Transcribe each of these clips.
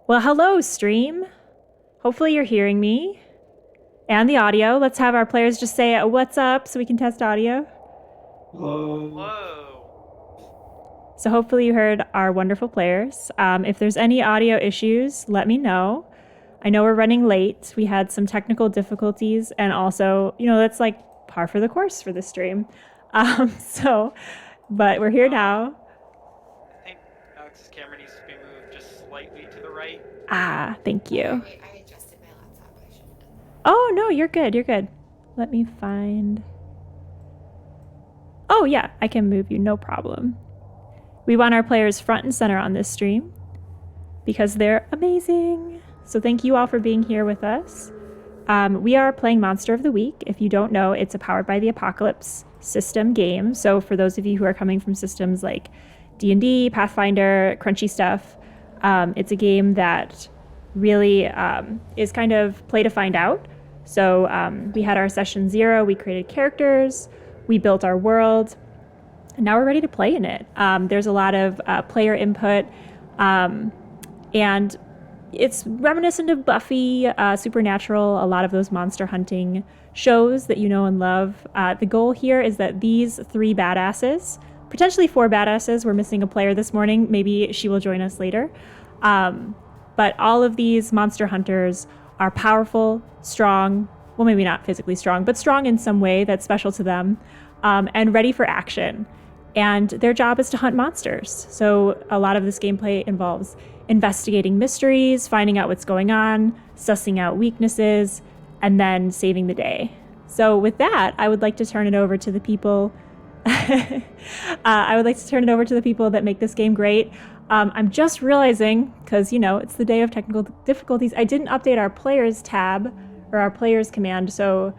Well, hello, stream. Hopefully you're hearing me and the audio. Let's have our players just say what's up so we can test audio. Hello. Whoa. So hopefully you heard our wonderful players. If there's any audio issues, let me know. I know we're running late. We had some technical difficulties, and also, that's like par for the course for this stream. But we're here now. I think Alex's camera needs to be moved just slightly to the right. Thank you. I adjusted my laptop. I should have done that. Oh, no, you're good. You're good. Let me find... Oh, yeah, I can move you. No problem. We want our players front and center on this stream because they're amazing. So thank you all for being here with us. We are playing Monster of the Week. If you don't know, it's a Powered by the Apocalypse system game. So for those of you who are coming from systems like D&D, Pathfinder, Crunchy stuff, it's a game that really is kind of play to find out. So we had our session 0, we created characters, we built our world, and now we're ready to play in it. There's a lot of player input, and it's reminiscent of Buffy, Supernatural, a lot of those monster hunting shows that you know and love. The goal here is that these 3 badasses, potentially 4 badasses, we're missing a player this morning, maybe she will join us later, but all of these monster hunters are powerful, strong, well, maybe not physically strong, but strong in some way that's special to them, and ready for action. And their job is to hunt monsters. So a lot of this gameplay involves investigating mysteries, finding out what's going on, sussing out weaknesses, and then saving the day. So with that, I would like to turn it over to the people. That make this game great. I'm just realizing, because it's the day of technical difficulties, I didn't update our players tab or our players command. So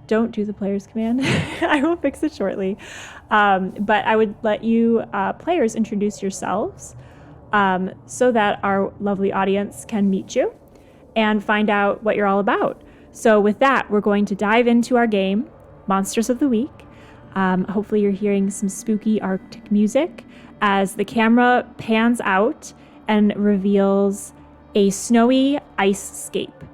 don't do the players command. I will fix it shortly. But I would let you players introduce yourselves so that our lovely audience can meet you and find out what you're all about. So with that, we're going to dive into our game, Monsters of the Week. Hopefully you're hearing some spooky Arctic music as the camera pans out and reveals a snowy ice-scape.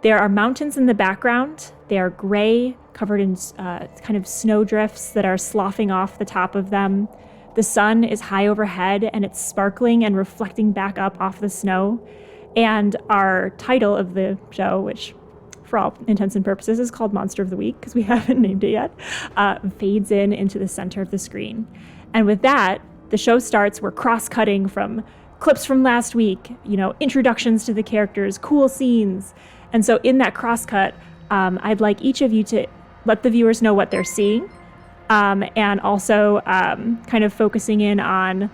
There are mountains in the background. They are gray, covered in kind of snow drifts that are sloughing off the top of them. The sun is high overhead, and it's sparkling and reflecting back up off the snow. And our title of the show, which for all intents and purposes is called Monster of the Week, because we haven't named it yet, fades into the center of the screen. And with that, the show starts. We're cross-cutting from clips from last week, introductions to the characters, cool scenes. And so in that crosscut, I'd like each of you to let the viewers know what they're seeing, and also kind of focusing in on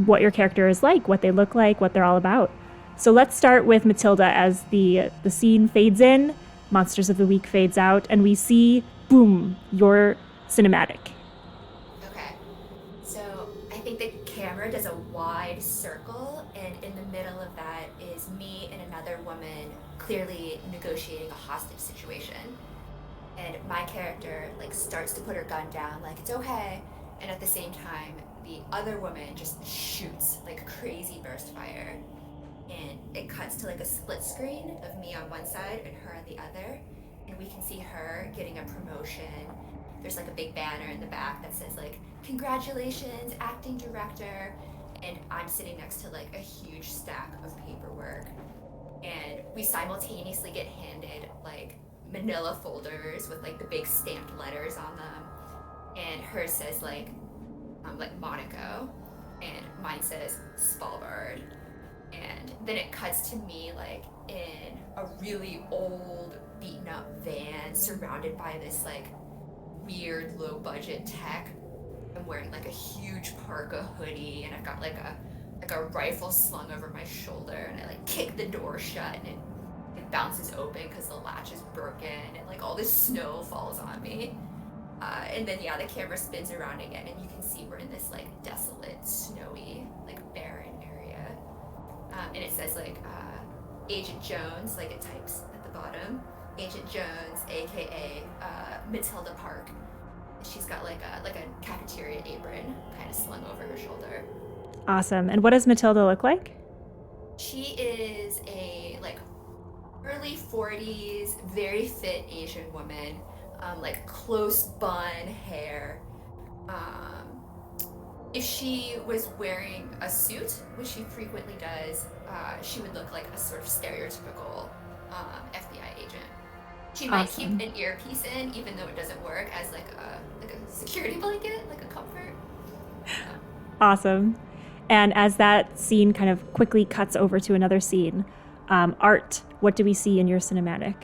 what your character is like, what they look like, what they're all about. So let's start with Matilda as the scene fades in, Monsters of the Week fades out, and we see, boom, your cinematic. Okay. So I think the camera does a wide circle, and in the middle of that is me and another woman clearly negotiating a hostage situation. And my character starts to put her gun down, it's okay. And at the same time, the other woman just shoots a crazy burst fire. And it cuts to a split screen of me on one side and her on the other. And we can see her getting a promotion. There's a big banner in the back that says congratulations, acting director. And I'm sitting next to a huge stack of paperwork. And we simultaneously get handed manila folders with like the big stamped letters on them, and hers says like Monaco, and mine says Svalbard. And then it cuts to me like in a really old, beaten up van surrounded by this like weird low budget tech. I'm wearing like a huge parka hoodie, and I've got like a rifle slung over my shoulder, and I like kick the door shut, and it bounces open because the latch is broken, and like all this snow falls on me. And then yeah, the camera spins around again, and you can see we're in this like desolate, snowy, like barren area. And it says like Agent Jones, like it types at the bottom. Agent Jones, aka Matilda Park. She's got like a cafeteria apron kind of slung over her shoulder. Awesome. And what does Matilda look like? She is a like early 40s, very fit Asian woman, like close bun hair. If she was wearing a suit, which she frequently does, she would look like a sort of stereotypical FBI agent. She might keep an earpiece in, even though it doesn't work, as like a security blanket, like a comfort. Awesome. And as that scene kind of quickly cuts over to another scene, Art, what do we see in your cinematic?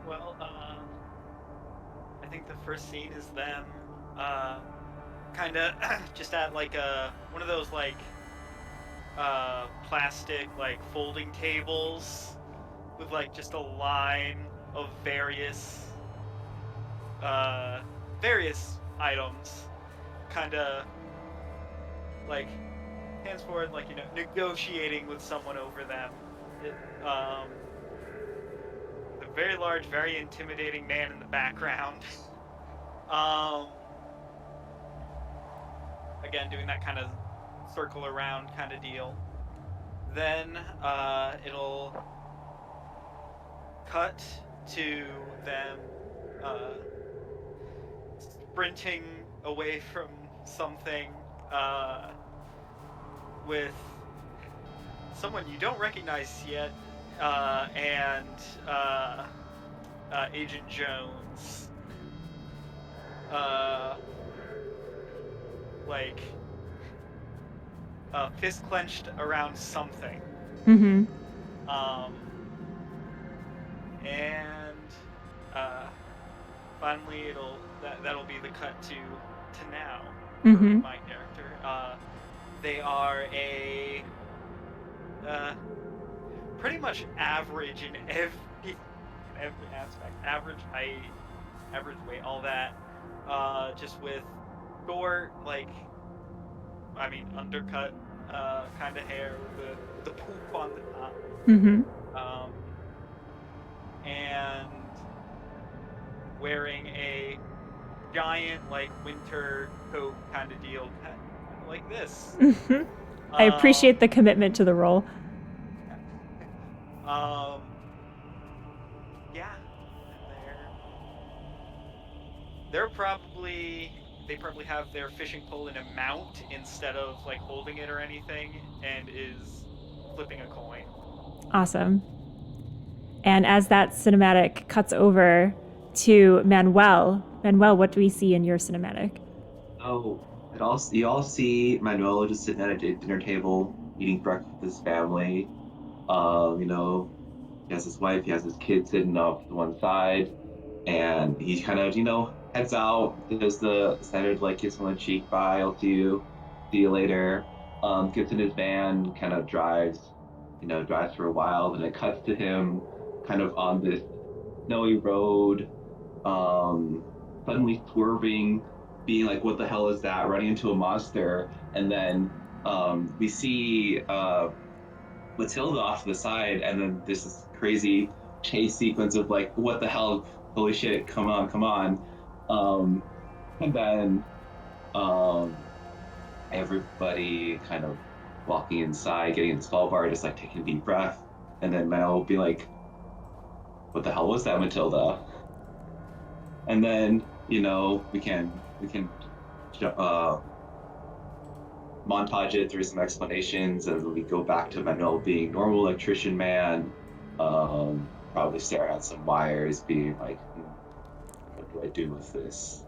Well, I think the first scene is them kind of just at like one of those like plastic like folding tables with like just a line of various items, kind of like hands forward, like, you know, negotiating with someone over them. A very large, very intimidating man in the background. Again, doing that kind of circle around kind of deal. Then it'll cut to them sprinting away from something with someone you don't recognize yet, and Agent Jones. Like fist clenched around something. Mm-hmm. And finally that'll be the cut to now for my character. They are a pretty much average in every aspect. Average height, average weight, all that. Just with short, like, I mean, undercut kind of hair with the poop on the top. And wearing a giant, like, winter coat kind of deal, kind of like this. I appreciate the commitment to the role. Yeah. They probably have their fishing pole in a mount instead of like holding it or anything, and is flipping a coin. Awesome. And as that cinematic cuts over to Manuel, what do we see in your cinematic? Oh, you all see Manuel just sitting at a dinner table eating breakfast with his family. You know, he has his wife, he has his kids sitting off to one side, and he kind of, heads out, does the standard like kiss on the cheek, bye, I'll see you later. Gets in his van, kind of drives for a while, then it cuts to him kind of on this snowy road, suddenly swerving, being like, what the hell is that? Running into a monster. And then we see Matilda off to the side, and then this crazy chase sequence of like, what the hell? Holy shit, come on. And then everybody kind of walking inside, getting into Svalbard, just like taking a deep breath. And then Mel will be like, what the hell was that, Matilda? And then, we can montage it through some explanations, and then we go back to Manuel being normal electrician man, probably staring at some wires, being like, what do I do with this?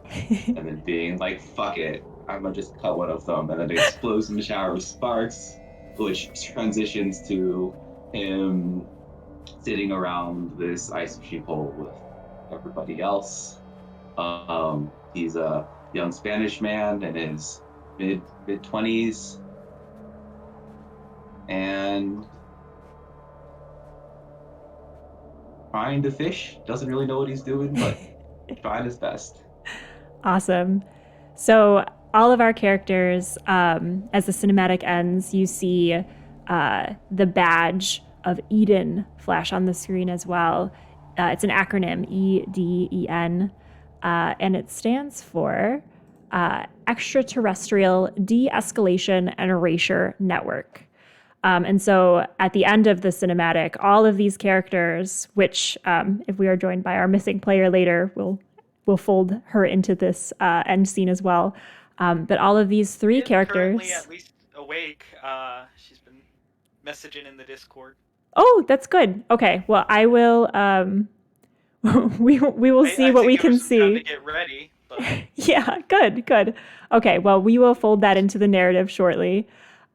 And then being like, fuck it, I'm gonna just cut one of them, and then it explodes in the shower of sparks, which transitions to him sitting around this ice fishing hole with everybody else. He's a young Spanish man in his mid 20s, and trying to fish. Doesn't really know what he's doing, but trying his best. Awesome. So all of our characters, as the cinematic ends, you see the badge of E.D.E.N flash on the screen as well. It's an acronym, E.D.E.N, and it stands for Extraterrestrial De-escalation and Erasure Network. And so at the end of the cinematic, all of these characters, which if we are joined by our missing player later, we'll fold her into this end scene as well. But all of these three characters... Currently at least awake. She's been messaging in the Discord. Oh, that's good. Okay, well, I will... we will see what we can see. To get ready, but... Yeah, good. Okay, well, we will fold that into the narrative shortly.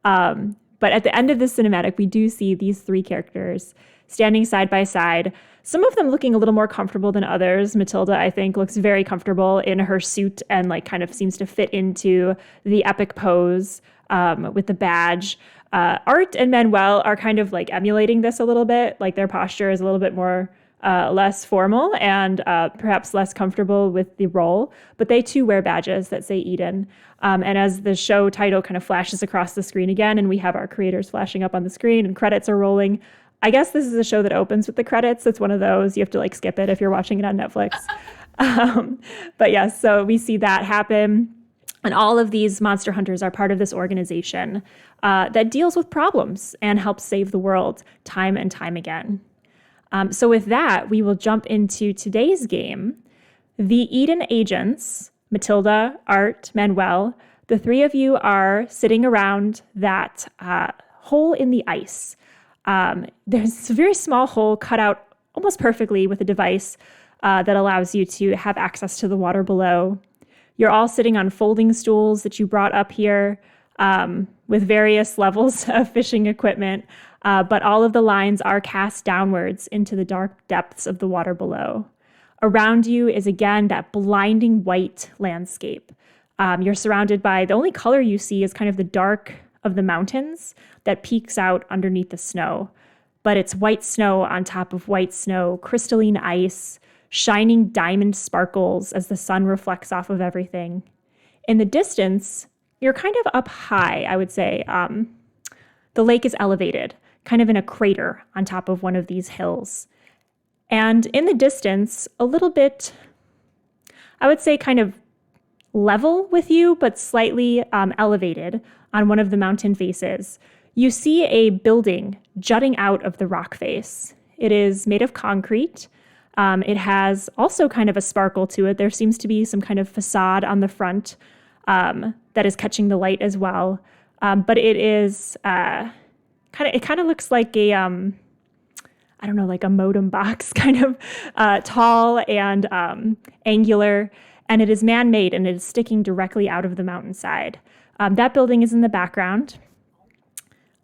But at the end of the cinematic, we do see these three characters standing side by side, some of them looking a little more comfortable than others. Matilda, I think, looks very comfortable in her suit and like kind of seems to fit into the epic pose with the badge. Art and Manuel are kind of like emulating this a little bit, like their posture is a little bit more less formal and perhaps less comfortable with the role, but they too wear badges that say E.D.E.N. And as the show title kind of flashes across the screen again, and we have our creators flashing up on the screen and credits are rolling, I guess this is a show that opens with the credits. It's one of those, you have to like skip it if you're watching it on Netflix. But yes, so we see that happen. And all of these monster hunters are part of this organization that deals with problems and helps save the world time and time again. So with that, we will jump into today's game. The E.D.E.N agents, Matilda, Art, Manuel, the three of you are sitting around that hole in the ice. There's a very small hole cut out almost perfectly with a device that allows you to have access to the water below. You're all sitting on folding stools that you brought up here with various levels of fishing equipment, but all of the lines are cast downwards into the dark depths of the water below. Around you is again that blinding white landscape. You're surrounded by, the only color you see is kind of the dark of the mountains that peeks out underneath the snow. But it's white snow on top of white snow, crystalline ice, shining diamond sparkles as the sun reflects off of everything. In the distance, you're kind of up high, I would say. The lake is elevated, kind of in a crater on top of one of these hills. And in the distance, a little bit, I would say kind of level with you, but slightly elevated on one of the mountain faces, you see a building jutting out of the rock face. It is made of concrete. It has also kind of a sparkle to it. There seems to be some kind of facade on the front that is catching the light as well. But it is it kind of looks like a I don't know, like a modem box, kind of tall and angular, and it is man-made and it is sticking directly out of the mountainside. That building is in the background.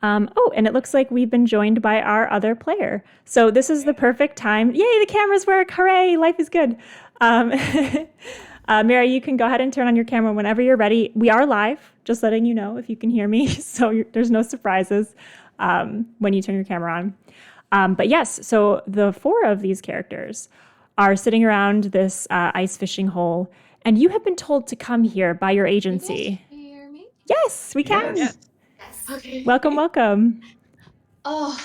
And it looks like we've been joined by our other player. So this is the perfect time. Yay, the cameras work. Hooray, life is good. Mary, you can go ahead and turn on your camera whenever you're ready. We are live, just letting you know if you can hear me. So there's no surprises when you turn your camera on. But yes, so the four of these characters are sitting around this ice fishing hole, and you have been told to come here by your agency. Can you hear me? Yes, we can. Yes. Okay. Welcome. Oh,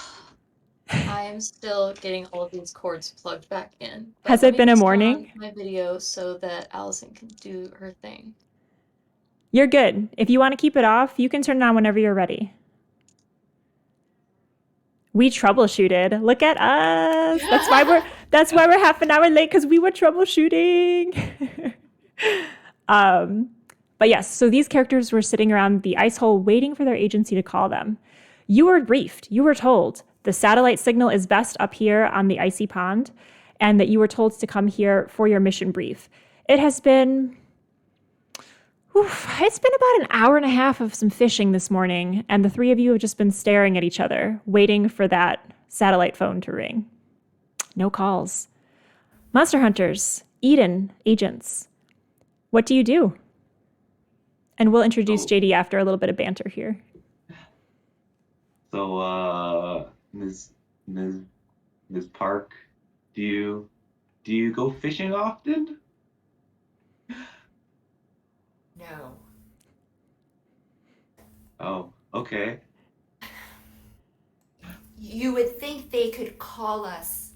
I am still getting all of these cords plugged back in. But Has let it me been a just go morning? on My video so that Allison can do her thing. You're good. If you want to keep it off, you can turn it on whenever you're ready. We troubleshooted. Look at us. That's why we're half an hour late, because we were troubleshooting. But yes, so these characters were sitting around the ice hole waiting for their agency to call them. You were briefed. You were told the satellite signal is best up here on the icy pond, and that you were told to come here for your mission brief. It has been it's been about an hour and a half of some fishing this morning, and the three of you have just been staring at each other, waiting for that satellite phone to ring. No calls. Monster hunters, E.D.E.N agents, what do you do? And we'll introduce JD after a little bit of banter here. So, Ms. Park, do you go fishing often? No. Oh, okay. You would think they could call us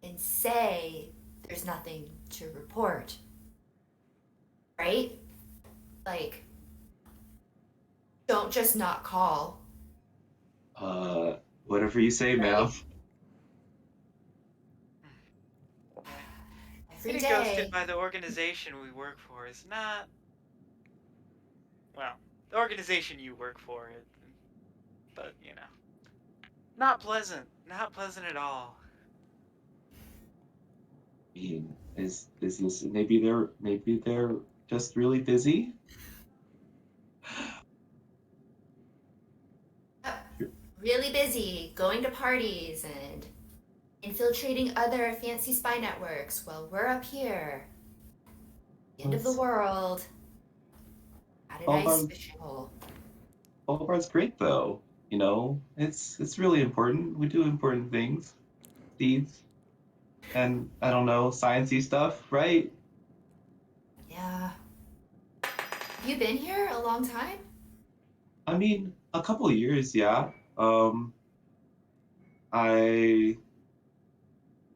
and say there's nothing to report. Right? Like, don't just not call. Whatever you say, ma'am. Every Getting day. ghosted by the organization we work for is not... Well, the organization you work for, but, you know, not pleasant. Not pleasant at all. I mean, is this maybe they're just really busy? Really busy going to parties and infiltrating other fancy spy networks while we're up here. The end of the world. At a nice fishing hole. Boulevard's great though. You know, it's really important. We do important things. Seeds. And I don't know, sciencey stuff, right? Yeah. Have you been here a long time? I mean, a couple of years, yeah. Um, I,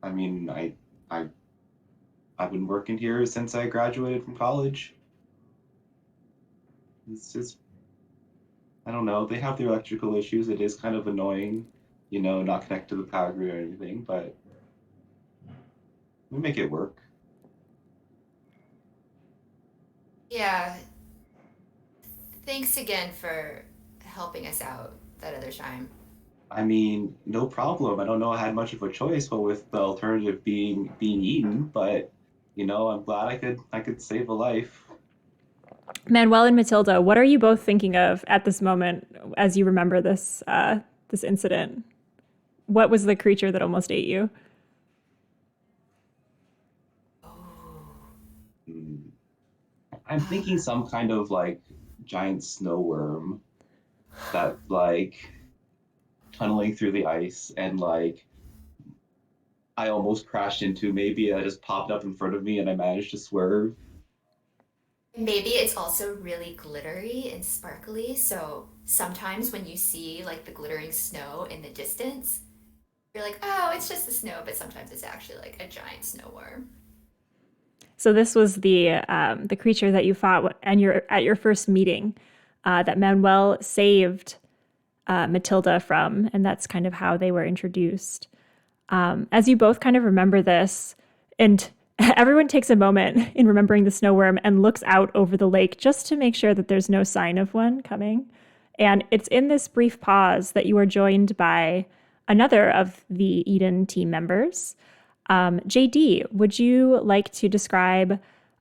I mean, I've been working here since I graduated from college. It's just, I don't know. They have their electrical issues. It is kind of annoying, you know, not connected to the power grid or anything, but we make it work. Yeah. Thanks again for helping us out that other time. I mean, no problem. I don't know I had much of a choice, but with the alternative being eaten, but you know, I'm glad I could save a life. Manuel and Matilda, what are you both thinking of at this moment as you remember this this incident? What was the creature that almost ate you? I'm thinking some kind of like giant snow worm that like tunneling through the ice and like I almost crashed into. Maybe I just popped up in front of me and I managed to swerve. Maybe it's also really glittery and sparkly, so sometimes when you see like the glittering snow in the distance, you're like, oh, it's just the snow, but sometimes it's actually like a giant snow worm. So this was the creature that you fought and at your first meeting that Manuel saved Matilda from, and that's kind of how they were introduced. As you both kind of remember this, and everyone takes a moment in remembering the snow worm and looks out over the lake just to make sure that there's no sign of one coming. And it's in this brief pause that you are joined by another of the E.D.E.N team members. JD, would you like to describe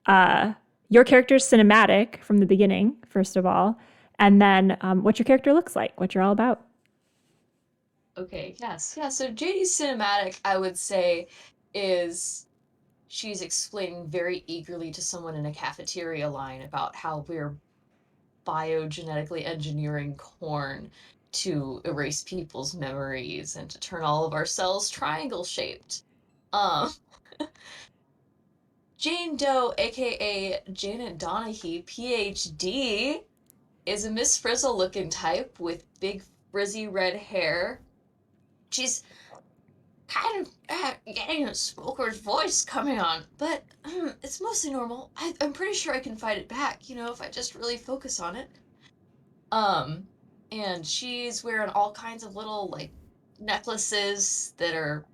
your character's cinematic from the beginning, first of all, and then what your character looks like, what you're all about? Okay, yes. Yeah, so JD's cinematic, I would say, is she's explaining very eagerly to someone in a cafeteria line about how we're biogenetically engineering corn to erase people's memories and to turn all of our cells triangle shaped. Um, Jane Doe, aka Janet Donaghy, PhD, is a Miss Frizzle looking type with big frizzy red hair. She's kind of getting a smoker's voice coming on, but it's mostly normal. I'm pretty sure I can fight it back, you know, if I just really focus on it. And she's wearing all kinds of little, like, necklaces that are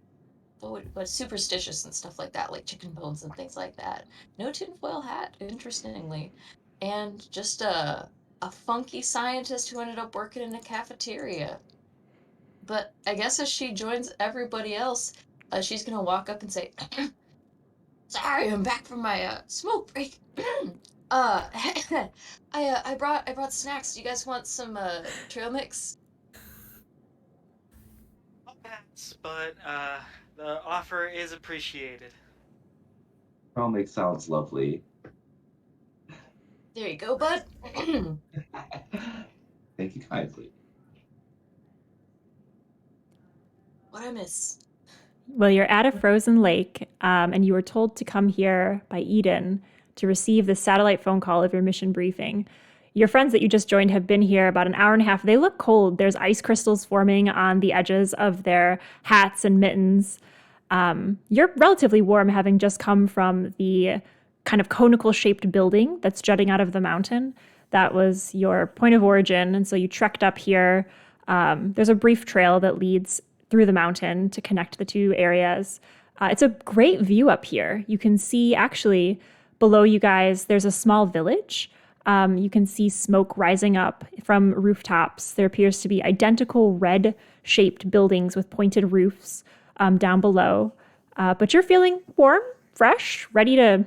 what superstitious and stuff like that, like chicken bones and things like that. No tinfoil hat, interestingly. And just a funky scientist who ended up working in a cafeteria. But I guess as she joins everybody else, she's gonna walk up and say, "Sorry, I'm back from my smoke break. I brought snacks. Do you guys want some trail mix?" I'll pass, but the offer is appreciated. Comic sounds lovely. There you go, bud. Thank you kindly. What I miss? Well, you're at a frozen lake, and you were told to come here by E.D.E.N to receive the satellite phone call of your mission briefing. Your friends that you just joined have been here about an hour and a half. They look cold. There's ice crystals forming on the edges of their hats and mittens. You're relatively warm, having just come from the kind of conical shaped building that's jutting out of the mountain. That was your point of origin. And so you trekked up here. There's a brief trail that leads through the mountain to connect the two areas. It's a great view up here. You can see actually below you guys, there's a small village. You can see smoke rising up from rooftops. There appears to be identical red shaped buildings with pointed roofs down below. But you're feeling warm, fresh, ready to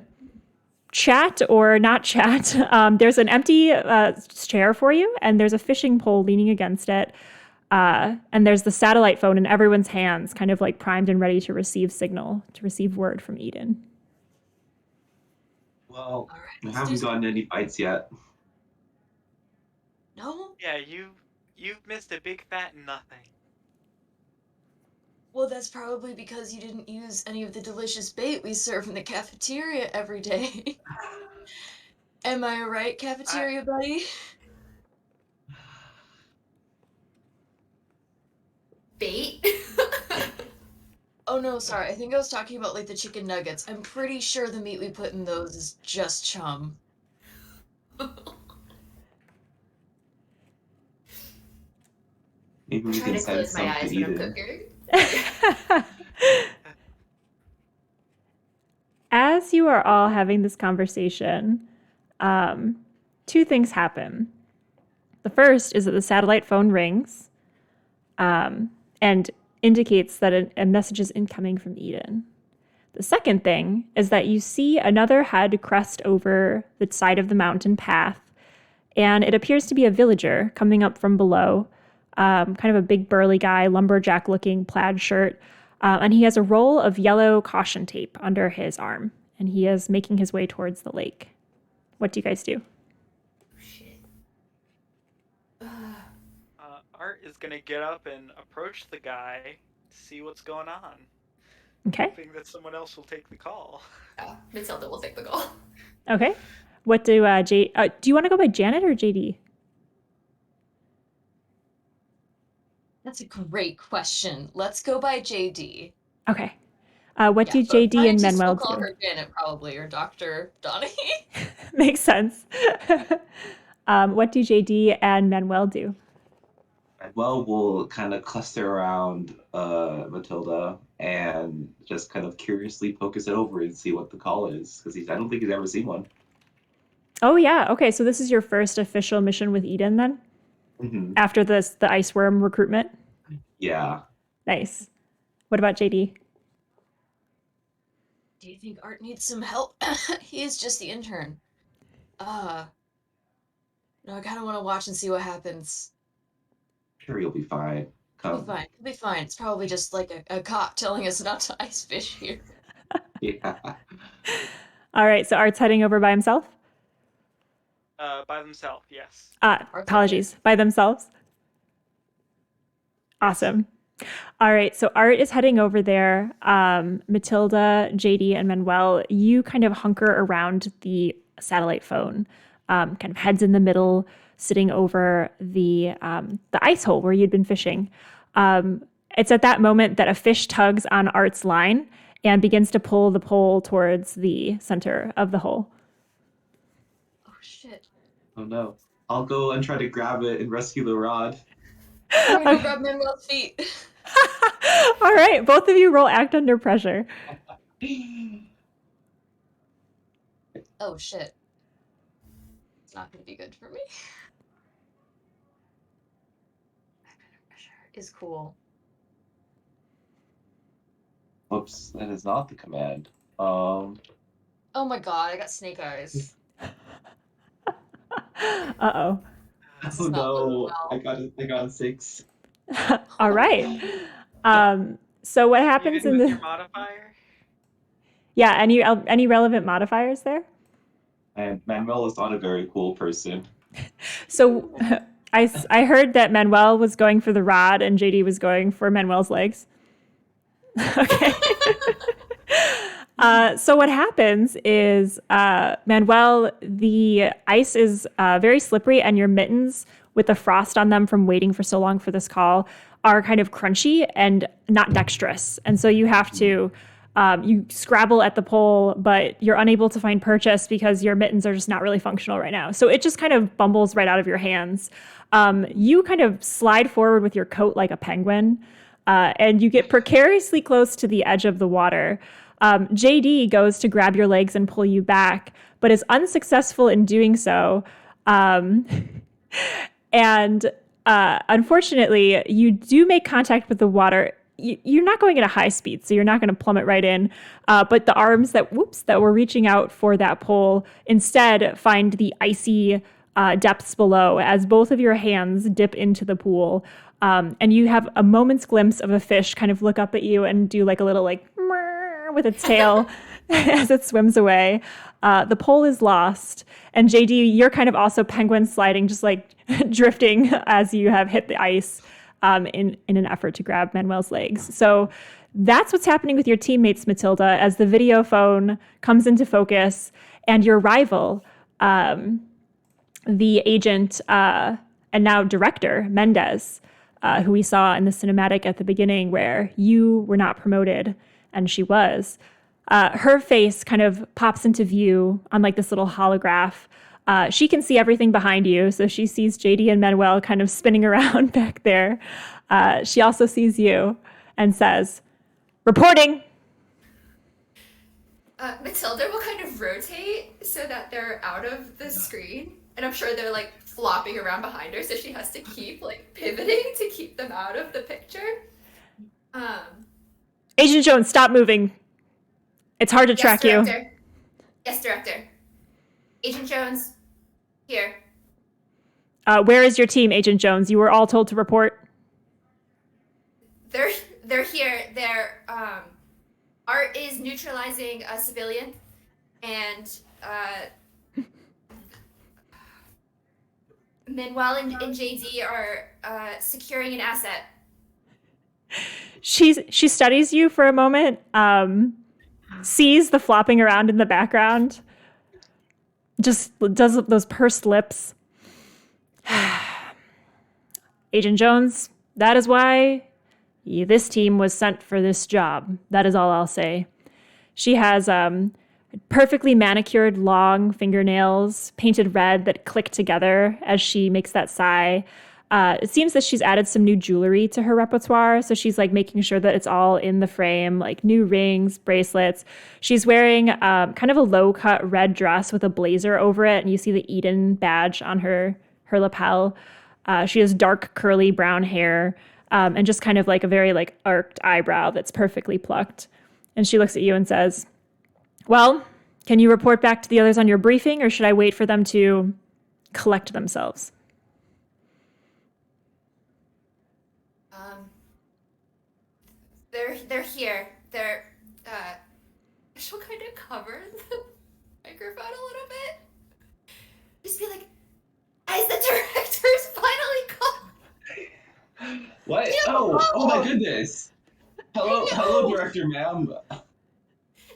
chat or not chat. There's an empty chair for you, and there's a fishing pole leaning against it. And there's the satellite phone in everyone's hands, kind of like primed and ready to receive signal, to receive word from E.D.E.N. Well, All right, I let's do haven't some- gotten any fights yet. No? Yeah, you've missed a big fat nothing. Well, that's probably because you didn't use any of the delicious bait we serve in the cafeteria every day. Am I right, cafeteria buddy? Bait? Oh no, sorry. I think I was talking about like the chicken nuggets. I'm pretty sure the meat we put in those is just chum. Maybe I we try can to send close my some to eyes when I'm Eden. cooking. As you are all having this conversation, two things happen. The first is that the satellite phone rings and indicates that a message is incoming from E.D.E.N. The second thing is that you see another head crest over the side of the mountain path, and it appears to be a villager coming up from below, kind of a big burly guy, lumberjack looking plaid shirt, and he has a roll of yellow caution tape under his arm, and he is making his way towards the lake. What do you guys do? Shit. Art is gonna get up and approach the guy to see what's going on, Okay. hoping that someone else will take the call. Matilda will take the call. Okay. What do do you want to go by Janet or JD? That's a great question. Let's go by JD. Okay. What do but JD and scientists will Manuel call do? her Janet probably, or Dr. Donahue. Makes sense. What do JD and Manuel do? Well, we'll kind of cluster around Matilda and just kind of curiously focus it over and see what the call is, because I don't think he's ever seen one. Oh yeah. Okay. So this is your first official mission with E.D.E.N then? Mm-hmm. After the ice worm recruitment? Yeah. Nice. What about JD? Do you think Art needs some help? He is just the intern. No, I kind of want to watch and see what happens. Sure, you'll be fine. He'll be Come. fine. He'll be fine. It's probably just like a cop telling us not to ice fish here. Yeah. All right. So Art's heading over by himself? By themselves, yes. Apologies. By themselves? Awesome. All right. So Art is heading over there. Matilda, JD, and Manuel, you kind of hunker around the satellite phone, kind of heads in the middle, sitting over the ice hole where you'd been fishing. It's at that moment that a fish tugs on Art's line and begins to pull the pole towards the center of the hole. Oh shit. Oh no. I'll go and try to grab it and rescue the rod. I'm gonna go grab Manuel's feet. All right. Both of you roll act under pressure. Oh shit. It's not gonna be good for me. Act under pressure is cool. Whoops, that is not the command. Oh my god, I got snake eyes. Uh-oh. This Oh is not boding no, well. I got a 6. All right. So what You happens good in with your the modifier? yeah, any relevant modifiers there? And Manuel is not a very cool person. So I heard that Manuel was going for the rod and JD was going for Manuel's legs. Okay. So what happens is, Manuel, the ice is very slippery, and your mittens, with the frost on them from waiting for so long for this call, are kind of crunchy and not dexterous. And so you have to, you scrabble at the pole, but you're unable to find purchase because your mittens are just not really functional right now. So it just kind of bumbles right out of your hands. You kind of slide forward with your coat like a penguin, and you get precariously close to the edge of the water. JD goes to grab your legs and pull you back, but is unsuccessful in doing so. Um, and unfortunately, you do make contact with the water. You're not going at a high speed, so you're not going to plummet right in. But the arms that were reaching out for that pole instead find the icy depths below as both of your hands dip into the pool. And you have a moment's glimpse of a fish kind of look up at you and do like a little like with its tail as it swims away. The pole is lost. And JD, you're kind of also penguin sliding, just like drifting as you have hit the ice in an effort to grab Manuel's legs. So that's what's happening with your teammates, Matilda, as the video phone comes into focus and your rival, the agent and now director, Mendez, who we saw in the cinematic at the beginning where you were not promoted and she was. Her face kind of pops into view on like this little holograph. She can see everything behind you, so she sees JD and Manuel kind of spinning around back there. She also sees you and says, "Reporting." Matilda will kind of rotate so that they're out of the screen, and I'm sure they're like flopping around behind her, so she has to keep like pivoting to keep them out of the picture. Agent Jones, stop moving. It's hard to track you. Yes, Director. Agent Jones, here. Where is your team, Agent Jones? You were all told to report. They're here. Art is neutralizing a civilian, and Manuel and JD are securing an asset. She studies you for a moment, sees the flopping around in the background, just does those pursed lips. Agent Jones, that is why this team was sent for this job. That is all I'll say. She has perfectly manicured long fingernails, painted red that click together as she makes that sigh. It seems that she's added some new jewelry to her repertoire, so she's like making sure that it's all in the frame, like new rings, bracelets. She's wearing kind of a low-cut red dress with a blazer over it, and you see the E.D.E.N badge on her lapel. She has dark curly brown hair, and just kind of like a very like arched eyebrow that's perfectly plucked. And she looks at you and says, "Well, can you report back to the others on your briefing, or should I wait for them to collect themselves?" They're here. She'll kind of cover the microphone a little bit. Just be like, "Guys, the director's finally come." What? Oh my goodness. Hello, Director Ma'am.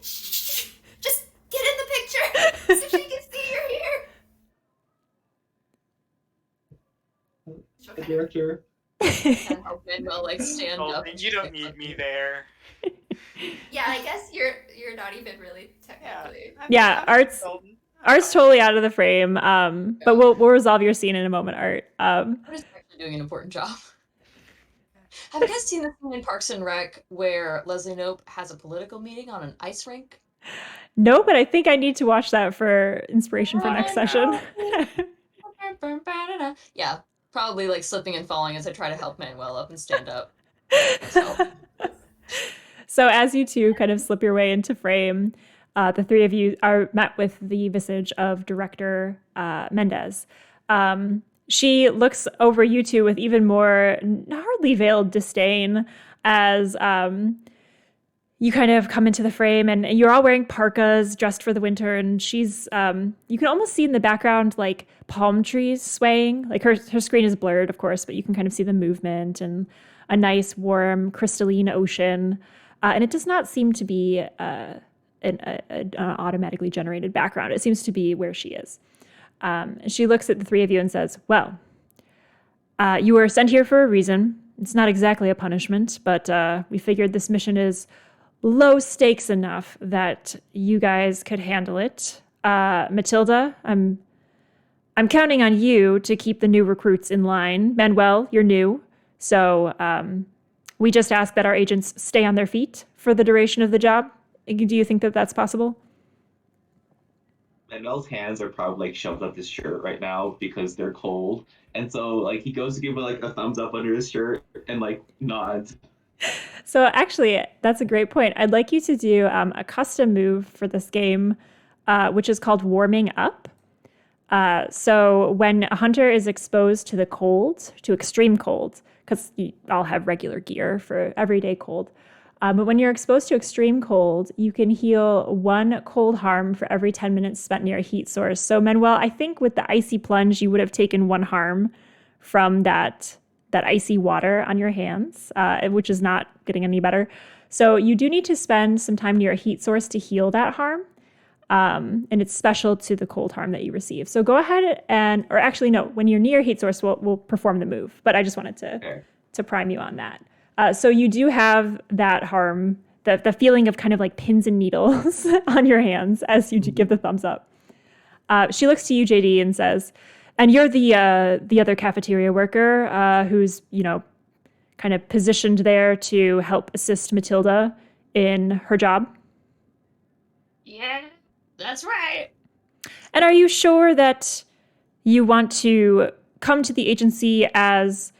Shh, just get in the picture so she can see you're here. The director. Help Manuel like stand up. You don't need me there. Yeah, I guess you're not even really technically. Yeah, Art's totally out of the frame. But we'll resolve your scene in a moment, Art. Art is actually doing an important job. Have you guys seen the scene in Parks and Rec where Leslie Knope has a political meeting on an ice rink? No, but I think I need to watch that for inspiration for next session. Yeah, probably like slipping and falling as I try to help Manuel up and stand up. So as you two kind of slip your way into frame, the three of you are met with the visage of Director Mendez. She looks over you two with even more hardly veiled disdain as you kind of come into the frame, and you're all wearing parkas, dressed for the winter, and she's you can almost see in the background like palm trees swaying. Like her screen is blurred, of course, but you can kind of see the movement and a nice, warm, crystalline ocean. And it does not seem to be an automatically generated background. It seems to be where she is. She looks at the three of you and says, well, you were sent here for a reason. It's not exactly a punishment, but we figured this mission is low stakes enough that you guys could handle it. Matilda, I'm counting on you to keep the new recruits in line. Manuel, you're new, so we just ask that our agents stay on their feet for the duration of the job. Do you think that that's possible? Manuel's hands are probably like shoved up his shirt right now because they're cold, and so like he goes to give her like a thumbs up under his shirt and like nods. So actually, that's a great point. I'd like you to do a custom move for this game, which is called warming up. So when a hunter is exposed to the cold, to extreme cold, because you all have regular gear for everyday cold, but when you're exposed to extreme cold, you can heal 1 cold harm for every 10 minutes spent near a heat source. So Manuel, I think with the icy plunge, you would have taken 1 harm from that icy water on your hands, which is not getting any better. So you do need to spend some time near a heat source to heal that harm. And it's special to the cold harm that you receive. So go ahead or actually, no, when you're near a heat source, we'll perform the move. But I just wanted to prime you on that. So you do have that harm, the feeling of kind of like pins and needles on your hands as you give the thumbs up. She looks to you, JD, and says, and you're the other cafeteria worker who's, kind of positioned there to help assist Matilda in her job. Yeah, that's right. And are you sure that you want to come to the agency as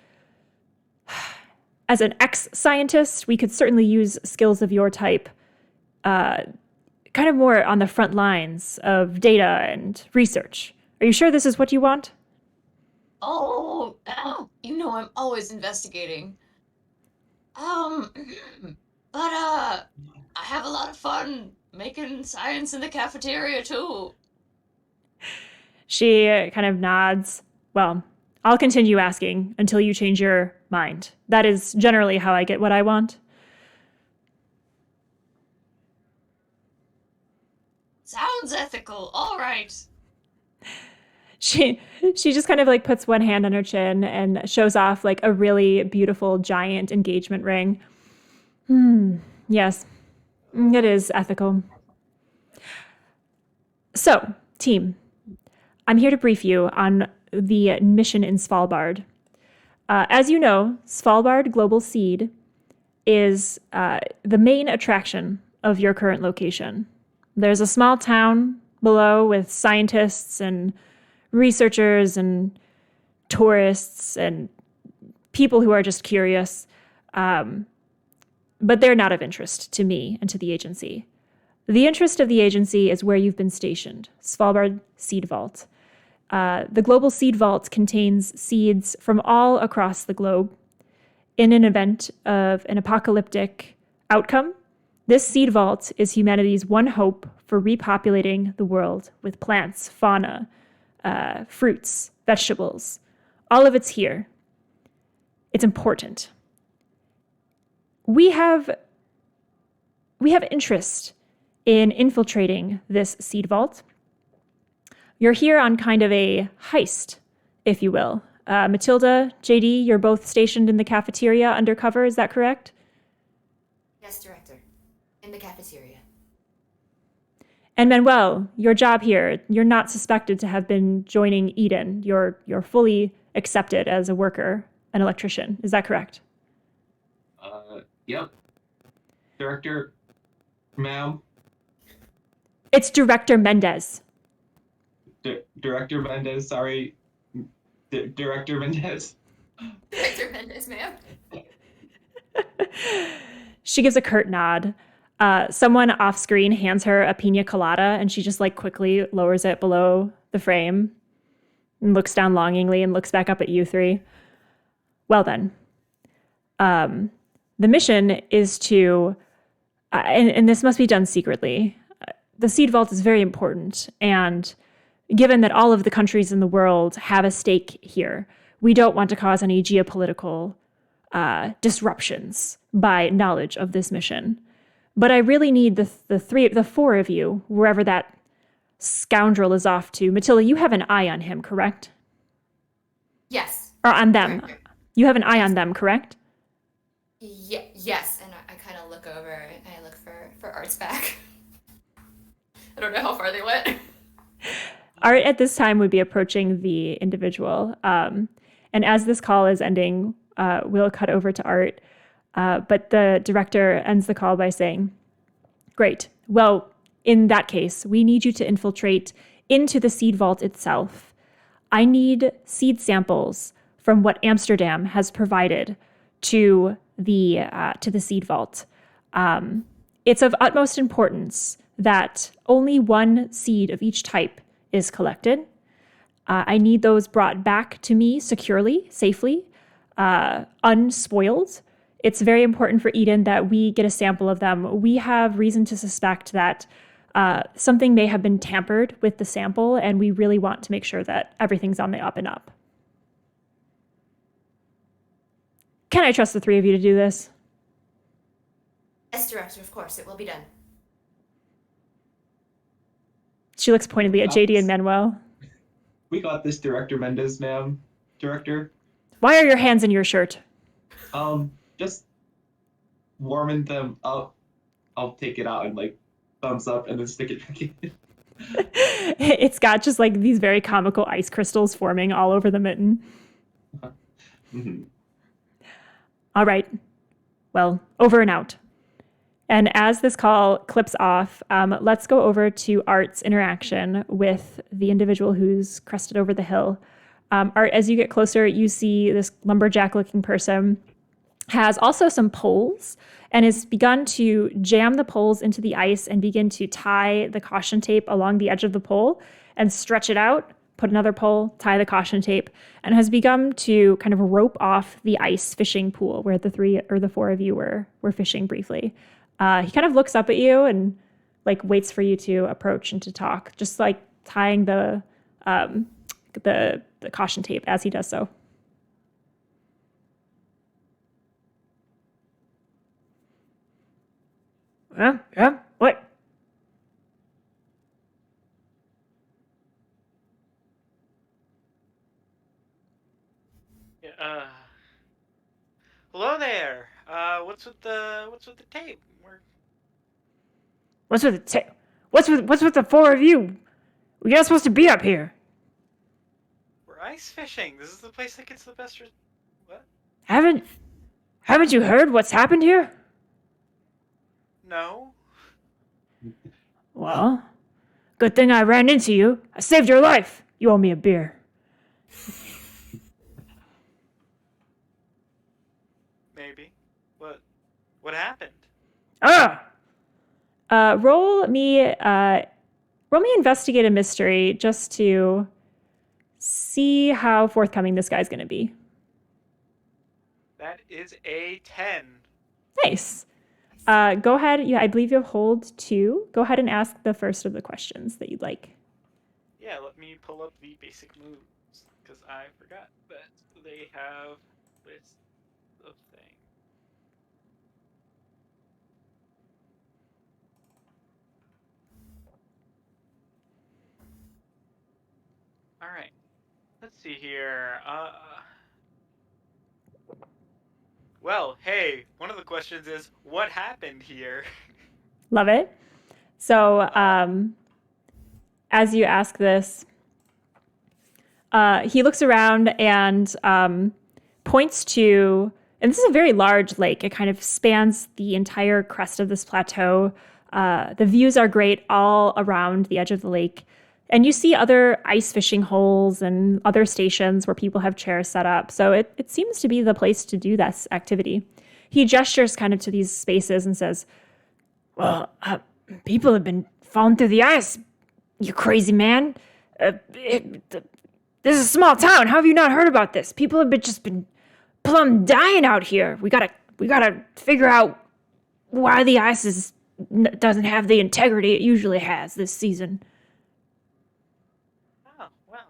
an ex-scientist? We could certainly use skills of your type, kind of more on the front lines of data and research. Are you sure this is what you want? Oh, I'm always investigating. But I have a lot of fun making science in the cafeteria too. She kind of nods. Well, I'll continue asking until you change your mind. That is generally how I get what I want. Sounds ethical. All right. She just kind of like puts one hand on her chin and shows off like a really beautiful giant engagement ring. Yes, it is ethical. So, team, I'm here to brief you on the mission in Svalbard. As you know, Svalbard Global Seed is the main attraction of your current location. There's a small town below with scientists and researchers and tourists and people who are just curious, but they're not of interest to me and to the agency. The interest of the agency is where you've been stationed, Svalbard Seed Vault. The Global Seed Vault contains seeds from all across the globe. In an event of an apocalyptic outcome, this seed vault is humanity's one hope for repopulating the world with plants, fauna, fruits, vegetables. All of it's here. It's important. We have interest in infiltrating this seed vault. You're here on kind of a heist, if you will. Matilda, JD, you're both stationed in the cafeteria undercover, is that correct? Yes, Director. In the cafeteria. And Manuel, your job here, you're not suspected to have been joining E.D.E.N. You're fully accepted as a worker, an electrician. Is that correct? Yep. Director, ma'am. It's Director Mendez. Director Mendez, sorry. Director Mendez. Director Mendez, ma'am. She gives a curt nod. Someone off screen hands her a pina colada, and she just like quickly lowers it below the frame and looks down longingly and looks back up at you three. Well then, the mission is to, and this must be done secretly. The seed vault is very important, and given that all of the countries in the world have a stake here, we don't want to cause any geopolitical disruptions by knowledge of this mission. But I really need the four of you, wherever that scoundrel is off to. Matilda, you have an eye on him, correct? Yes. Or on them. Correct. You have an eye on them, correct? Yes, and I kind of look over and I look for Art's back. I don't know how far they went. Art at this time would be approaching the individual. And as this call is ending, we'll cut over to Art. But the director ends the call by saying, great. Well, in that case, we need you to infiltrate into the seed vault itself. I need seed samples from what Amsterdam has provided to the seed vault. It's of utmost importance that only one seed of each type is collected. I need those brought back to me securely, safely, unspoiled. It's very important for E.D.E.N that we get a sample of them. We have reason to suspect that something may have been tampered with the sample, and we really want to make sure that everything's on the up and up. Can I trust the three of you to do this? Yes, Director, of course, it will be done. She looks pointedly at JD and Manuel. We got this, Director Mendez, ma'am. Director. Why are your hands in your shirt? Just warming them up. I'll take it out and like thumbs up and then stick it back in. It's got just like these very comical ice crystals forming all over the mitten. Mm-hmm. All right. Well, over and out. And as this call clips off, let's go over to Art's interaction with the individual who's crested over the hill. Art, as you get closer, you see this lumberjack-looking person has also some poles and has begun to jam the poles into the ice and begin to tie the caution tape along the edge of the pole and stretch it out, put another pole, tie the caution tape, and has begun to kind of rope off the ice fishing pool where the three or the four of you were fishing briefly. He kind of looks up at you and like waits for you to approach and to talk, just like tying the caution tape as he does so. Yeah, what? Hello there. What's with the tape? What's with the tape? What's with the four of you? You're not supposed to be up here. We're ice fishing. This is the place that gets the best. What? Haven't you heard what's happened here? No. Well, good thing I ran into you. I saved your life. You owe me a beer. Maybe. What happened? Roll me investigate a mystery just to see how forthcoming this guy's going to be. That is a 10. Nice. Go ahead. Yeah, I believe you have hold 2. Go ahead and ask the first of the questions that you'd like. Yeah, let me pull up the basic moves because I forgot that they have lists of things. All right. Let's see here. Well, hey, one of the questions is what happened here? Love it. So, as you ask this, he looks around and points to, and this is a very large lake. It kind of spans the entire crest of this plateau. The views are great all around the edge of the lake. And you see other ice fishing holes and other stations where people have chairs set up. So it seems to be the place to do this activity. he gestures kind of to these spaces and says, well, people have been falling through the ice, you crazy man. This is a small town. How have you not heard about this? People have just been plumb dying out here. We gotta figure out why the ice doesn't have the integrity it usually has this season. Oh, well,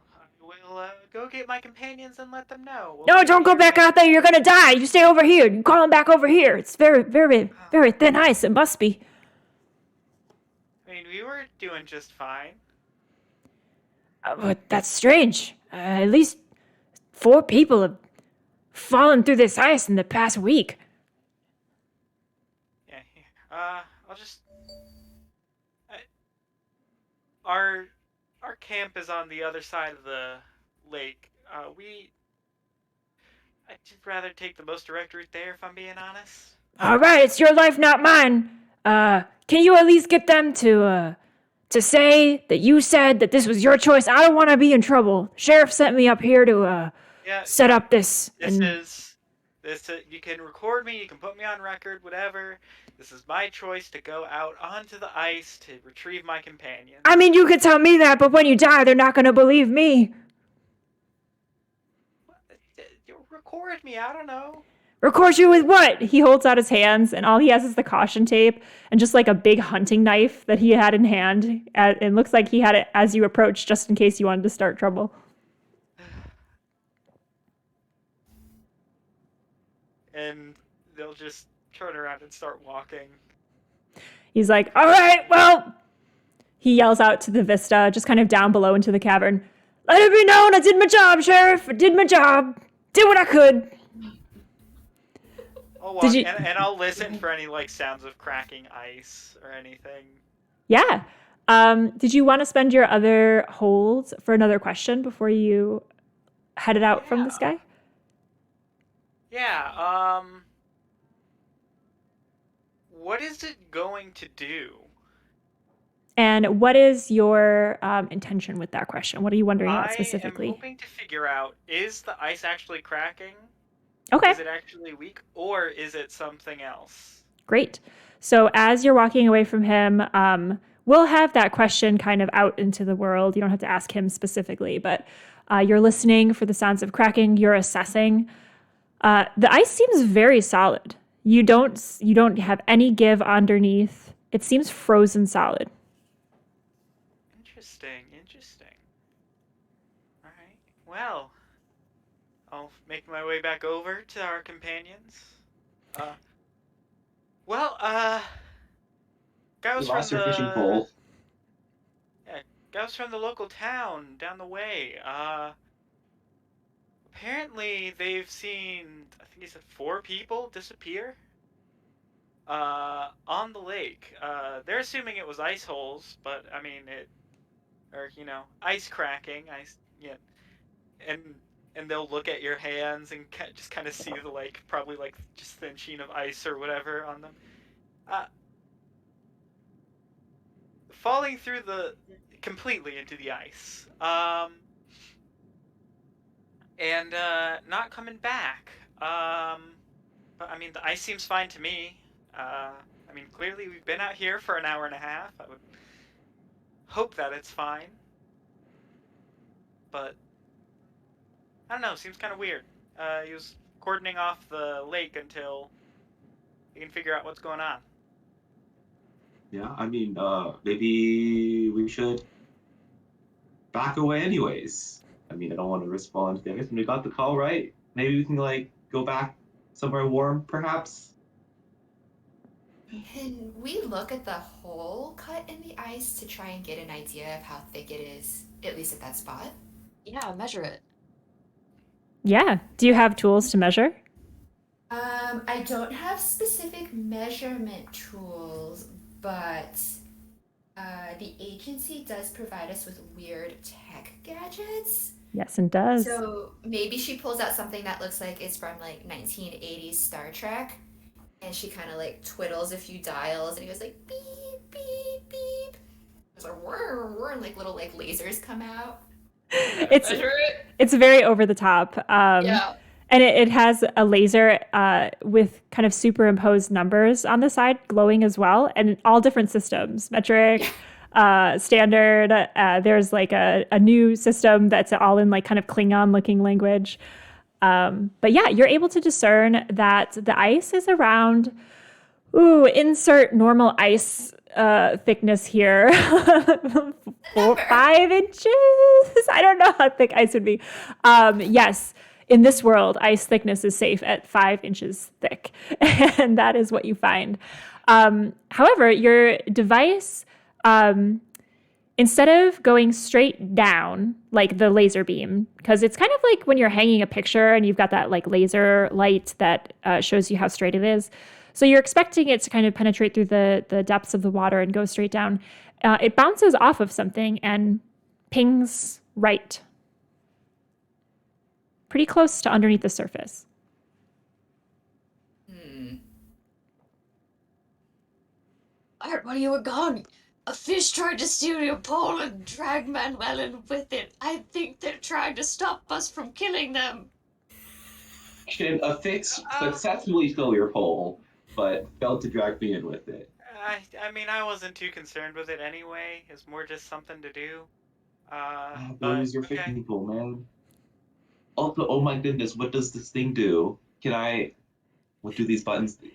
I will go get my companions and let them know. We'll No, be don't go here back next- out there. You're gonna die. You stay over here. You call them back over here. It's very, very, very thin ice. It must be. I mean, we were doing just fine. But that's strange. At least 4 people have fallen through this ice in the past week. Yeah, here. I'll just... Our camp is on the other side of the lake. I'd rather take the most direct route there, if I'm being honest. All right, it's your life, not mine. Can you at least get them to say that you said that this was your choice? I don't want to be in trouble. Sheriff sent me up here to set up this. You can record me, you can put me on record, whatever. This is my choice to go out onto the ice to retrieve my companion. I mean, you could tell me that, but when you die, they're not going to believe me. Record me, I don't know. Record you with what? He holds out his hands, and all he has is the caution tape and just like a big hunting knife that he had in hand. It looks like he had it as you approached, just in case you wanted to start trouble. And they'll just turn around and start walking. He's like, all right, well, he yells out to the vista, just kind of down below into the cavern. Let it be known, I did my job, Sheriff. I did my job. Did what I could. I'll walk, and I'll listen for any like sounds of cracking ice or anything. Yeah. Did you want to spend your other hold for another question before you headed out from this guy? Yeah. What is it going to do? And what is your intention with that question? What are you wondering about specifically? I am hoping to figure out, is the ice actually cracking? Okay. Is it actually weak, or is it something else? Great. So as you're walking away from him, we'll have that question kind of out into the world. You don't have to ask him specifically, but you're listening for the sounds of cracking. You're assessing. The ice seems very solid. You don't have any give underneath. It seems frozen solid. Interesting. All right. Well, I'll make my way back over to our companions. Guy was You lost from your fishing pole. Yeah, guy was from the local town down the way. Apparently they've seen, I think he said 4 people disappear. On the lake. They're assuming it was ice holes, but I mean ice cracking, and they'll look at your hands and just kind of see the probably just thin sheen of ice or whatever on them. Falling through completely into the ice. And not coming back. But I mean, the ice seems fine to me. I mean, clearly we've been out here for an hour and a half. I would hope that it's fine. But I don't know, seems kind of weird. He was cordoning off the lake until he can figure out what's going on. Yeah, I mean, maybe we should back away anyways. I mean, I don't want to risk falling into the ice. When we got the call right, maybe we can go back somewhere warm, perhaps. Can we look at the hole cut in the ice to try and get an idea of how thick it is, at least at that spot? Yeah, measure it. Yeah. Do you have tools to measure? I don't have specific measurement tools, but the agency does provide us with weird tech gadgets. Yes, it does. So maybe she pulls out something that looks like it's from 1980s Star Trek, and she kind of twiddles a few dials, and he goes beep beep beep. It's whir, whir, and little lasers come out. It's Measure it. it's very over the top. Yeah. And it has a laser with kind of superimposed numbers on the side, glowing as well, and all different systems, metric, standard. There's like a new system that's all in like kind of Klingon-looking language. But yeah, you're able to discern that the ice is around, insert normal ice thickness here. 5 inches. I don't know how thick ice would be. Yes, in this world, ice thickness is safe at 5 inches thick, and that is what you find. However, your device, instead of going straight down like the laser beam, because it's kind of like when you're hanging a picture and you've got that like laser light that shows you how straight it is. So you're expecting it to kind of penetrate through the depths of the water and go straight down. It bounces off of something and pings right, pretty close to underneath the surface. I heard while you were gone, a fish tried to steal your pole and drag Manuel in with it. I think they're trying to stop us from killing them. Can a fish successfully steal your pole, but failed to drag me in with it? I mean, I wasn't too concerned with it anyway. It's more just something to do. But But it was your okay. fishing pole, man. Also, oh my goodness, what does this thing do? What do these buttons do?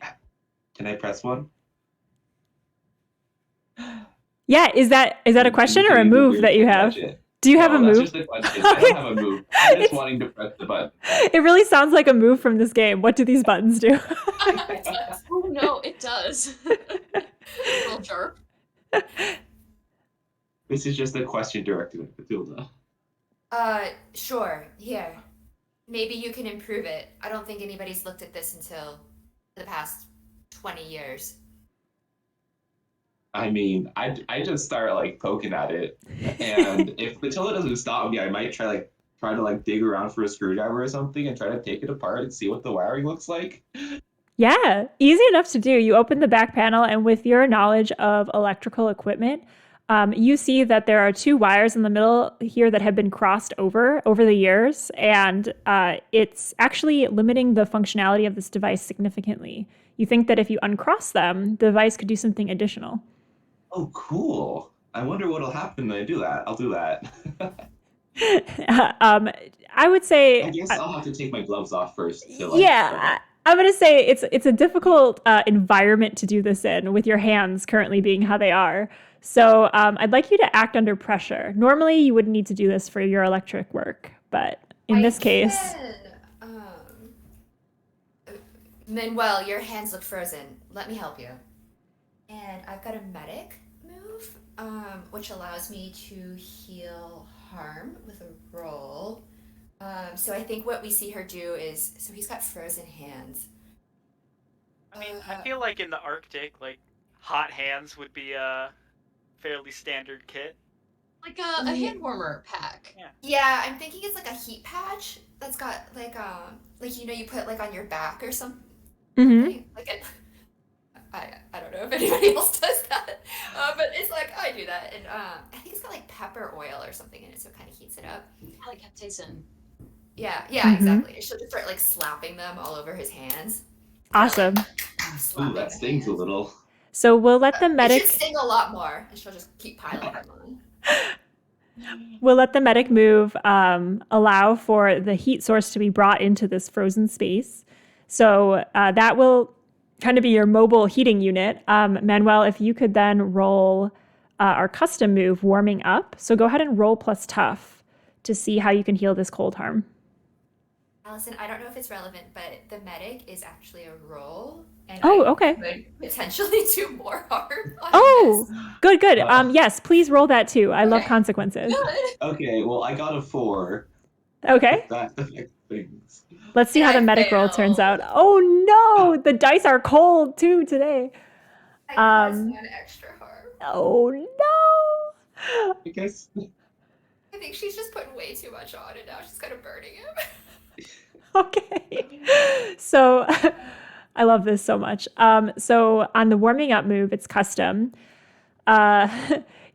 Can I press one? Yeah, is that a question or a move that you have? Do you have a move? That's just a question. I don't have a move. I'm just wanting to press the button. It really sounds like a move from this game. What do these buttons do? Oh no, it does. Little jerk. This is just a question directed at Matilda. Sure. Here. Maybe you can improve it. I don't think anybody's looked at this until the past 20 years. I mean, I just start like poking at it, and if Matilda doesn't stop me, I might try to dig around for a screwdriver or something and try to take it apart and see what the wiring looks like. Yeah, easy enough to do. You open the back panel, and with your knowledge of electrical equipment, you see that there are 2 wires in the middle here that have been crossed over the years, and it's actually limiting the functionality of this device significantly. You think that if you uncross them, the device could do something additional. Oh, cool. I wonder what'll happen when I do that. I'll do that. I would say... I guess I'll have to take my gloves off first. I'm going to say it's a difficult environment to do this in, with your hands currently being how they are. So I'd like you to act under pressure. Normally, you wouldn't need to do this for your electric work, but in this case... Manuel, your hands look frozen. Let me help you. And I've got a medic move, which allows me to heal harm with a roll. So I think what we see her do is, so he's got frozen hands. I mean, I feel like in the Arctic, like, hot hands would be a fairly standard kit. Like a hand warmer pack. Yeah, I'm thinking it's like a heat patch that's got like you put like on your back or something. Mm-hmm. Like I don't know if anybody else does that, but it's like I do that, and I think it's got like pepper oil or something in it, so it kind of heats it up. I like capsaicin. Yeah, exactly. She'll just start like slapping them all over his hands. Awesome. Ooh, that stings a little. So we'll let the medic... It should sting a lot more, and she'll just keep piling them on. We'll let the medic move allow for the heat source to be brought into this frozen space. So that will kind of be your mobile heating unit. Manuel, if you could then roll our custom move, warming up. So go ahead and roll plus tough to see how you can heal this cold harm. Allison, I don't know if it's relevant, but the medic is actually a roll. And okay. Could potentially do more harm on Good. Yes, please roll that too. I love consequences. Okay, well, I got a 4. Okay. That affects things. Let's see how the medic roll turns out. Oh no, the dice are cold too today. I caused one extra harm. Oh no. I guess. I think she's just putting way too much on, and now she's kind of burning him. Okay. So I love this so much. So on the warming up move, it's custom.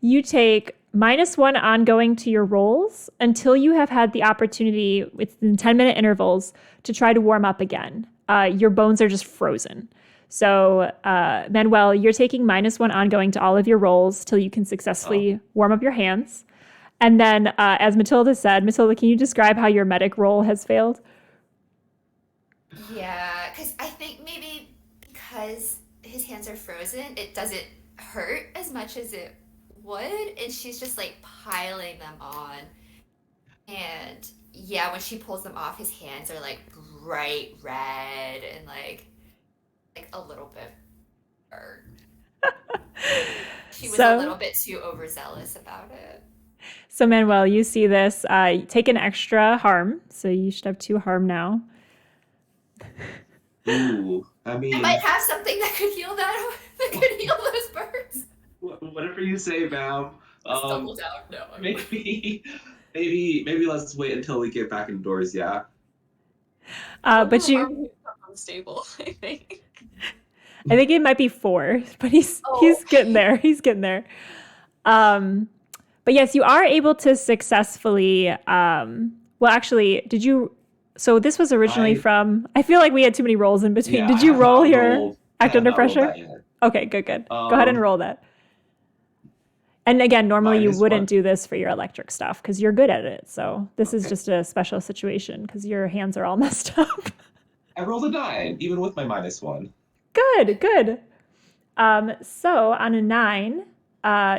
You take -1 ongoing to your rolls until you have had the opportunity within 10-minute intervals to try to warm up again. Your bones are just frozen. So, Manuel, you're taking -1 ongoing to all of your rolls till you can successfully warm up your hands. And then, as Matilda said, Matilda, can you describe how your medic roll has failed? Yeah, because I think maybe because his hands are frozen, it doesn't hurt as much as it would, and she's just like piling them on. And yeah, when she pulls them off, his hands are like bright red and like a little bit burnt. She was a little bit too overzealous about it. So, Manuel, you see this. Take an extra harm. So you should have 2 harm now. Ooh, I mean, I might have something that could heal that could heal those burns. whatever you say, ma'am. Let's double down. No, I mean, maybe let's wait until we get back indoors. Yeah. But you, unstable, I think. I think it might be 4, but he's getting there. He's getting there. But yes, you are able to successfully. Well, actually, did you? So this was originally from. I feel like we had too many rolls in between. Yeah, Did you roll your act under pressure? Okay, good. Go ahead and roll that. And again, normally you wouldn't do this for your electric stuff because you're good at it. So this is just a special situation because your hands are all messed up. I rolled a 9, even with my -1. Good. So on a 9,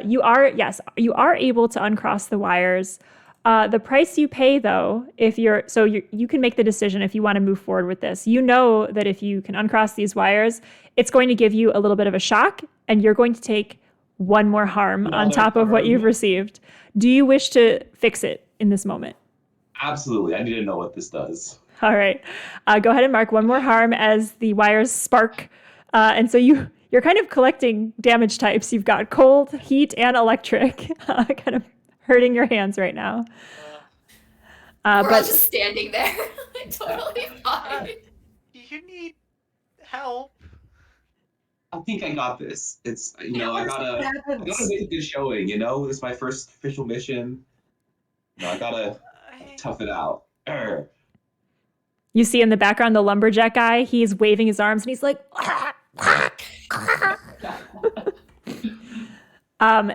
you are able to uncross the wires. The price you pay, though, you can make the decision if you want to move forward with this. You know that if you can uncross these wires, it's going to give you a little bit of a shock, and you're going to take 1 more harm on top of what you've received. Do you wish to fix it in this moment? Absolutely. I need to know what this does. All right. Go ahead and mark 1 more harm as the wires spark. And so you're kind of collecting damage types. You've got cold, heat, and electric kind of hurting your hands right now. We're all just standing there, totally fine. You need help. I think I got this. It's I gotta make a good showing. This is my first official mission. I gotta tough it out. You see in the background the lumberjack guy. He's waving his arms and he's like.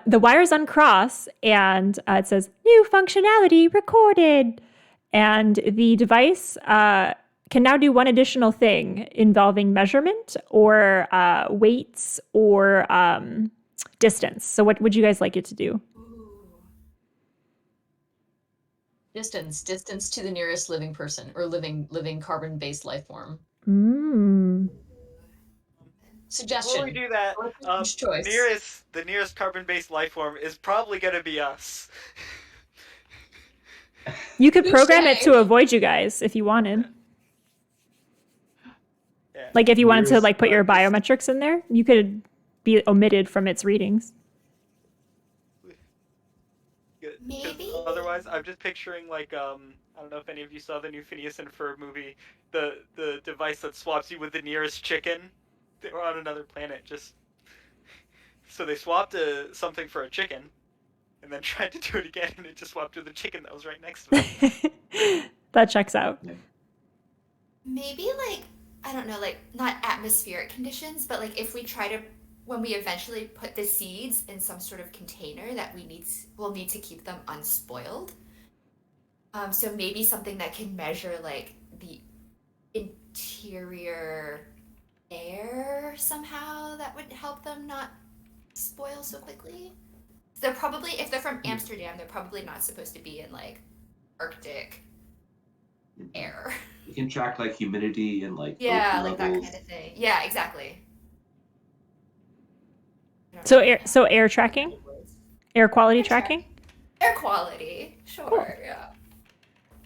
The wires uncross and it says new functionality recorded, and the device can now do 1 additional thing involving measurement or weights or distance. So what would you guys like it to do? Distance to the nearest living person or living carbon-based life form. Suggestion. Before we do that, choice. The nearest carbon-based life form is probably going to be us. You could program it to avoid you guys if you wanted. Yeah. Like if you wanted to put your biometrics in there, you could be omitted from its readings. Maybe. Otherwise, I'm just picturing I don't know if any of you saw the new Phineas and Ferb movie, the device that swaps you with the nearest chicken. They were on another planet, so they swapped something for a chicken, and then tried to do it again, and it just swapped to the chicken that was right next to it. That checks out. Maybe I don't know, not atmospheric conditions, but if we try to, when we eventually put the seeds in some sort of container that we'll need to keep them unspoiled. So maybe something that can measure the interior air somehow that would help them not spoil so quickly. They're probably, if they're from Amsterdam, they're probably not supposed to be in Arctic air. You can track humidity and yeah, that kind of thing. Yeah, exactly. So air tracking, air quality tracking. Air quality, sure, cool. Yeah.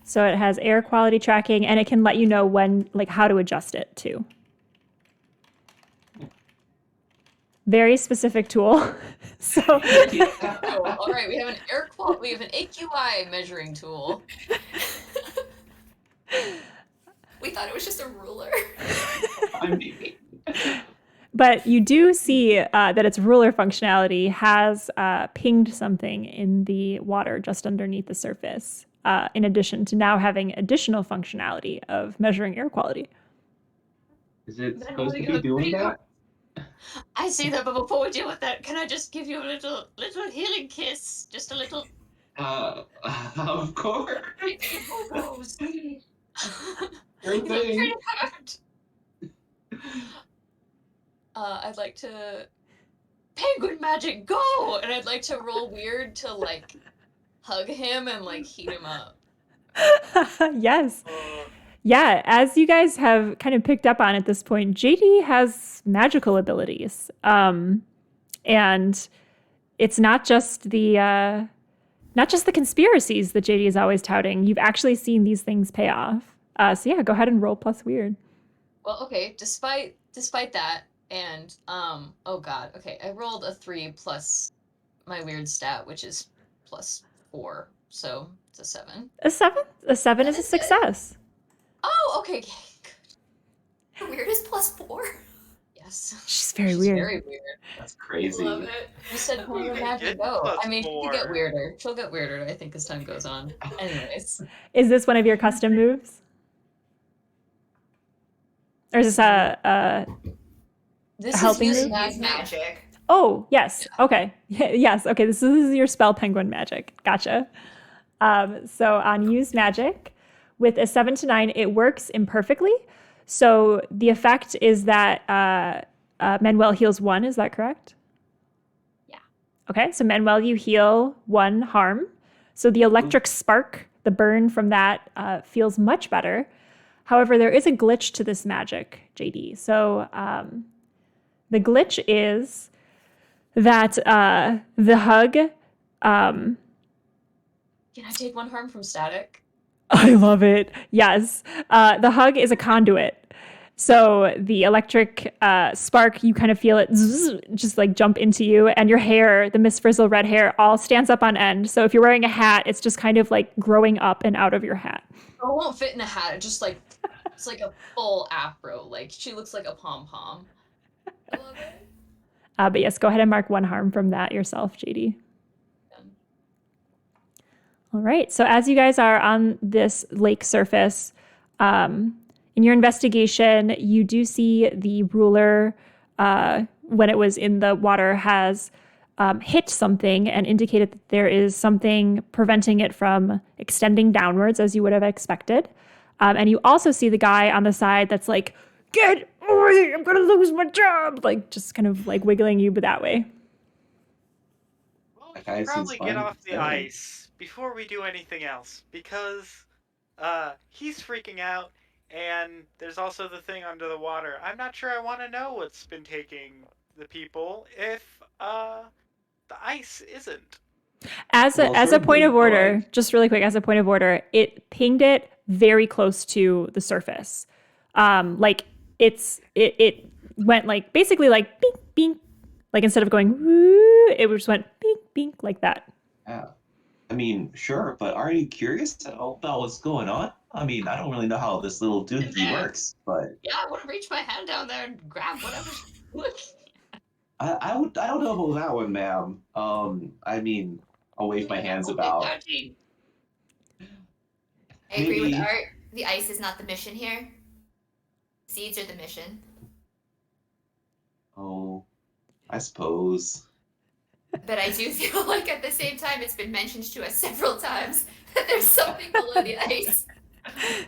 So it has air quality tracking, and it can let you know when, how to adjust it too. Very specific tool. So. All right, we have an we have an AQI measuring tool. We thought it was just a ruler. But you do see that its ruler functionality has pinged something in the water just underneath the surface, in addition to now having additional functionality of measuring air quality. Is it Then supposed to we be go doing pretty that? I see that, but before we deal with that, can I just give you a little healing kiss? Just a little. Of course. Oh, sweet. Sure You look thing. pretty hurt. I'd like to penguin magic go, and I'd like to roll weird to like hug him and like heat him up. Yes. Yeah, as you guys have kind of picked up on at this point, JD has magical abilities. And it's not just the conspiracies that JD is always touting. You've actually seen these things pay off. So yeah, go ahead and roll plus weird. Well, okay, despite that, and oh god, okay, I rolled a 3 plus my weird stat, which is +4, so it's a 7. A 7? A 7 is a That is good. success. Oh, okay, good. Weird is +4. Yes. She's very She's weird. very weird. That's crazy. Love it. You said How do penguin you magic get go. I mean, she'll get +4? weirder. She'll get weirder, I think, as time goes on. Anyways. Is this one of your custom moves? Or is this a This helping is move? Use magic. Oh, yes. Okay. Yes. Okay. This is your spell penguin magic. Gotcha. So on use magic, with a 7 to 9, it works imperfectly. So the effect is that Manuel heals 1. Is that correct? Yeah. Okay. So Manuel, you heal 1 harm. So the electric spark, the burn from that feels much better. However, there is a glitch to this magic, JD. So the glitch is that the hug. Can I take 1 harm from static? I love it. Yes. The hug is a conduit. So the electric spark, you kind of feel it just like jump into you, and your hair, the Miss Frizzle red hair, all stands up on end. So if you're wearing a hat, it's just kind of like growing up and out of your hat. Oh, it won't fit in a hat. It just like it's like a full afro. Like she looks like a pom pom. I love it. But yes, go ahead and mark 1 harm from that yourself, JD. All right. So as you guys are on this lake surface, in your investigation, you do see the ruler, when it was in the water, has hit something and indicated that there is something preventing it from extending downwards as you would have expected. And you also see the guy on the side that's like, get away, I'm going to lose my job. Like just kind of like wiggling you that way. Well, we That guy should seems probably get fun. off the ice before we do anything else, because he's freaking out, and there's also the thing under the water. I'm not sure I want to know what's been taking the people if the ice isn't. As a point of order, just really quick, as a point of order, it pinged it very close to the surface. Like it went like basically like bink bink, like instead of going woo, it just went bink bink like that. Yeah. I mean, sure, but are you curious about what's going on? I mean, I don't really know how this little doohickey works, but Yeah, I want to reach my hand down there and grab whatever. I don't know about that one, ma'am. I mean, I'll wave my hands about. I agree with Maybe- Art. The ice is not the mission here. Seeds are the mission. Oh, I suppose. But I do feel like at the same time it's been mentioned to us several times that there's something below the ice. I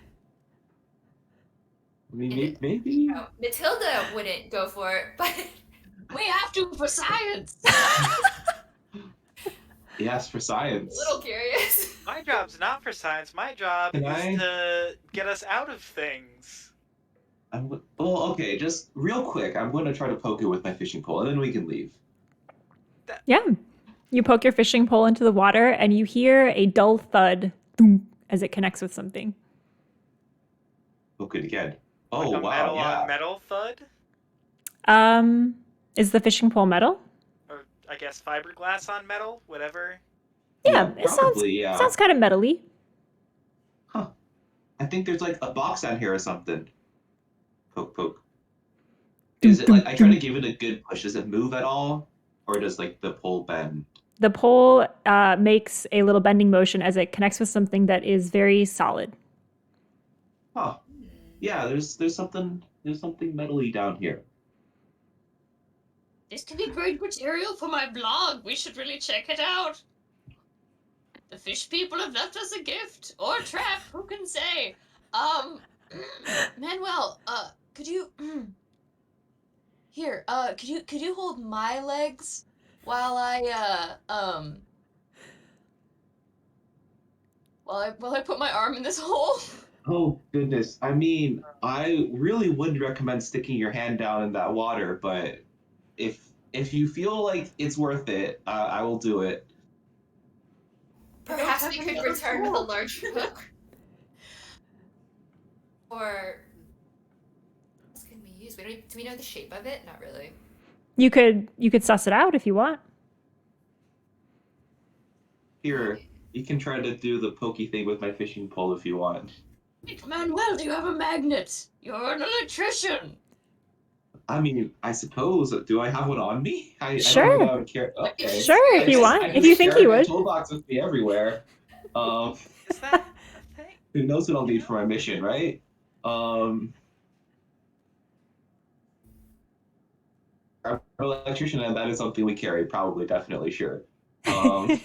mean, maybe. No, Matilda wouldn't go for it, but We have to for science. Yes, for a science. little curious. My job's not for science. My job Can is I? to get us out of things. Well, okay, just real quick, I'm going to try to poke it with my fishing pole, and then we can leave. Yeah. You poke your fishing pole into the water and you hear a dull thud thump, as it connects with something. Poke it again. Oh, Like a wow, metal yeah. on metal thud? Is the fishing pole metal? Or I guess fiberglass on metal? Whatever. Yeah, it probably, yeah. sounds kind of metally. Huh. I think there's like a box down here or something. Poke, poke. Is it like I try to give it a good push? Does it move at all, or does like the pole bend? The pole makes a little bending motion as it connects with something that is very solid. Oh, yeah. There's something metally down here. This could be great material for my blog. We should really check it out. The fish people have left us a gift or a trap. Who can say? Manuel, could you here? Could you hold my legs while I put my arm in this hole? Oh goodness. I mean, I really would recommend sticking your hand down in that water, but if you feel like it's worth it, I will do it. Perhaps we could return with a large hook. Or what else can we use? Do we know the shape of it? Not really. You could suss it out if you want. Here, you can try to do the pokey thing with my fishing pole if you want. Manuel, do you have a magnet? You're an electrician. I mean, I suppose. Do I have one on me? Sure. I don't know if I would care. Okay. Sure, if you want. I If you think carry you my would. toolbox with me everywhere. Is that a thing? Who knows what I'll need for my mission, right? I'm an electrician, and that is something we carry. Probably, definitely, sure. Yeah,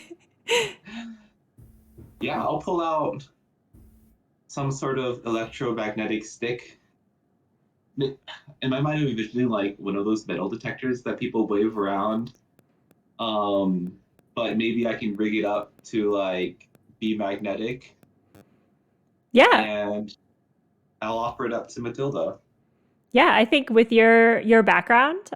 I'll pull out some sort of electromagnetic stick. In my mind, I'm envisioning like one of those metal detectors that people wave around. But maybe I can rig it up to like be magnetic. Yeah. And I'll offer it up to Matilda. Yeah, I think with your background,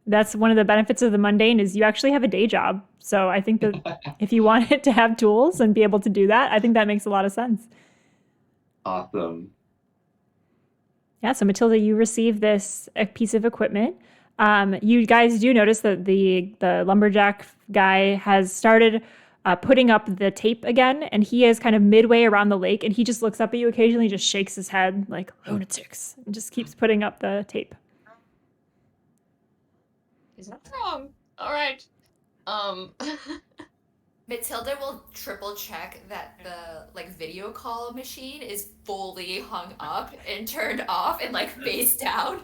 that's one of the benefits of the mundane is you actually have a day job. So I think that if you wanted to have tools and be able to do that, I think that makes a lot of sense. Awesome. Yeah, so Matilda, you receive this piece of equipment. You guys do notice that the lumberjack guy has started putting up the tape again, and he is kind of midway around the lake, and he just looks up at you occasionally, just shakes his head like lunatics, and just keeps putting up the tape. Is that wrong? All right. Matilda will triple check that the video call machine is fully hung up and turned off and face down.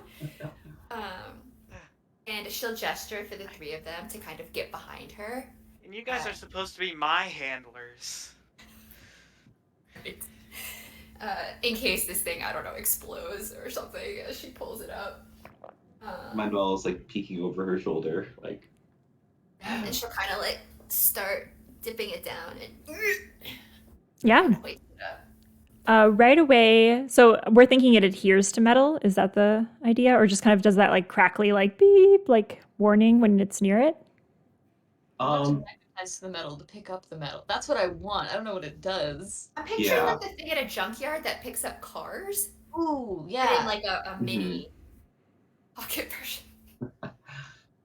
And she'll gesture for the three of them to kind of get behind her. And you guys are supposed to be my handlers. Right. In case this thing, I don't know, explodes or something as she pulls it up. Manuel's like peeking over her shoulder, like. And she'll kind of start dipping it down and Yeah. wait it up. Right away. So we're thinking it adheres to metal. Is that the idea, or just kind of does that crackly beep warning when it's near it? As the metal to pick up the metal. That's what I want. I don't know what it does. I'm picturing the thing at a junkyard that picks up cars. Ooh, But yeah. in a mini pocket version.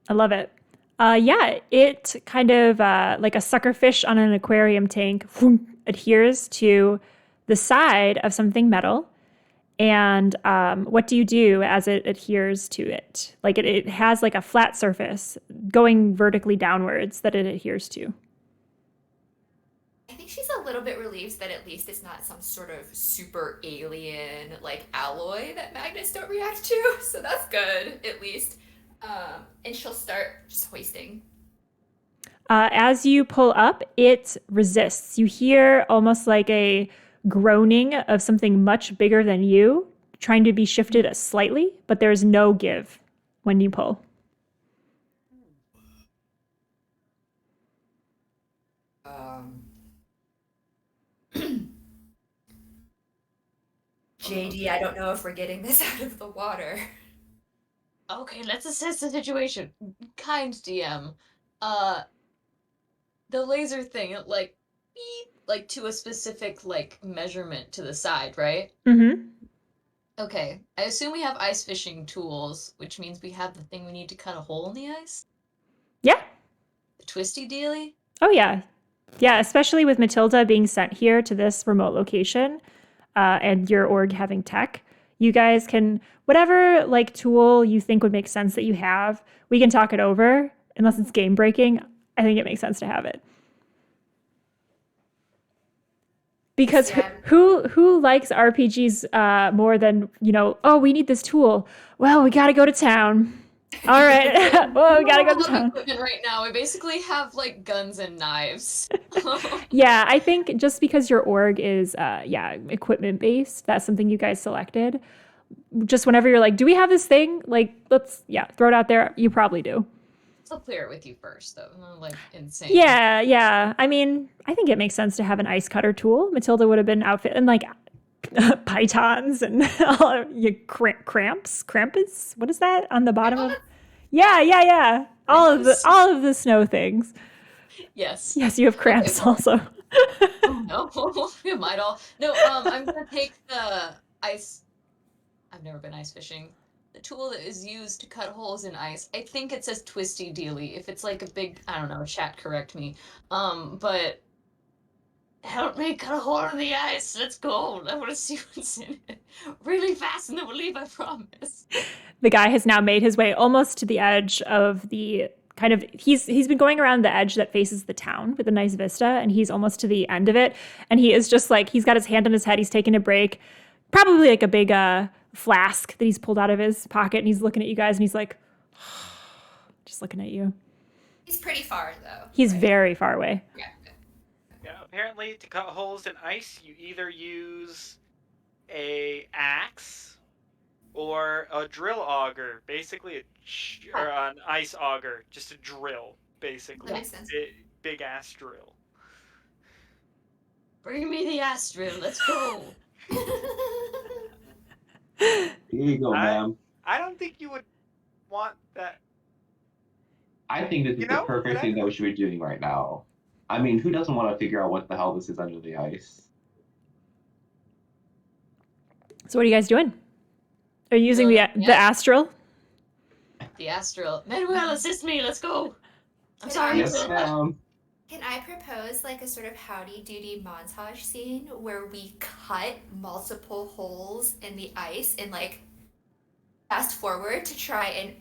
I love it. Yeah, it kind of like a sucker fish on an aquarium tank adheres to the side of something metal. And what do you do as it adheres to it? It has a flat surface going vertically downwards that it adheres to. I think she's a little bit relieved that at least it's not some sort of super alien alloy that magnets don't react to. So that's good, at least. And she'll start just hoisting. As you pull up, it resists. You hear almost like a groaning of something much bigger than you trying to be shifted slightly, but there's no give when you pull. JD, I don't know if we're getting this out of the water. Okay, let's assess the situation. Kind DM. The laser thing, it beep, to a specific measurement to the side, right? Mm-hmm. Okay. I assume we have ice fishing tools, which means we have the thing we need to cut a hole in the ice? Yeah. The twisty dealy? Oh, yeah. Yeah, especially with Matilda being sent here to this remote location and your org having tech. You guys can, whatever like tool you think would make sense that you have, we can talk it over. Unless it's game breaking, I think it makes sense to have it. Because Yeah. who likes RPGs more than, oh, we need this tool. Well, we got to go to town. All right. Well, we got to go to town. Equipment right now. We basically have like guns and knives. Yeah, I think just because your org is equipment based, that's something you guys selected. Just whenever you're like, do we have this thing? Like, let's throw it out there. You probably do. I'll clear it with you first, though. Like insane. Yeah. I mean, I think it makes sense to have an ice cutter tool. Matilda would have been outfit and like pythons and all your Krampus. What is that on the bottom of? Yeah. All of the snow things. Yes. Yes, you have cramps also. Oh no, we might all. No, I'm gonna take the ice. I've never been ice fishing. The tool that is used to cut holes in ice. I think it says twisty dealy. If it's like a big, I don't know, chat correct me. But help me cut a hole in the ice. Let's go. I want to see what's in it. Really fast and then we'll leave, I promise. The guy has now made his way almost to the edge of the kind of he's been going around the edge that faces the town with a nice vista, and he's almost to the end of it. And he is just like, he's got his hand on his head, he's taking a break, probably like a big flask that he's pulled out of his pocket, and he's looking at you guys and he's like just looking at you. He's pretty far though. He's right? very far away. Yeah. Yeah, apparently to cut holes in ice, you either use a axe or a drill auger, basically or an ice auger, just a drill, basically. That makes sense. Big ass drill. Bring me the Astrid. Let's go. Here you go, ma'am. I don't think you would want that. I think this is the perfect thing that we should be doing right now. I mean, who doesn't want to figure out what the hell this is under the ice? So what are you guys doing? Are you using the astral? The astral. Manuel, assist me. Let's go. I'm sorry. Yes, ma'am. Can I propose like a sort of howdy doody montage scene where we cut multiple holes in the ice and like fast forward to try and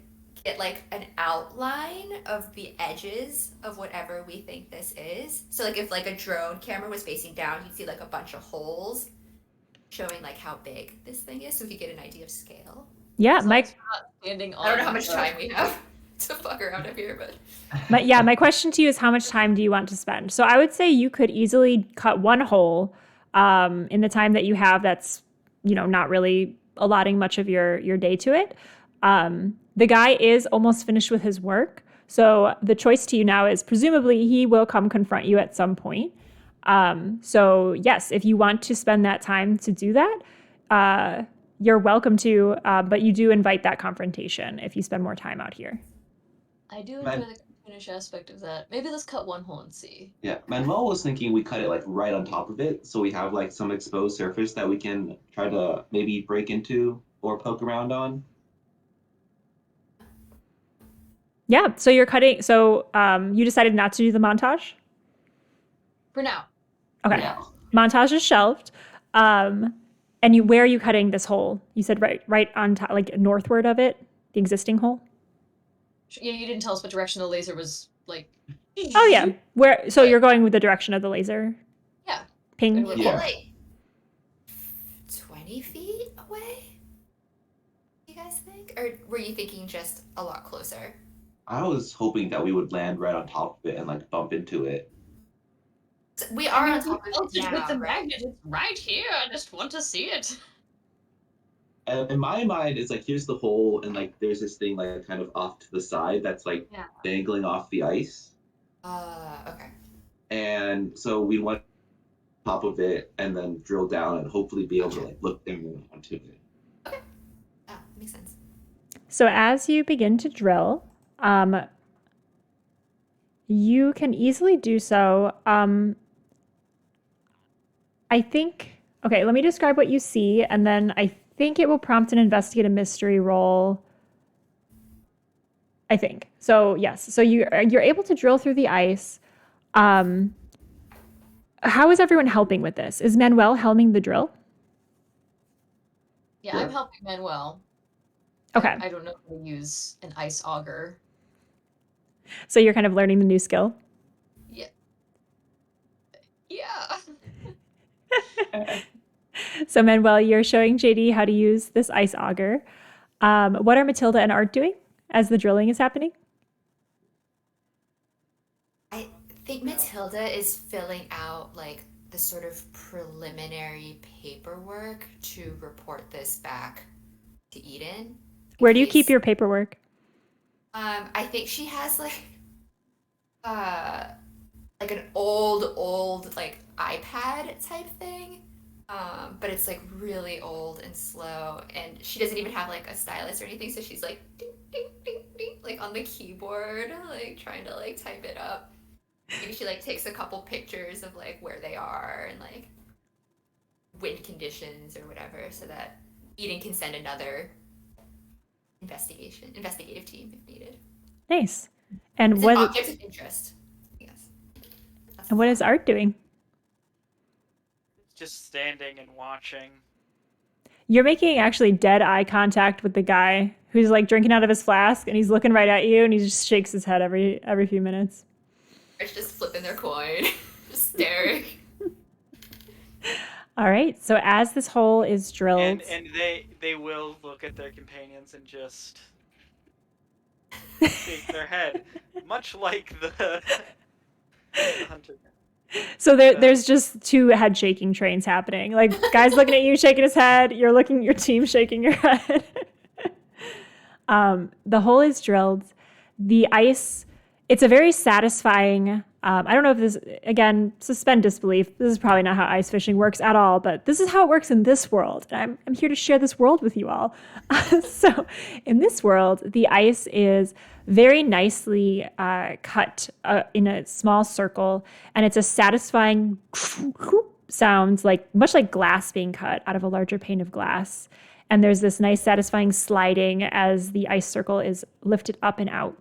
get like an outline of the edges of whatever we think this is? So like if like a drone camera was facing down, you'd see like a bunch of holes showing like how big this thing is, so we could get an idea of scale. Yeah, Mike. Standing on I don't know how much time we have to fuck around up here, but my question to you is, how much time do you want to spend? So I would say you could easily cut one hole in the time that you have. That's not really allotting much of your day to it. The guy is almost finished with his work, so the choice to you now is presumably he will come confront you at some point. So yes, if you want to spend that time to do that, you're welcome to, but you do invite that confrontation if you spend more time out here. I do enjoy the finish aspect of that. Maybe let's cut one hole and see. Yeah, Manuel was thinking we cut it like right on top of it, so we have like some exposed surface that we can try to maybe break into or poke around on. Yeah, so you're cutting. So you decided not to do the montage? For now. Okay. Yeah. Montage is shelved. And where are you cutting this hole? You said right on top, like northward of it, the existing hole? Yeah, you didn't tell us what direction the laser was like. Oh yeah. Where? So you're going with the direction of the laser? Yeah. Ping. Yeah. like 20 feet away? You guys think? Or were you thinking just a lot closer? I was hoping that we would land right on top of it and like bump into it. We are on top of it With now, the right? magnet, it's right here. I just want to see it. And in my mind, it's like, here's the hole, and like there's this thing like kind of off to the side that's like dangling off the ice. Okay. And so we went top of it and then drill down and hopefully be able to like look down onto it. Okay. Makes sense. So as you begin to drill, you can easily do so. I think, okay, let me describe what you see, and then I think it will prompt an investigate a mystery roll. I think. So yes, so you're able to drill through the ice. How is everyone helping with this? Is Manuel helming the drill? Yeah, I'm Sure. helping Manuel. Okay. I don't know how to use an ice auger. So you're kind of learning the new skill. Yeah. Yeah. So Manuel, you're showing JD how to use this ice auger. What are Matilda and Art doing as the drilling is happening? I think Matilda is filling out like the sort of preliminary paperwork to report this back to Eden in Where do you keep case. your paperwork? I think she has uh like an old like iPad type thing. But it's like really old and slow, and she doesn't even have like a stylus or anything, so she's like ding ding ding ding like on the keyboard, like trying to like type it up. Maybe she like takes a couple pictures of like where they are and like wind conditions or whatever, so that Eden can send another investigative team if needed. Nice. And It's an object of interest, I guess. That's the what is thought. Art doing? Just standing and watching. You're making actually dead eye contact with the guy who's like drinking out of his flask, and he's looking right at you, and he just shakes his head every few minutes. It's just flipping their coin, just staring. All right. So as this hole is drilled, And they will look at their companions and just shake their head, much like the hunter. so there's just two head shaking trains happening. Like guys looking at you, shaking his head. You're looking at your team, shaking your head. The hole is drilled. The ice. It's a very satisfying. I don't know if this, again, suspend disbelief. This is probably not how ice fishing works at all, but this is how it works in this world. And I'm here to share this world with you all. So, in this world, the ice is very nicely cut in a small circle, and it's a satisfying sounds like much like glass being cut out of a larger pane of glass. And there's this nice, satisfying sliding as the ice circle is lifted up and out.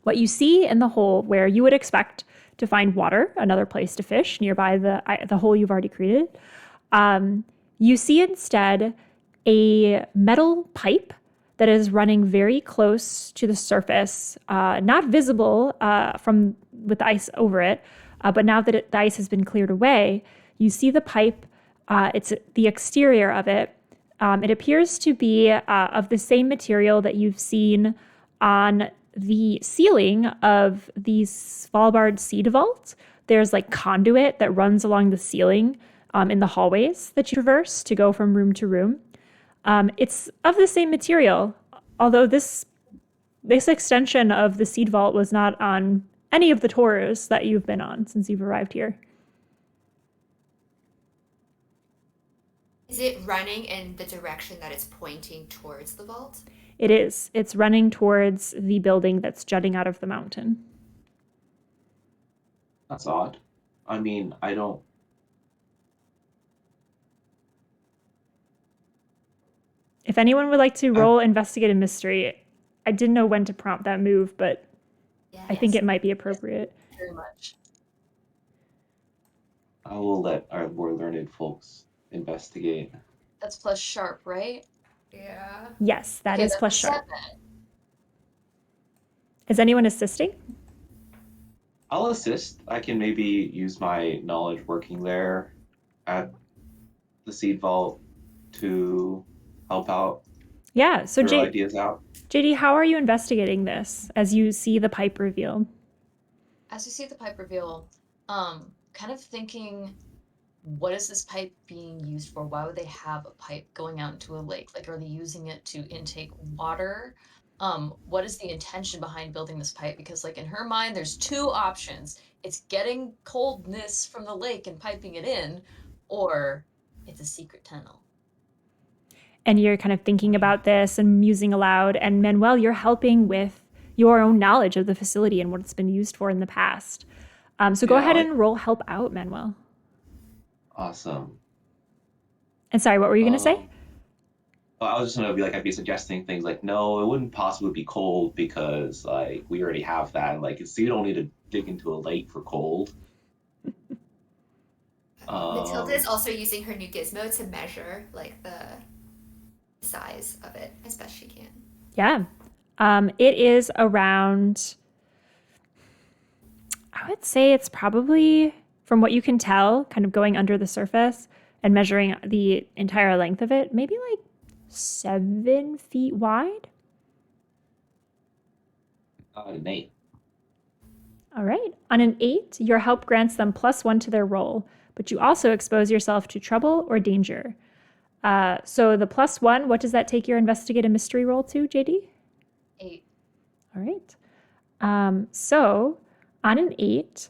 What you see in the hole where you would expect to find water, another place to fish nearby the hole you've already created, you see instead a metal pipe that is running very close to the surface, not visible from with the ice over it, but now that the ice has been cleared away, you see the pipe. It's the exterior of it. It appears to be of the same material that you've seen on the ceiling of the Svalbard Seed Vault. There's like conduit that runs along the ceiling in the hallways that you traverse to go from room to room. It's of the same material, although this extension of the Seed Vault was not on any of the tours that you've been on since you've arrived here. Is it running in the direction that it's pointing towards the vault? It is. It's running towards the building that's jutting out of the mountain. That's odd. I mean, I don't. If anyone would like to roll investigate a mystery, I didn't know when to prompt that move, but Yeah. I think it might be appropriate. Very much. I will let our more learned folks investigate. That's plus sharp, right? Yeah. Yes, that Okay, is that's plus a sharp. 7. Is anyone assisting? I'll assist. I can maybe use my knowledge working there at the seed vault to help out, Yeah. So throw ideas out. JD, how are you investigating this as you see the pipe revealed? As you see the pipe reveal, kind of thinking, what is this pipe being used for? Why would they have a pipe going out into a lake? Like, are they using it to intake water? What is the intention behind building this pipe? Because, like, in her mind, there's two options. It's getting coldness from the lake and piping it in, or it's a secret tunnel. And you're kind of thinking about this and musing aloud. And Manuel, you're helping with your own knowledge of the facility and what it's been used for in the past. So go ahead and roll help out, Manuel. Awesome. And sorry, what were you going to say? Well, I was just gonna be like, I'd be suggesting things like, no, it wouldn't possibly be cold because like we already have that. Like, so you don't need to dig into a lake for cold. Matilda is also using her new gizmo to measure like the size of it as best she can. Yeah. It is around, I would say it's probably, from what you can tell, kind of going under the surface and measuring the entire length of it, maybe like 7 feet wide. An 8. All right. On an 8, your help grants them +1 to their roll, but you also expose yourself to trouble or danger. So the +1, what does that take your investigate a mystery roll to, JD? 8. All right. So on an 8,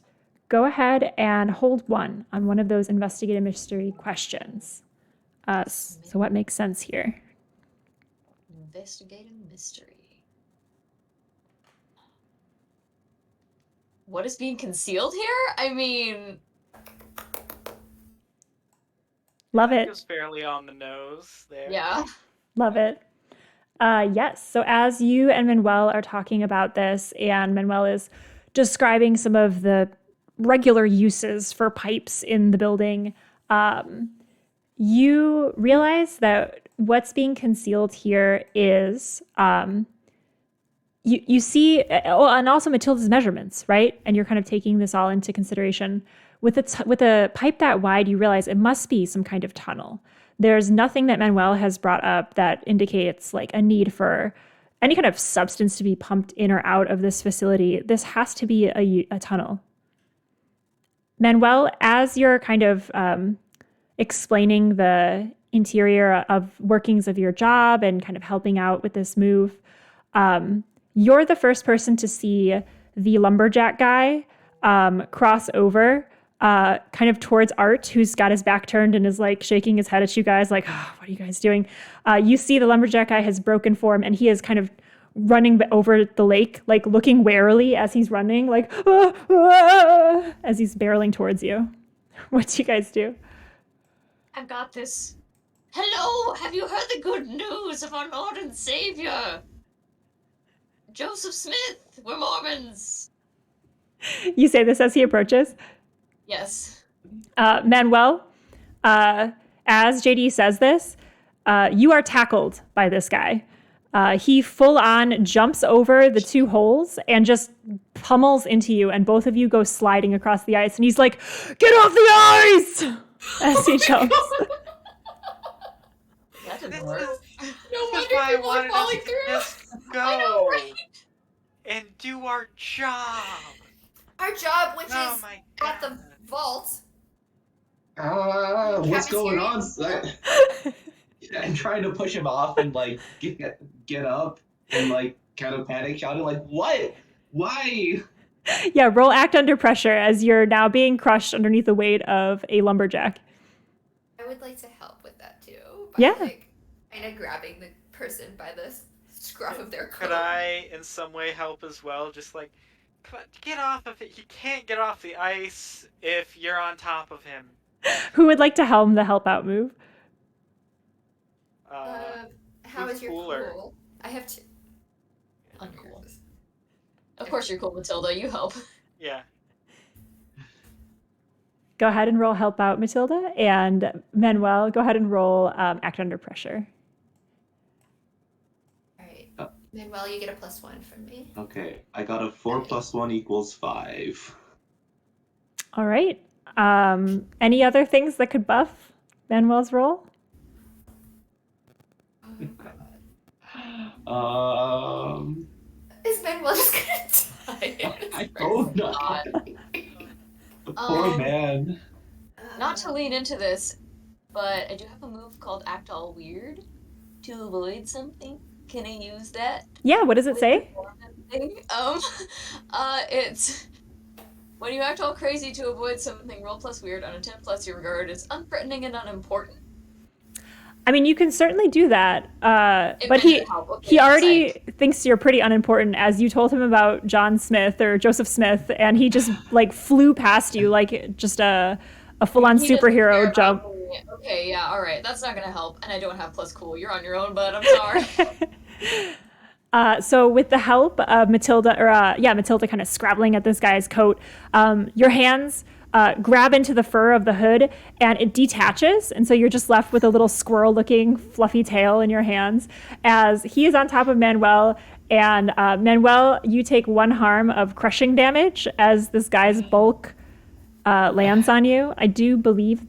go ahead and hold 1 on one of those investigate a mystery questions. So what makes sense here? Investigate a mystery. What is being concealed here? I mean, Love That it. was fairly on the nose there. yeah. Love it. Yes. So as you and Manuel are talking about this, and Manuel is describing some of the regular uses for pipes in the building, you realize that what's being concealed here is you see, and also Matilda's measurements, right? And you're kind of taking this all into consideration. With a pipe that wide, you realize it must be some kind of tunnel. There's nothing that Manuel has brought up that indicates like a need for any kind of substance to be pumped in or out of this facility. This has to be a tunnel. Manuel, as you're kind of explaining the interior of workings of your job and kind of helping out with this move, you're the first person to see the lumberjack guy cross over kind of towards Art, who's got his back turned and is like shaking his head at you guys like, oh, what are you guys doing? You see the lumberjack guy has broken form and he is kind of running over the lake, like looking warily as he's running, like as he's barreling towards you. What do you guys do? I've got this. Hello, have you heard the good news of our Lord and Savior? Joseph Smith, we're Mormons. You say this as he approaches. Yes. Manuel, as JD says this, you are tackled by this guy. He full on jumps over the 2 holes and just pummels into you, and both of you go sliding across the ice. And he's like, "Get off the ice!" as he jumps. That didn't This work. is No this is wonder why I people are wanted us falling to through. just go I know, right? and do our job. Our job, which Oh is my at the God. vault. What's going on? Cafeteria? I'm trying to push him off and like get up and like kind of panic shouting like, what? Why? Yeah, roll act under pressure as you're now being crushed underneath the weight of a lumberjack. I would like to help with that too. By, Yeah. like, kind of grabbing the person by the scruff of their coat. Could I, in some way, help as well? Just like, come on, get off of it. He can't get off the ice if you're on top of him. Who would like to helm the help out move? How who's is your cooler? cool? I have 2. Uncool. Of course you're cool, Matilda. You help. Yeah. Go ahead and roll help out, Matilda. And Manuel, go ahead and roll act under pressure. Alright. Manuel, you get a +1 from me. Okay, I got a 4 + 1 = 5. All right. Any other things that could buff Manuel's roll? Is Manuel just gonna die? I hope not. The poor man. Not to lean into this, but I do have a move called Act All Weird to avoid something. Can I use that? Yeah, what does it say? It's when you act all crazy to avoid something, roll + weird on a 10+ you regard as unthreatening and unimportant. I mean, you can certainly do that, It but meant to help. Okay, he already decide. thinks you're pretty unimportant as you told him about John Smith or Joseph Smith, and he just like flew past you like just a full-on He doesn't care superhero about jump. me. Okay, yeah, all right. That's not gonna help, and I don't have + cool. You're on your own, bud. I'm sorry. So with the help of Matilda, Matilda kind of scrabbling at this guy's coat, your hands grab into the fur of the hood, and it detaches. And so you're just left with a little squirrel-looking fluffy tail in your hands as he is on top of Manuel. And Manuel, you take 1 harm of crushing damage as this guy's bulk lands on you. I do believe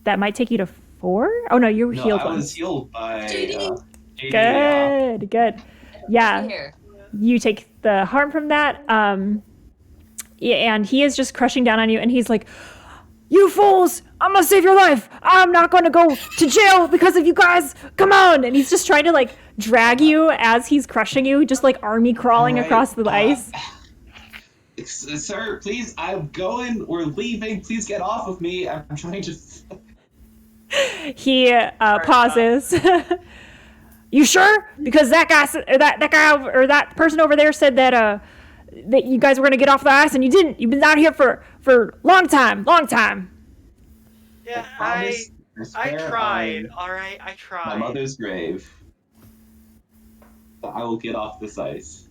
that might take you to 4. Oh no, you're No, healed I was once. healed by JD. JD. Yeah. Good. Yeah, Here. you take the harm from that. Yeah, and he is just crushing down on you, and he's like, "You fools! I'm gonna save your life. I'm not gonna go to jail because of you guys. Come on!" And he's just trying to like drag you as he's crushing you, just like army crawling All right, across the ice. Sir, please, I'm going. We're leaving. Please get off of me. I'm trying to. He pauses. You sure? Because that guy or that person over there said that that you guys were gonna get off the ice, and you didn't. You've been out here for long time. Yeah, promise, I swear tried. on All right, I tried. my mother's grave. I will get off this ice.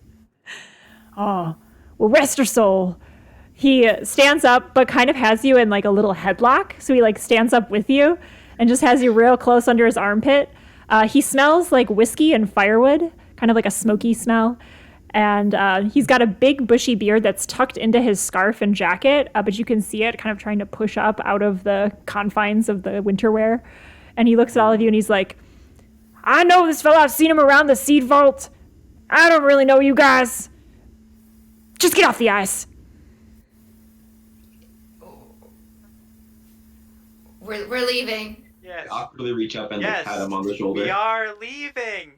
Oh, well, rest her soul. He stands up, but kind of has you in like a little headlock. So he like stands up with you and just has you real close under his armpit. He smells like whiskey and firewood, kind of like a smoky smell. And he's got a big bushy beard that's tucked into his scarf and jacket, but you can see it kind of trying to push up out of the confines of the winter wear. And he looks at all of you and he's like, "I know this fella. I've seen him around the seed vault. I don't really know you guys. Just get off the ice." We're leaving. Yes. I awkwardly reach up and Yes, pat him on the shoulder. we are leaving.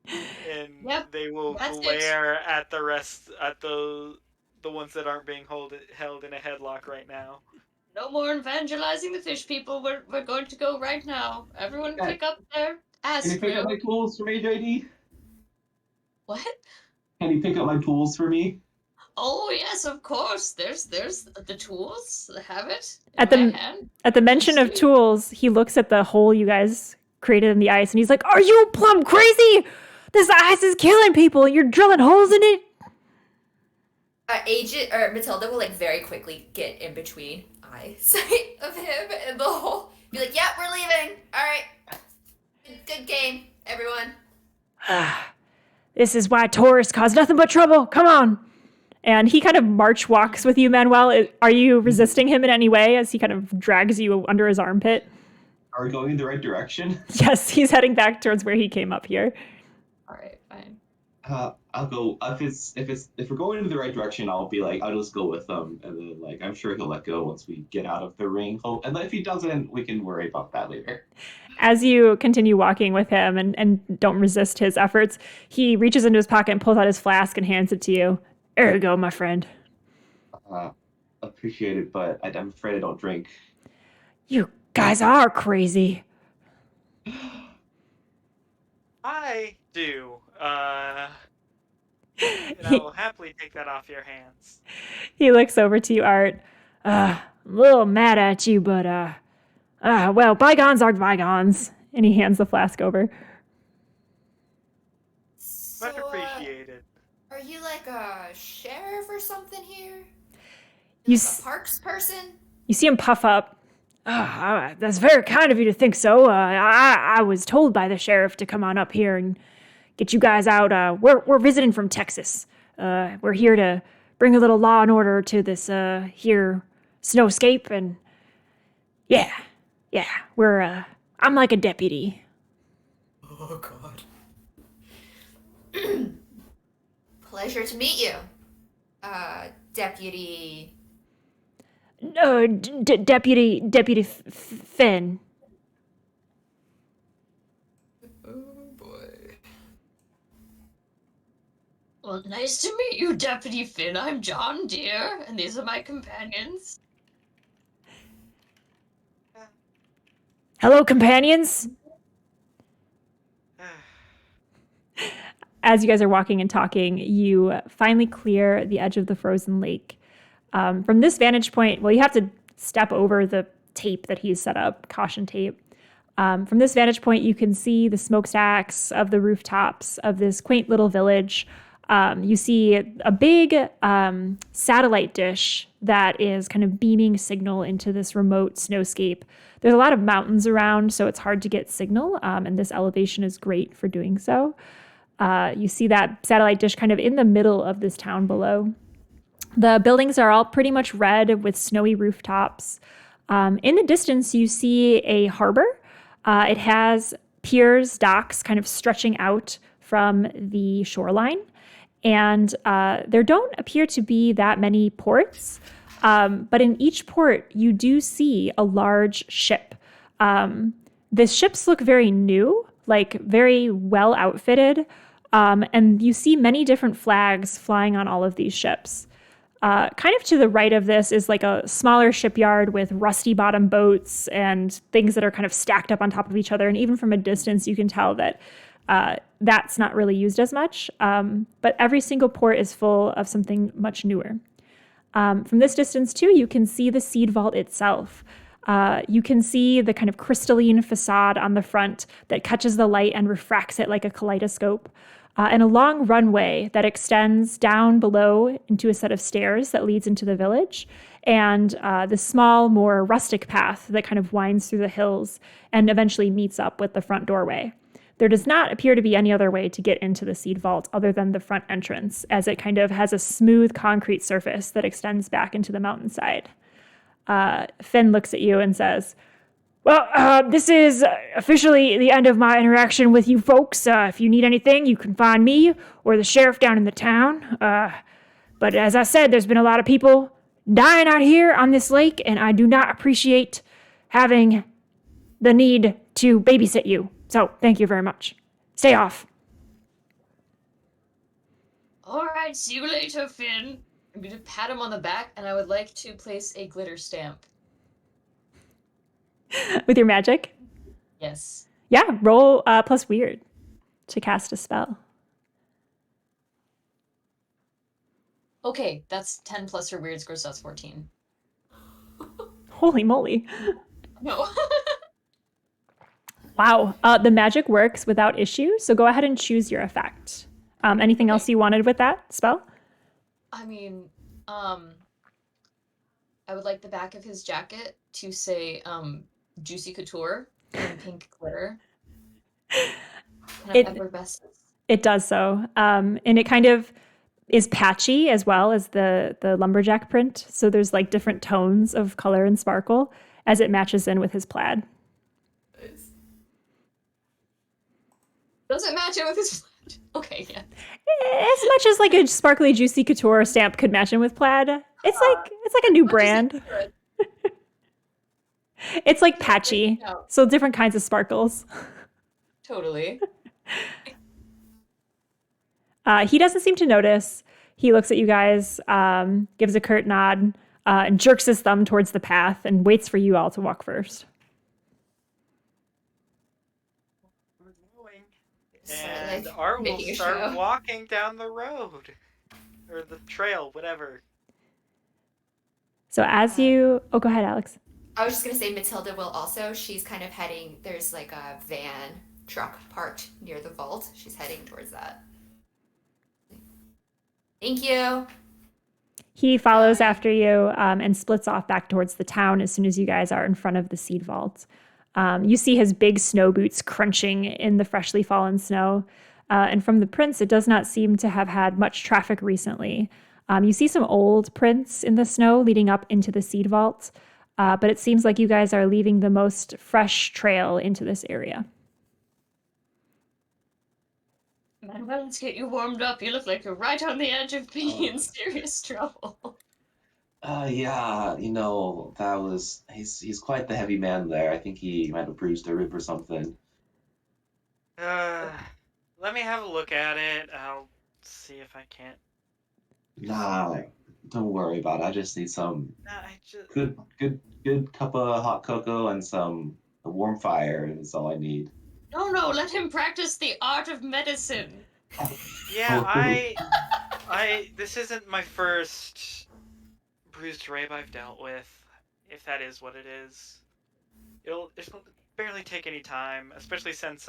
And Yep, they will that's it. glare at the rest, at the ones that aren't being held in a headlock right now. No more evangelizing the fish people. We're going to go right now. Everyone Okay. pick up their ass Can you pick up my grill. tools for me, JD? What? Can you pick up my tools for me? Oh yes, of course. There's the tools. I have it in At my the hand. at the mention of Sweet. tools, he looks at the hole you guys created in the ice, and he's like, "Are you plumb crazy? This ice is killing people. You're drilling holes in it." Agent or Matilda will like very quickly get in between eyesight of him and the hole. Be like, "Yeah, we're leaving. All right, good game, everyone." This is why tourists cause nothing but trouble. Come on. And he kind of march walks with you, Manuel. Are you resisting him in any way as he kind of drags you under his armpit? Are we going in the right direction? Yes, he's heading back towards where he came up here. All right, fine. I'll go. If we're going in the right direction, I'll just go with them, and then I'm sure he'll let go once we get out of the ring. Oh, and if he doesn't, we can worry about that later. As you continue walking with him and don't resist his efforts, he reaches into his pocket and pulls out his flask and hands it to you. There you go, my friend. Appreciate it, but I'm afraid I don't drink. You guys are crazy. I do. And I will happily take that off your hands. He looks over to you, Art. A little mad at you, but well, bygones are bygones. And he hands the flask over. So, Much appreciated. Are you like a sheriff or something here? You Like s- a parks person? You see him puff up. That's very kind of you to think so. I was told by the sheriff to come on up here and get you guys out. We're visiting from Texas. We're here to bring a little law and order to this here snowscape, and yeah, we're I'm like a deputy. Oh God. Pleasure to meet you, Deputy. No, Deputy Finn. Oh boy. Well, nice to meet you, Deputy Finn. I'm John Deere, and these are my companions. Hello, companions. As you guys are walking and talking, you finally clear the edge of the frozen lake. From this vantage point, well, you have to step over the tape that he's set up, caution tape. From this vantage point, you can see the smokestacks of the rooftops of this quaint little village. You see a big satellite dish that is kind of beaming signal into this remote snowscape. There's a lot of mountains around, so it's hard to get signal, and this elevation is great for doing so. You see that satellite dish kind of in the middle of this town below. The buildings are all pretty much red with snowy rooftops. In the distance, you see a harbor. It has piers, docks kind of stretching out from the shoreline. And there don't appear to be that many ports, but in each port, you do see a large ship. The ships look very new, like very well outfitted, and you see many different flags flying on all of these ships. Kind of to the right of this is like a smaller shipyard with rusty bottom boats and things that are kind of stacked up on top of each other. And even from a distance, you can tell that that's not really used as much. But every single port is full of something much newer. From this distance, too, you can see the seed vault itself. You can see the kind of crystalline facade on the front that catches the light and refracts it like a kaleidoscope. And a long runway that extends down below into a set of stairs that leads into the village, and the small, more rustic path that kind of winds through the hills and eventually meets up with the front doorway. There does not appear to be any other way to get into the seed vault other than the front entrance, as it kind of has a smooth concrete surface that extends back into the mountainside. Finn looks at you and says, well, this is officially the end of my interaction with you folks. If you need anything, you can find me or the sheriff down in the town. But as I said, there's been a lot of people dying out here on this lake, and I do not appreciate having the need to babysit you. So thank you very much. Stay off. All right, see you later, Finn. I'm going to pat him on the back, and I would like to place a glitter stamp. With your magic? Yes. Yeah, roll plus weird to cast a spell. Okay, that's 10 plus her weird score, so that's 14. Holy moly. No. Wow. The magic works without issue, so go ahead and choose your effect. Anything else you wanted with that spell? I mean, I would like the back of his jacket to say, Juicy Couture in pink glitter. It does so. And it kind of is patchy as well as the lumberjack print. So there's like different tones of color and sparkle as it matches in with his plaid. Does it match in with his plaid? Okay, yeah. As much as like a sparkly Juicy Couture stamp could match in with plaid. It's like a new brand. It's like patchy. So different kinds of sparkles. Totally. He doesn't seem to notice. He looks at you guys, gives a curt nod, and jerks his thumb towards the path and waits for you all to walk first. And Art will start walking down the road. Or the trail, whatever. So as you... Oh, go ahead, Alex. I was just going to say Matilda will also. She's kind of heading... There's like a van truck parked near the vault. She's heading towards that. Thank you. He follows after you and splits off back towards the town as soon as you guys are in front of the seed vault. You see his big snow boots crunching in the freshly fallen snow. And from the prints, it does not seem to have had much traffic recently. You see some old prints in the snow leading up into the seed vault. But it seems like you guys are leaving the most fresh trail into this area. Manuel, let's get you warmed up. You look like you're right on the edge of being in serious trouble. Yeah, that was he's quite the heavy man there. I think he might have bruised a rib or something. Let me have a look at it. I'll see if I can't. Nah, don't worry about it. I just need some good cup of hot cocoa and a warm fire, and that's all I need. No, let him practice the art of medicine. Yeah, this isn't my first bruised rib I've dealt with, if that is what it is. It'll barely take any time, especially since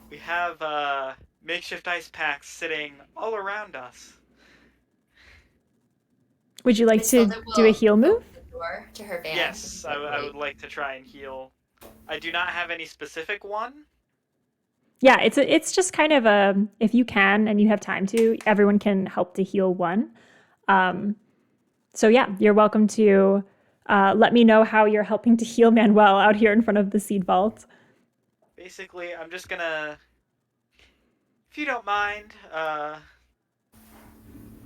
we have makeshift ice packs sitting all around us. Would you like to Matilda do a will heal move? open the door to her van. Yes, I would like to try and heal. I do not have any specific one. Yeah, it's just kind of a, if you can and you have time to, everyone can help to heal one. So yeah, you're welcome to let me know how you're helping to heal Manuel out here in front of the seed vault. Basically, I'm just gonna, if you don't mind,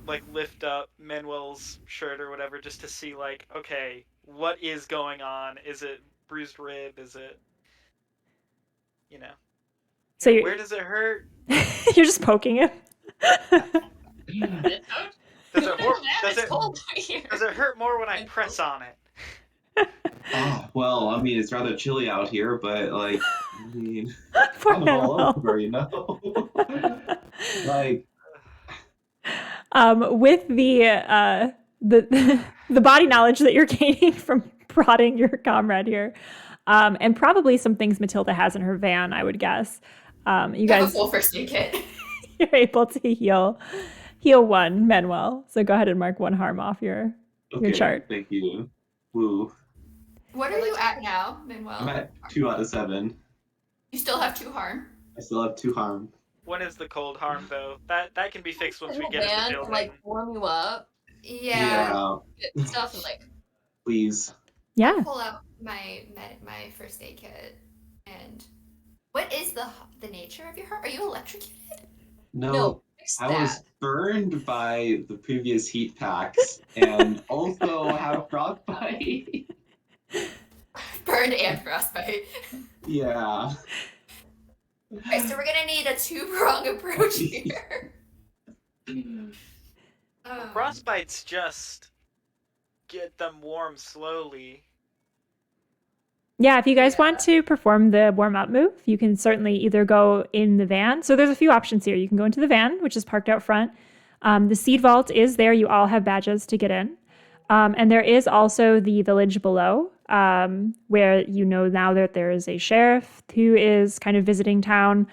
like lift up Manuel's shirt or whatever just to see, like, okay, what is going on? Is it bruised rib? Is it, you know, So where does it hurt? you're just poking him. Does it hurt? It's cold right here. Does it hurt more when I press on it? Oh, well, I mean, it's rather chilly out here, but like, I mean, Poor kind of all Manuel. over, you know? Like, With the body knowledge that you're gaining from prodding your comrade here, and probably some things Matilda has in her van, I would guess. You I have a guys, full first aid kit. you're able to heal one Manuel. So go ahead and mark one harm off your okay, chart. thank you. Woo. What are you at now, Manuel? I'm at 2 out of 7. You still have 2 harm. I still have 2 harm. When is the cold harm though? That can be fixed once we get in the Van building. like warm you up, Yeah. get stuff, and like Please. Yeah. I'll pull out my first aid kit. And what is the nature of your heart? Are you electrocuted? No, fix I that. was burned by the previous heat packs and also have frostbite. Burned and frostbite. Yeah. Okay, so we're gonna need a 2-prong approach here. Frostbites just get them warm slowly. Yeah, if you guys want to perform the warm up move, you can certainly either go in the van. So there's a few options here. You can go into the van, which is parked out front. The seed vault is there. You all have badges to get in. And there is also the village below, where you know now that there is a sheriff who is kind of visiting town.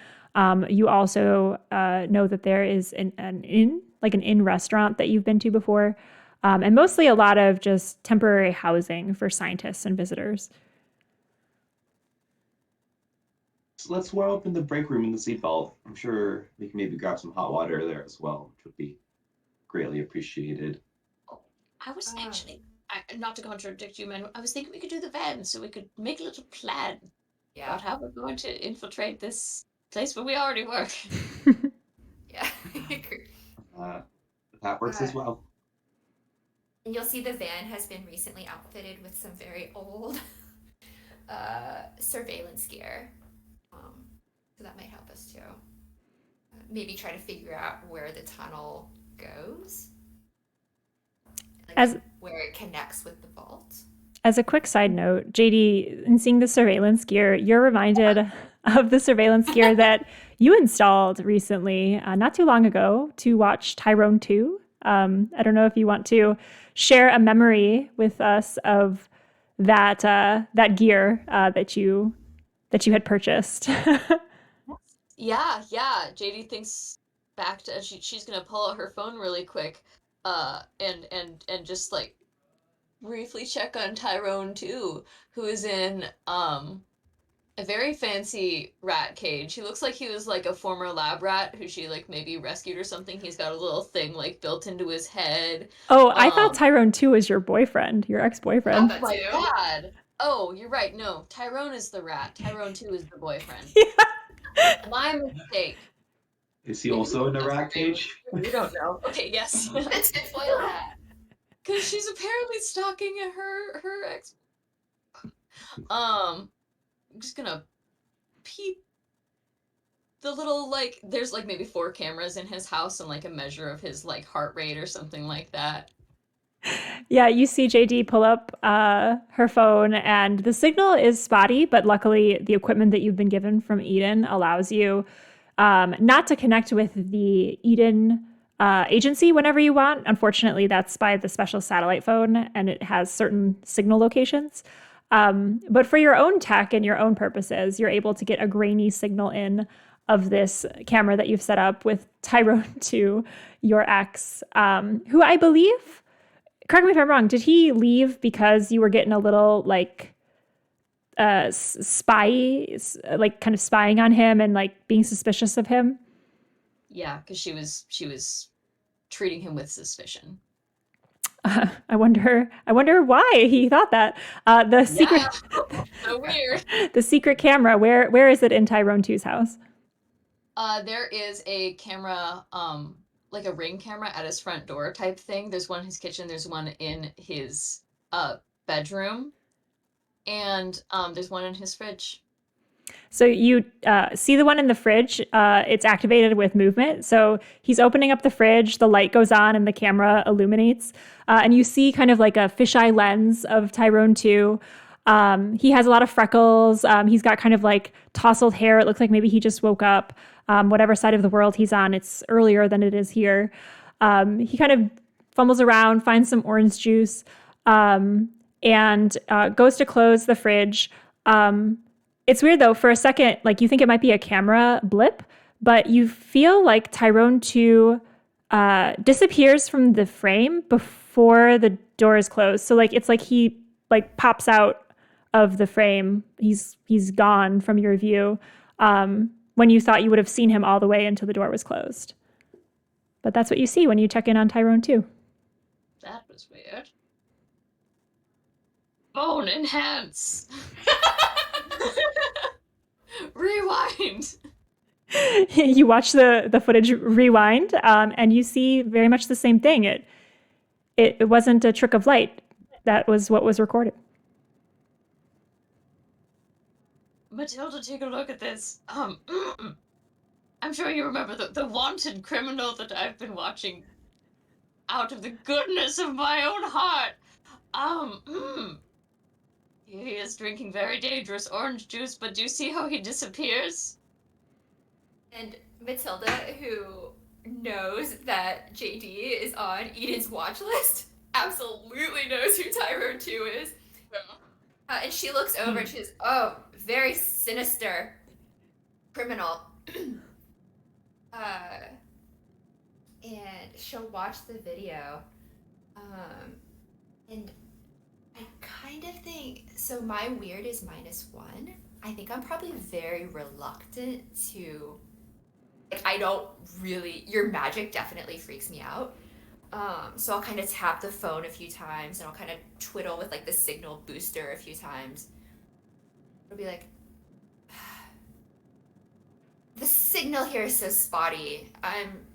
You also know that there is an inn, like an inn restaurant that you've been to before, and mostly a lot of just temporary housing for scientists and visitors. So let's warm up in the break room in the seat vault. I'm sure we can maybe grab some hot water there as well, which would be greatly appreciated. I was actually, not to contradict you, man, I was thinking we could do the van so we could make a little plan about how we're going to infiltrate this place where we already work. Yeah, I agree. That works as well. And you'll see the van has been recently outfitted with some very old surveillance gear. So that might help us too. Maybe try to figure out where the tunnel goes. Like where it connects with the vault. As a quick side note, JD, in seeing the surveillance gear, you're reminded of the surveillance gear that you installed recently, not too long ago, to watch Tyrone 2. I don't know if you want to share a memory with us of that gear that you had purchased. Yeah. JD thinks back to, she's gonna pull out her phone really quick, and just like briefly check on Tyrone too, who is in a very fancy rat cage. He looks like he was like a former lab rat who she like maybe rescued or something. He's got a little thing like built into his head. Oh, I thought Tyrone 2 was your boyfriend, your ex-boyfriend. Oh my God. Oh, you're right. No, Tyrone is the rat. Tyrone 2 is the boyfriend. Yeah. My mistake. Is he also in a rat cage? We don't know. Okay, yes. Let's foil that. Because she's apparently stalking her ex. I'm just gonna peep the little, like, there's like maybe 4 cameras in his house and like a measure of his like heart rate or something like that. Yeah, you see JD pull up her phone, and the signal is spotty, but luckily the equipment that you've been given from E.D.E.N allows you not to connect with the E.D.E.N agency whenever you want. Unfortunately, that's by the special satellite phone, and it has certain signal locations. But for your own tech and your own purposes, you're able to get a grainy signal in of this camera that you've set up with Tyrone 2, your ex, who I believe, correct me if I'm wrong, did he leave because you were getting a little like like kind of spying on him and like being suspicious of him? Yeah, because she was treating him with suspicion. I wonder why he thought that. The secret, So weird. the secret camera. Where is it in Tyrone 2's house? There is a camera, like a ring camera at his front door type thing. There's one in his kitchen. There's one in his bedroom, and there's one in his fridge. So you see the one in the fridge. It's activated with movement. So he's opening up the fridge, the light goes on, and the camera illuminates. And you see kind of like a fisheye lens of Tyrone 2. He has a lot of freckles. He's got kind of like tousled hair. It looks like maybe he just woke up. Whatever side of the world he's on, it's earlier than it is here. He kind of fumbles around, finds some orange juice, and goes to close the fridge. It's weird though, for a second, like you think it might be a camera blip, but you feel like Tyrone 2 disappears from the frame before the door is closed. So like it's like he like pops out of the frame. He's gone from your view when you thought you would have seen him all the way until the door was closed. But that's what you see when you check in on Tyrone 2. That was weird. Bone enhance. Rewind. You watch the footage rewind, and you see very much the same thing. It wasn't a trick of light. That was what was recorded. Matilda, take a look at this. I'm sure you remember the wanted criminal that I've been watching out of the goodness of my own heart. He is drinking very dangerous orange juice, but do you see how he disappears? And Matilda, who knows that JD is on E.D.E.N's watch list, absolutely knows who Tyrone 2 is. And she looks over and she says, "Oh, very sinister criminal." And she'll watch the video. And I kind of think, so my weird is -1. I think I'm probably very reluctant to, like, I don't really, your magic definitely freaks me out. So I'll kind of tap the phone a few times and I'll kind of twiddle with like the signal booster a few times. It'll be like, the signal here is so spotty. I'm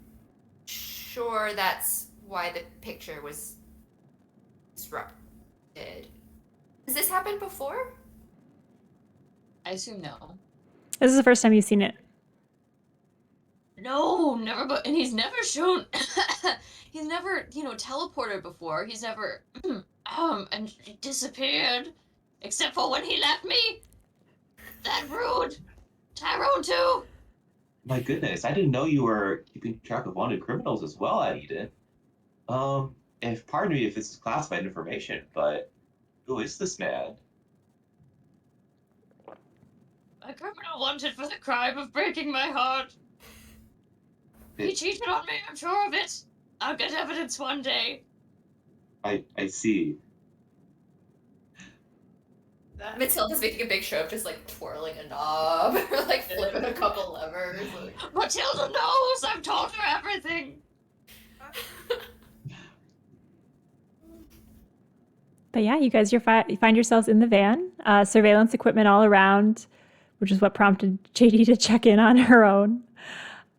sure that's why the picture was disrupted. Has this happened before? I assume no. This is the first time you've seen it. No, never. But and he's never shown. He's never, teleported before. He's never, and disappeared, except for when he left me. That rude. Tyrone 2. My goodness, I didn't know you were keeping track of wanted criminals as well at E.D.E.N. If pardon me if this is classified information, but who is this man? A criminal wanted for the crime of breaking my heart. He cheated on me, I'm sure of it. I'll get evidence one day. I see. Matilda's making a big show of just like twirling a knob or like flipping a couple levers. Like... Matilda knows! I've told her everything! But yeah, you guys, you find yourselves in the van, surveillance equipment all around, which is what prompted JD to check in on her own.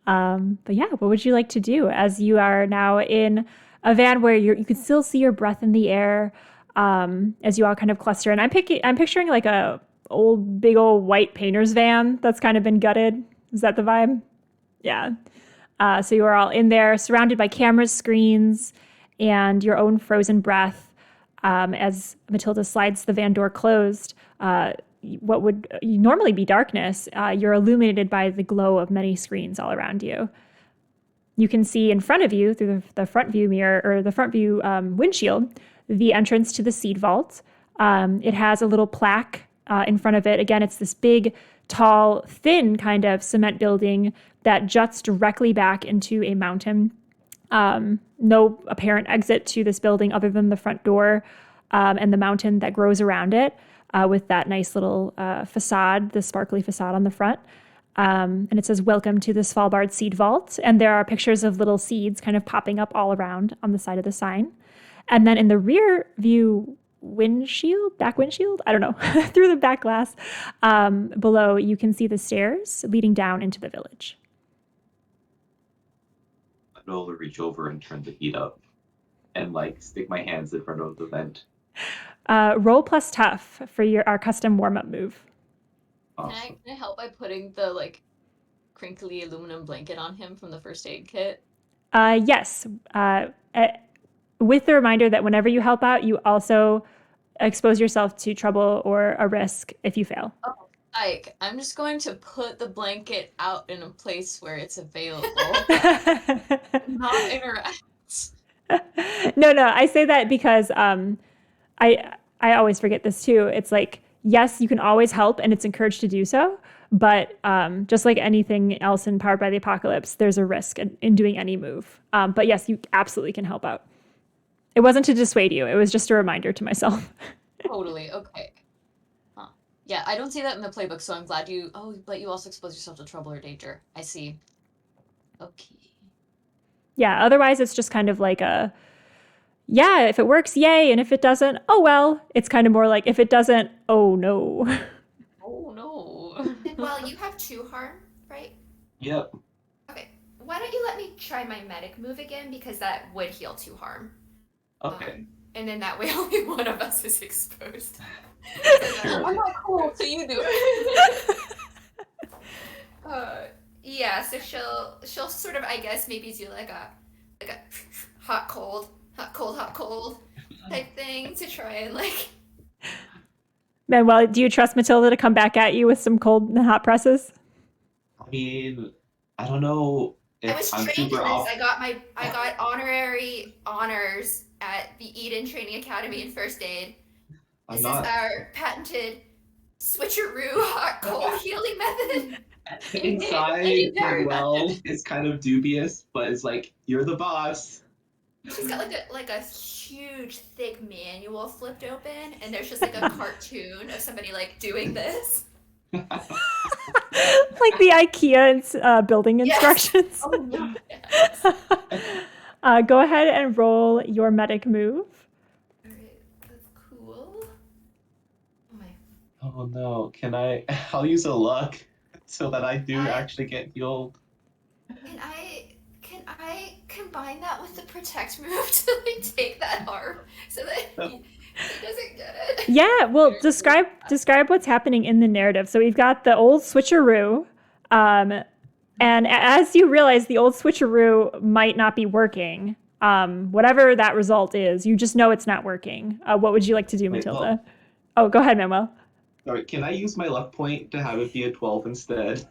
But yeah, what would you like to do as you are now in a van where you can still see your breath in the air, as you all kind of cluster? And I'm picturing like a big old white painter's van that's kind of been gutted. Is that the vibe? Yeah. So you are all in there, surrounded by cameras, screens, and your own frozen breath. As Matilda slides the van door closed, what would normally be darkness, you're illuminated by the glow of many screens all around you. You can see in front of you through the front view mirror or the front view windshield, the entrance to the seed vault. It has a little plaque in front of it. Again, it's this big tall, thin kind of cement building that juts directly back into a mountain. No apparent exit to this building other than the front door and the mountain that grows around it with that nice little facade, the sparkly facade on the front. And it says, "Welcome to the Svalbard Seed Vault." And there are pictures of little seeds kind of popping up all around on the side of the sign. And then in the rear view back windshield, I don't know, through the back glass below, you can see the stairs leading down into the village. Manuel will reach over and turn the heat up and like stick my hands in front of the vent. Roll plus tough for our custom warm-up move. Awesome. Can I help by putting the like crinkly aluminum blanket on him from the first aid kit? Yes. With the reminder that whenever you help out, you also expose yourself to trouble or a risk if you fail. Oh, I'm just going to put the blanket out in a place where it's available. Not interact. No, I say that because I always forget this too. It's like, yes, you can always help and it's encouraged to do so. But just like anything else in Powered by the Apocalypse, there's a risk in doing any move. But yes, you absolutely can help out. It wasn't to dissuade you. It was just a reminder to myself. Totally. Okay. Huh. Yeah, I don't see that in the playbook, so I'm glad you... Oh, but you also expose yourself to trouble or danger. I see. Okay. Yeah, otherwise it's just kind of like yeah, if it works, yay. And if it doesn't, oh, well. It's kind of more like, if it doesn't, oh, no. Oh, no. Well, you have 2 harm, right? Yep. Okay. Why don't you let me try my medic move again, because that would heal 2 harm. Okay. And then that way only one of us is exposed. Sure. I'm not cool, so you do it. Yeah, so she'll sort of, I guess, maybe do like a hot cold type thing to try and like. Manuel, do you trust Matilda to come back at you with some cold and hot presses? I mean, I don't know if I was I'm trained in super this. off. I got honorary honors at the E.D.E.N Training Academy in First Aid. This is our patented switcheroo hot cold healing method. Inside, Manuel is kind of dubious, but it's like, you're the boss. Mm-hmm. She's got like a huge thick manual flipped open, and there's just like a cartoon of somebody like doing this. Like the IKEA building instructions. Oh, no. Yes. Go ahead and roll your medic move. Alright, that's cool. Oh my. Oh no, I'll use a luck so that I do actually get healed. Can I combine that with the protect move to like take that harm so that he doesn't get it? Yeah, well, describe what's happening in the narrative. So we've got the old switcheroo, and as you realize the old switcheroo might not be working, whatever that result is, you just know it's not working. What would you like to do, Matilda? Oh, go ahead, Manuel. Sorry, can I use my luck point to have it be a 12 instead?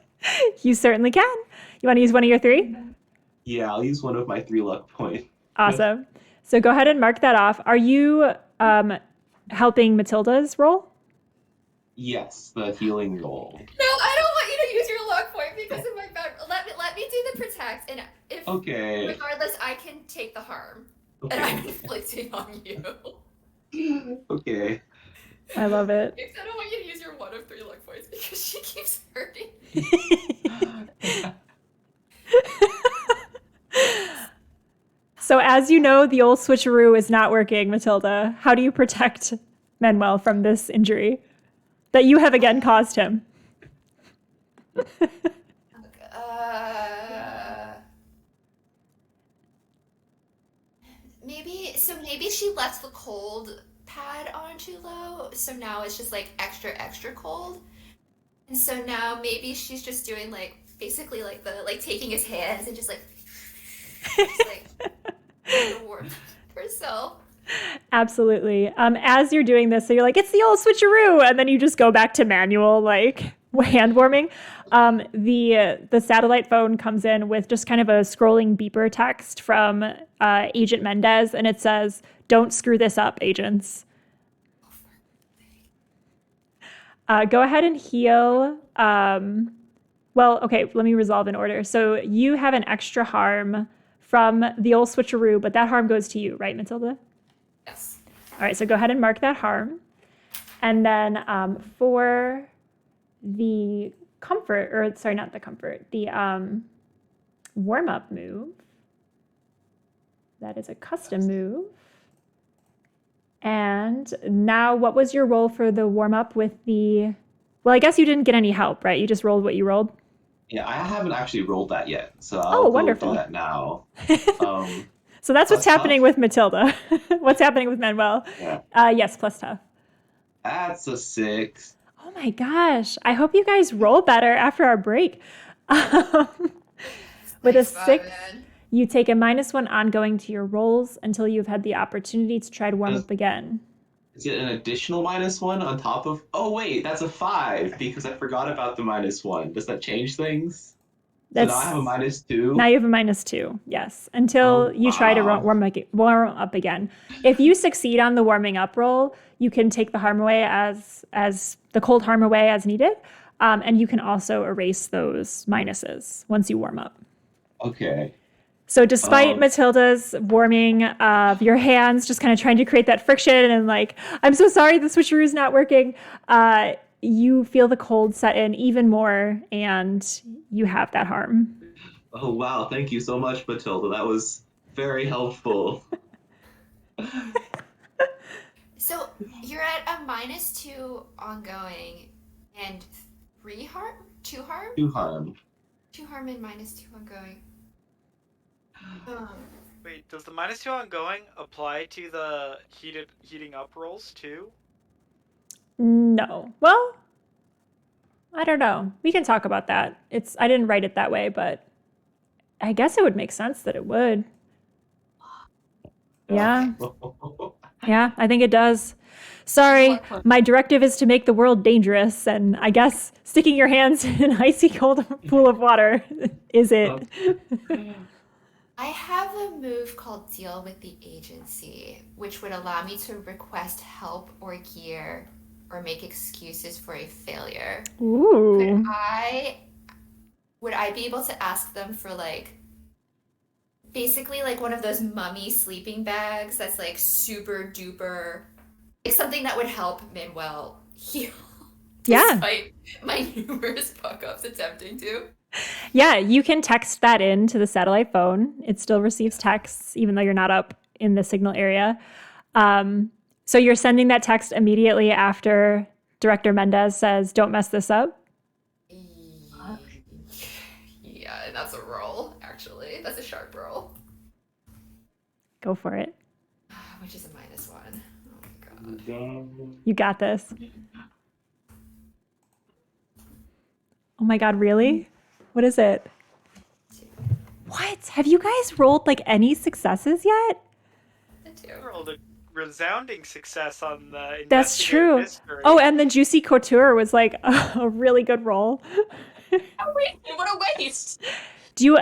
You certainly can. You want to use one of your 3? Yeah, I'll use one of my 3 luck points. Awesome. So go ahead and mark that off. Are you helping Matilda's roll? Yes, the healing roll. No, I don't want you to use your luck point because of my back. Let me do the protect, and if regardless, I can take the harm that I'm inflicting on you. Okay. I love it. I don't want you to use your 1 of 3 luck points because she keeps hurting. So as you know, the old switcheroo is not working, Matilda. How do you protect Manuel from this injury that you have again caused him? Maybe she left the cold pad on too low, so now it's just like extra cold. And so now maybe she's just doing like basically like the taking his hands and just like warm herself. Absolutely. As you're doing this, so you're like, it's the old switcheroo, and then you just go back to manual, like hand warming. The satellite phone comes in with just kind of a scrolling beeper text from Agent Mendez, and it says, "Don't screw this up, agents." Go ahead and heal. Well, okay, let me resolve in order. So you have an extra harm from the old switcheroo, but that harm goes to you, right, Matilda? Yes. All right, so go ahead and mark that harm. And then for the comfort, or sorry, not the comfort, the warm-up move, that is a custom move. And now what was your roll for the warm-up with the... Well, I guess you didn't get any help, right? You just rolled what you rolled? Yeah, I haven't actually rolled that yet, so I'll go wonderful. do that now. So that's what's Plus happening tough? with Matilda. What's happening with Manuel? Yeah. Yes, plus tough. That's a 6. Oh my gosh. I hope you guys roll better after our break. With a Nice spot, 6, man. you take a -1 ongoing to your rolls until you've had the opportunity to try to warm up again. Is it an additional -1 on top of... Oh, wait, that's a 5, because I forgot about the -1. Does that change things? So now I have a -2? Now you have a -2, yes, until you try to wow. warm up again. If you succeed on the warming up roll, you can take the harm away as the cold harm away as needed, and you can also erase those minuses once you warm up. Okay. So despite Matilda's warming of your hands, just kind of trying to create that friction and like, I'm so sorry the switcheroo is not working, you feel the cold set in even more and you have that harm. Oh, wow. Thank you so much, Matilda. That was very helpful. So you're at a -2 ongoing and 3 harm? 2 harm? 2 harm. 2 harm and -2 ongoing. Wait, does the -2 ongoing apply to the heating up rolls too? No. Well, I don't know. We can talk about that. I didn't write it that way, but I guess it would make sense that it would. Yeah. Yeah, I think it does. Sorry, my directive is to make the world dangerous, and I guess sticking your hands in an icy cold pool of water is it. I have a move called Deal with the Agency, which would allow me to request help or gear or make excuses for a failure. Ooh. Would I be able to ask them for like basically like one of those mummy sleeping bags that's like super duper, like something that would help Manuel heal Yeah. despite my numerous fuck-ups attempting to? Yeah, you can text that in to the satellite phone. It still receives texts, even though you're not up in the signal area. So you're sending that text immediately after Director Mendez says, "Don't mess this up." Yeah, and that's a roll, actually. That's a sharp roll. Go for it. Which is a -1. Oh my god. You got this. Oh my god, really? What is it? 2. What? Have you guys rolled like any successes yet? A 2. I rolled a resounding success on the That's investigative true. mystery. Oh, and the Juicy Couture was like a really good roll. Oh, wait, what a waste!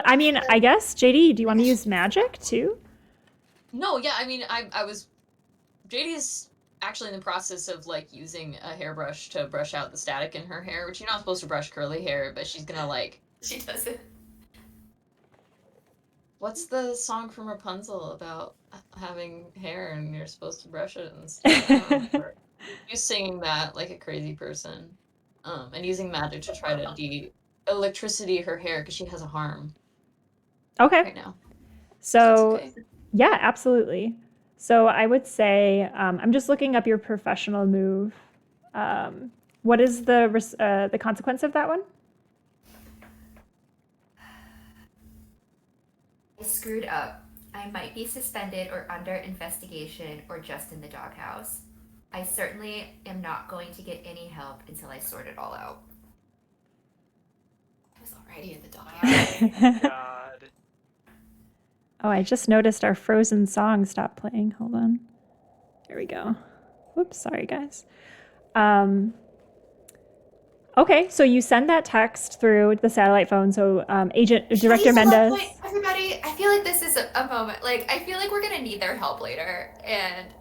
I guess, JD, do you want to use magic too? No, yeah, I mean, I was... JD's actually in the process of, like, using a hairbrush to brush out the static in her hair, which you're not supposed to brush curly hair, but she's gonna, like... She does it. What's the song from Rapunzel about having hair and you're supposed to brush it and stuff? I don't remember. She's singing that like a crazy person, and using magic to try to de-electricity her hair because she has a harm Okay. right now. So, That's okay. yeah, absolutely. So I would say, I'm just looking up your professional move. What is the consequence of that one? I screwed up. I might be suspended or under investigation or just in the doghouse. I certainly am not going to get any help until I sort it all out. I was already in the doghouse. God. Oh, I just noticed our Frozen song stopped playing. Hold on. There we go. Whoops, sorry guys. Okay, so you send that text through the satellite phone. So Director Mendez. Wait, everybody, I feel like this is a moment. Like, I feel like we're gonna need their help later, and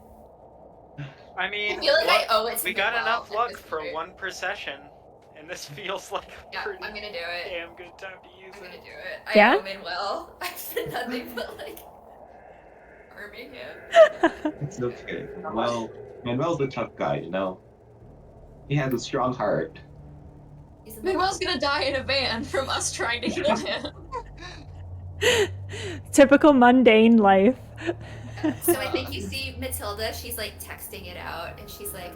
I mean, I feel like I owe it to we Manuel got enough at luck this for point. one per session, and this feels like a Yeah, pretty I'm gonna do it. damn good time to use I'm gonna it. do it. I Yeah? owe Manuel. I've done nothing but like harming him. It's okay. Well, Manuel's a tough guy, you know. He has a strong heart. He's in Manuel's gonna die in a van from us trying to heal him. Typical mundane life. So I think you see Matilda, she's like texting it out, and she's like,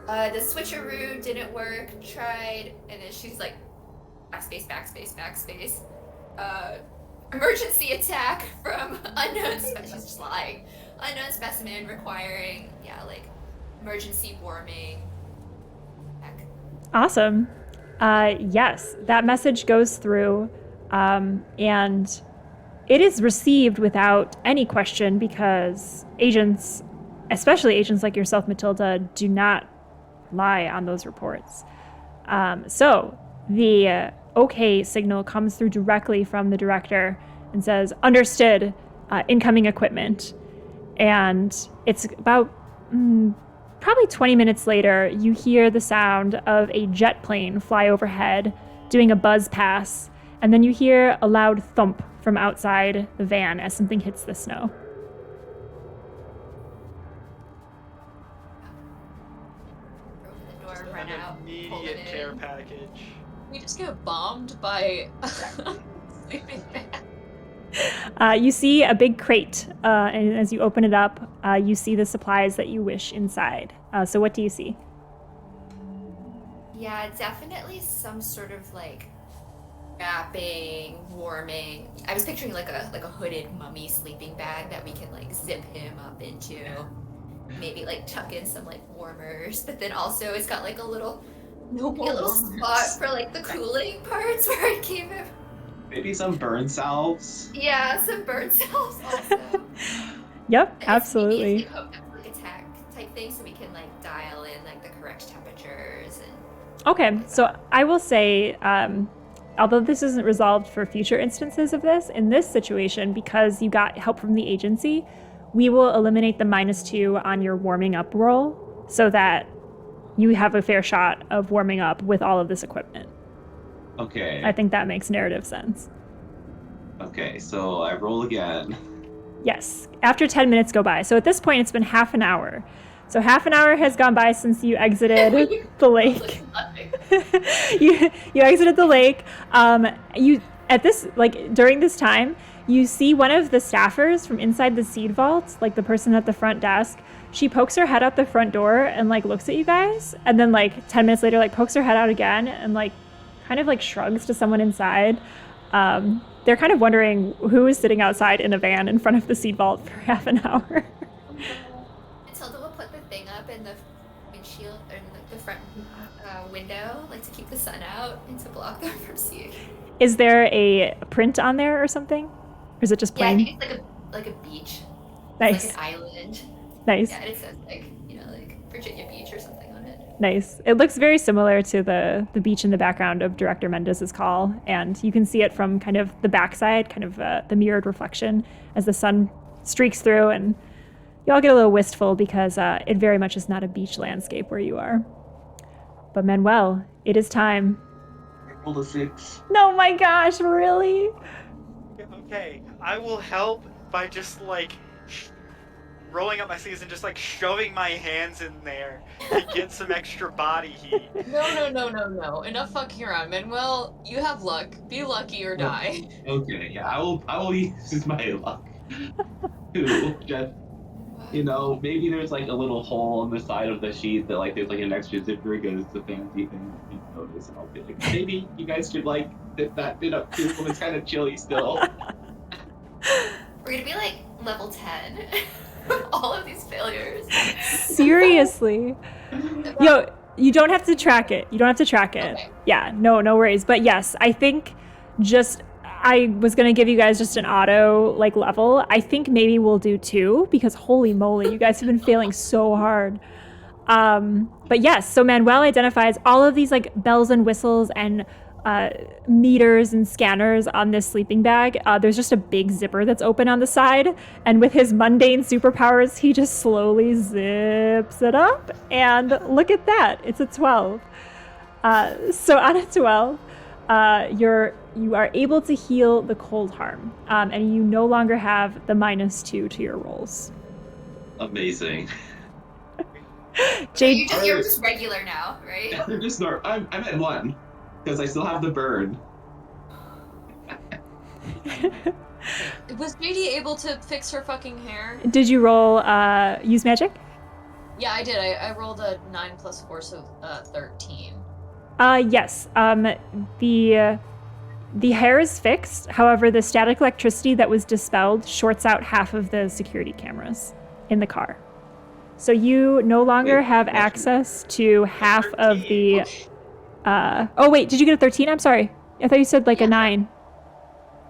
the switcheroo didn't work, tried, and then she's like, backspace, backspace, backspace. Emergency attack from unknown she's just lying. Unknown specimen requiring, like, emergency warming. Heck. Awesome. Yes, that message goes through, and it is received without any question because agents, especially agents like yourself, Matilda, do not lie on those reports. So the OK signal comes through directly from the director and says, understood, incoming equipment. And it's about probably 20 minutes later, you hear the sound of a jet plane fly overhead, doing a buzz pass, and then you hear a loud thump from outside the van as something hits the snow. Open the door, An run out, pull it immediate care in. package. We just get bombed by a sleeping man. You see a big crate, and as you open it up, you see the supplies that you wish inside. So what do you see? Yeah, definitely some sort of like wrapping, warming. I was picturing like a hooded mummy sleeping bag that we can like zip him up into. Maybe like tuck in some like warmers, but then also it's got like a little spot for like the cooling parts where I keep him. Maybe some burn salves. Yeah, some burn cells also. Yep, It's absolutely. like hooked up like attack type thing, so we can like dial in like the correct temperatures and. Okay, so I will say, although this isn't resolved for future instances of this, in this situation, because you got help from the agency, we will eliminate the -2 on your warming up roll so that you have a fair shot of warming up with all of this equipment. Okay. I think that makes narrative sense. Okay, so I roll again. Yes, after 10 minutes go by. So at this point, it's been half an hour. So half an hour has gone by since you exited the lake. you exited the lake. During this time, you see one of the staffers from inside the seed vault, like the person at the front desk. She pokes her head out the front door and like looks at you guys, and then like 10 minutes later, like pokes her head out again and like kind of like shrugs to someone inside. They're kind of wondering who is sitting outside in a van in front of the seed vault for half an hour. Matilda will put the thing up in the windshield or in the front window, like to keep the sun out and to block them from seeing. Is there a print on there or something? Or is it just Yeah, I plain? think it's like a beach. Nice. It's like an island. Nice. Yeah, and it says like like Virginia Beach or something on it. Nice. It looks very similar to the beach in the background of Director Mendez's call, and you can see it from kind of the backside, kind of the mirrored reflection as the sun streaks through, and you all get a little wistful because it very much is not a beach landscape where you are. But Manuel, it is time. Roll a 6. No, my gosh, really? Okay, I will help by just like rolling up my sleeves and just like shoving my hands in there to get some extra body heat. No. Enough fucking around. Manuel, you have luck. Be lucky or die. Okay, yeah, I will use my luck. To just, maybe there's like a little hole on the side of the sheet that like there's like an extra zipper goes to fancy things you notice, and I'll be like, maybe you guys could like zip that bit up too when it's kind of chilly still. We're gonna be like level 10. All of these failures. Seriously. Yo, you don't have to track it. Okay. Yeah, no worries. But yes, I think I was going to give you guys just an auto like level. I think maybe we'll do 2 because holy moly, you guys have been failing so hard. But yes, so Manuel identifies all of these like bells and whistles and meters and scanners on this sleeping bag. There's just a big zipper that's open on the side, and with his mundane superpowers, he just slowly zips it up. And look at that, it's a 12. So on a 12, you are able to heal the cold harm, and you no longer have the -2 to your rolls. Amazing. Jade, You're just regular now, right? I'm at 1 because I still have the burn. Was JD able to fix her fucking hair? did you roll use magic? Yeah, I did. I rolled a 9 + 4, so 13. Yes. The hair is fixed. However, the static electricity that was dispelled shorts out half of the security cameras in the car. So you no longer have access to half of the... oh, wait, did you get a 13? I'm sorry. I thought you said like a 9.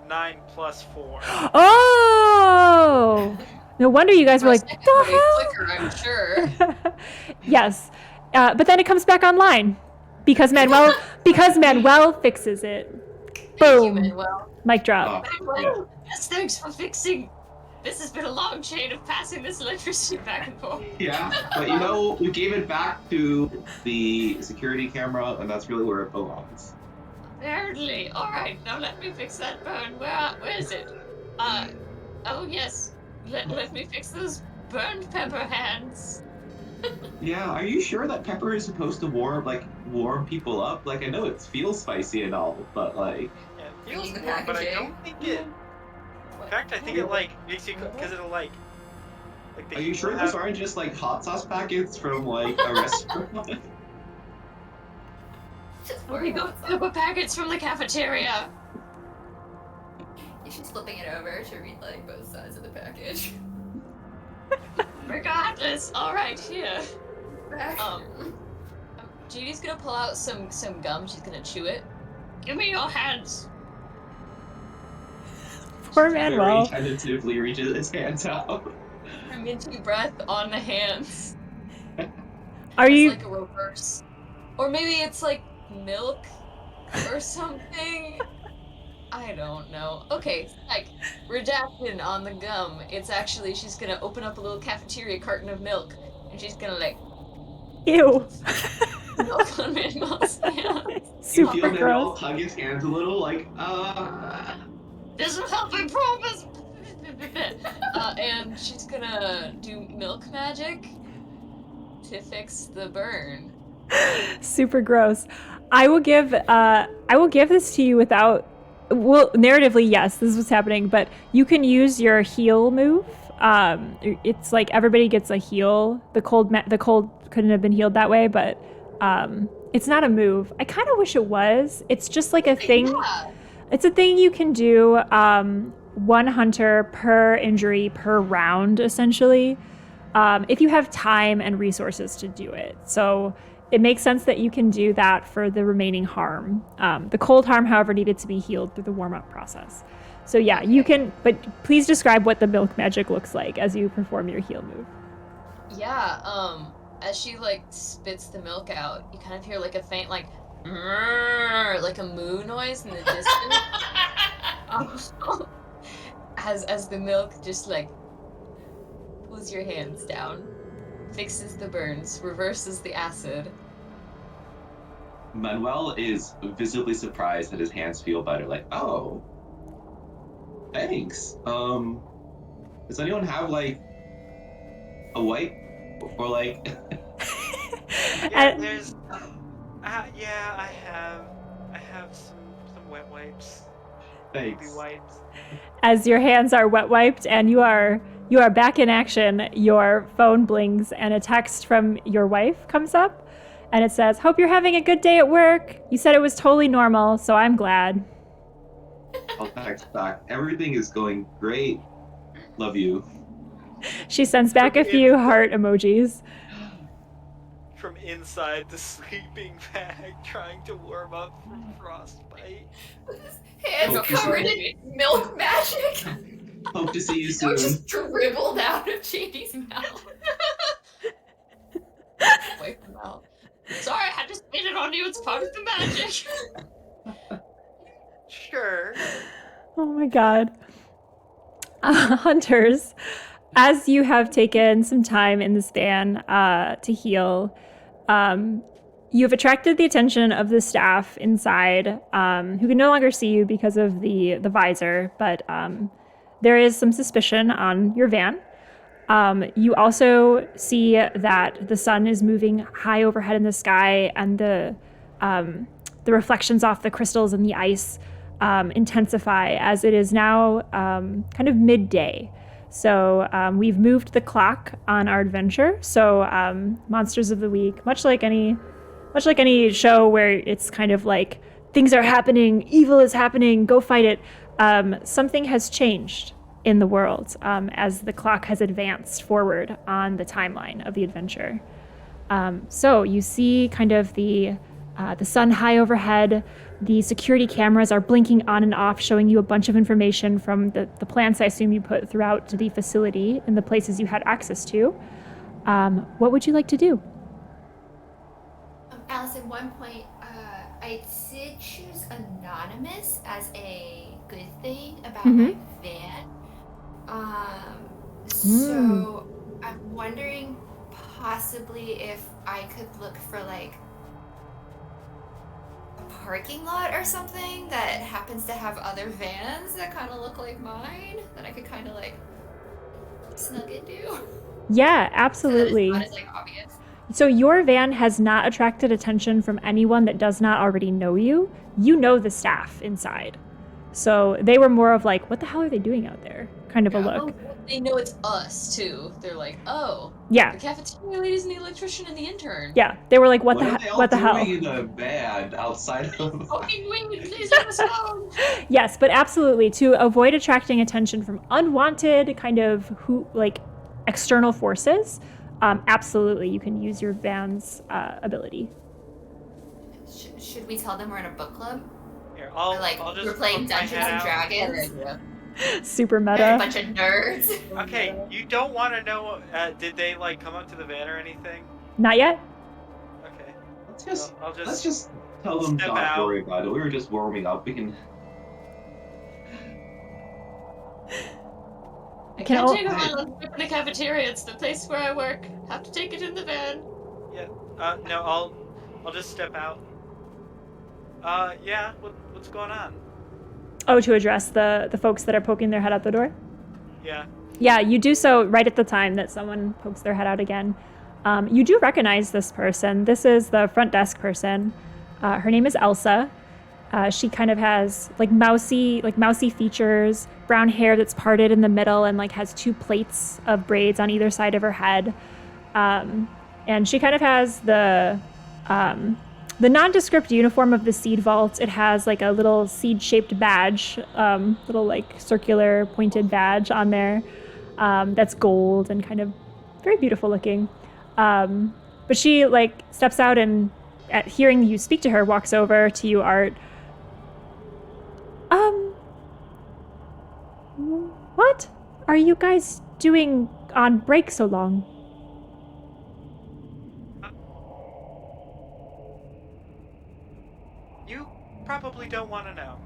9 + 4. Oh! No wonder you guys were like, the hell? Quicker, I'm sure. Yes. But then it comes back online because Manuel fixes it. Thank you, Boom. Manuel. Mic drop. Manuel, yes, thanks for fixing. This has been a long chain of passing this electricity back and forth. Yeah, but you know, we gave it back to the security camera, and that's really where it belongs. Apparently. Alright, now let me fix that burn. Where is it? Oh yes. Let me fix those burned pepper hands. Yeah, are you sure that pepper is supposed to warm people up? Like, I know it feels spicy and all, but like... Yeah, it You feels mean the warm, but I packaging? don't think it... In fact, I think it, like, makes you... Because it'll, like the Are you sure those aren't just like hot sauce packets from like a restaurant? Just We got pepper packets from the cafeteria. She's flipping it over to read like both sides of the package. Regardless, alright, here. Back. Judy's gonna pull out some gum, she's gonna chew it. Give me your hands. Poor Manuel. Very tentatively reaches his hands out. A minty breath on the hands. Are It's you... like a reverse. Or maybe it's like milk or something. I don't know. Okay, like, redacted on the gum. It's actually, she's gonna open up a little cafeteria carton of milk, and she's gonna, like, Ew. milk on Manuel's hands. You Super feel Manuel gross. hug his hands a little, like, This will help, I promise! And she's gonna do milk magic to fix the burn. Super gross. I will give this to you without... Well, narratively, yes, this is what's happening, but you can use your heal move. It's like everybody gets a heal. The cold couldn't have been healed that way, but it's not a move. I kind of wish it was. It's just like a thing. Yeah. It's a thing you can do. 1 hunter per injury per round, essentially, if you have time and resources to do it. So it makes sense that you can do that for the remaining harm. The cold harm, however, needed to be healed through the warm-up process. So yeah, you can, but please describe what the milk magic looks like as you perform your heal move. Yeah, as she, like, spits the milk out, you kind of hear, like, a faint, like a moo noise in the distance. As the milk just, like, pulls your hands down, fixes the burns, reverses the acid. Manuel is visibly surprised that his hands feel better. Like, oh, thanks. Does anyone have like a wipe or like? Yeah, there's. Yeah, I have some wet wipes. Thanks. Baby wipes. As your hands are wet wiped and you are back in action, your phone blings and a text from your wife comes up and it says, "Hope you're having a good day at work. You said it was totally normal, so I'm glad." I'll text back. Everything is going great. Love you. She sends back a few heart emojis. From inside the sleeping bag, trying to warm up from frostbite. Hands Oh, covered in milk magic. Hope to see you It soon. just dribbled out of JD's mouth. Wipe them out. Sorry, I had to spit it on you. It's part of the magic. my god. Hunters, as you have taken some time in this van to heal, you have attracted the attention of the staff inside, who can no longer see you because of the visor, but there is some suspicion on your van. You also see that the sun is moving high overhead in the sky, and the reflections off the crystals and the ice intensify as it is now kind of midday. So we've moved the clock on our adventure. So Monsters of the Week, much like any show where it's kind of like things are happening, evil is happening, go fight it. Something has changed in the world as the clock has advanced forward on the timeline of the adventure. So you see kind of the sun high overhead. The security cameras are blinking on and off, showing you a bunch of information from the plants I assume you put throughout the facility and the places you had access to. What would you like to do? Alice, at one point, I did choose anonymous as a good thing about my van. So I'm wondering possibly if I could look for like a parking lot or something that happens to have other vans that kind of look like mine that I could kind of like snug into. Yeah, absolutely. So that it's not as like obvious. So your van has not attracted attention from anyone that does not already know you. You know the staff inside. So they were more of like, what the hell are they doing out there? Kind of a look. Oh, they know it's us too. They're like, oh, Yeah. the cafeteria ladies and the electrician and the intern. Yeah. They were like, what are the they all what the hell? doing in a van outside of? Fucking wait, please let us alone. Yes, but absolutely, to avoid attracting attention from unwanted kind of external forces, absolutely you can use your van's ability. Should we tell them we're in a book club? Here, Or like I'll just we're playing poke my Dungeons head and out. Dragons? Super We're a meta. bunch of nerds. Okay, you don't want to know. Did they like come up to the van or anything? Not yet? Okay. Let's just tell them step not to out. worry about it. We were just warming up. We can. I Can can't all- take it on in the cafeteria. It's the place where I work. Have to take it in the van. Yeah. No, I'll just step out. Yeah. What's going on? Oh, to address the folks that are poking their head out the door? Yeah. Yeah, you do so right at the time that someone pokes their head out again. You do recognize this person. This is the front desk person. Her name is Elsa. She kind of has like mousy features, brown hair that's parted in the middle and like has two plates of braids on either side of her head. And she kind of has the nondescript uniform of the Seed Vault. It has like a little seed-shaped badge, little like circular pointed badge on there that's gold and kind of very beautiful looking. But she like steps out and at hearing you speak to her, walks over to you, Art. What are you guys doing on break so long? You probably don't want to know.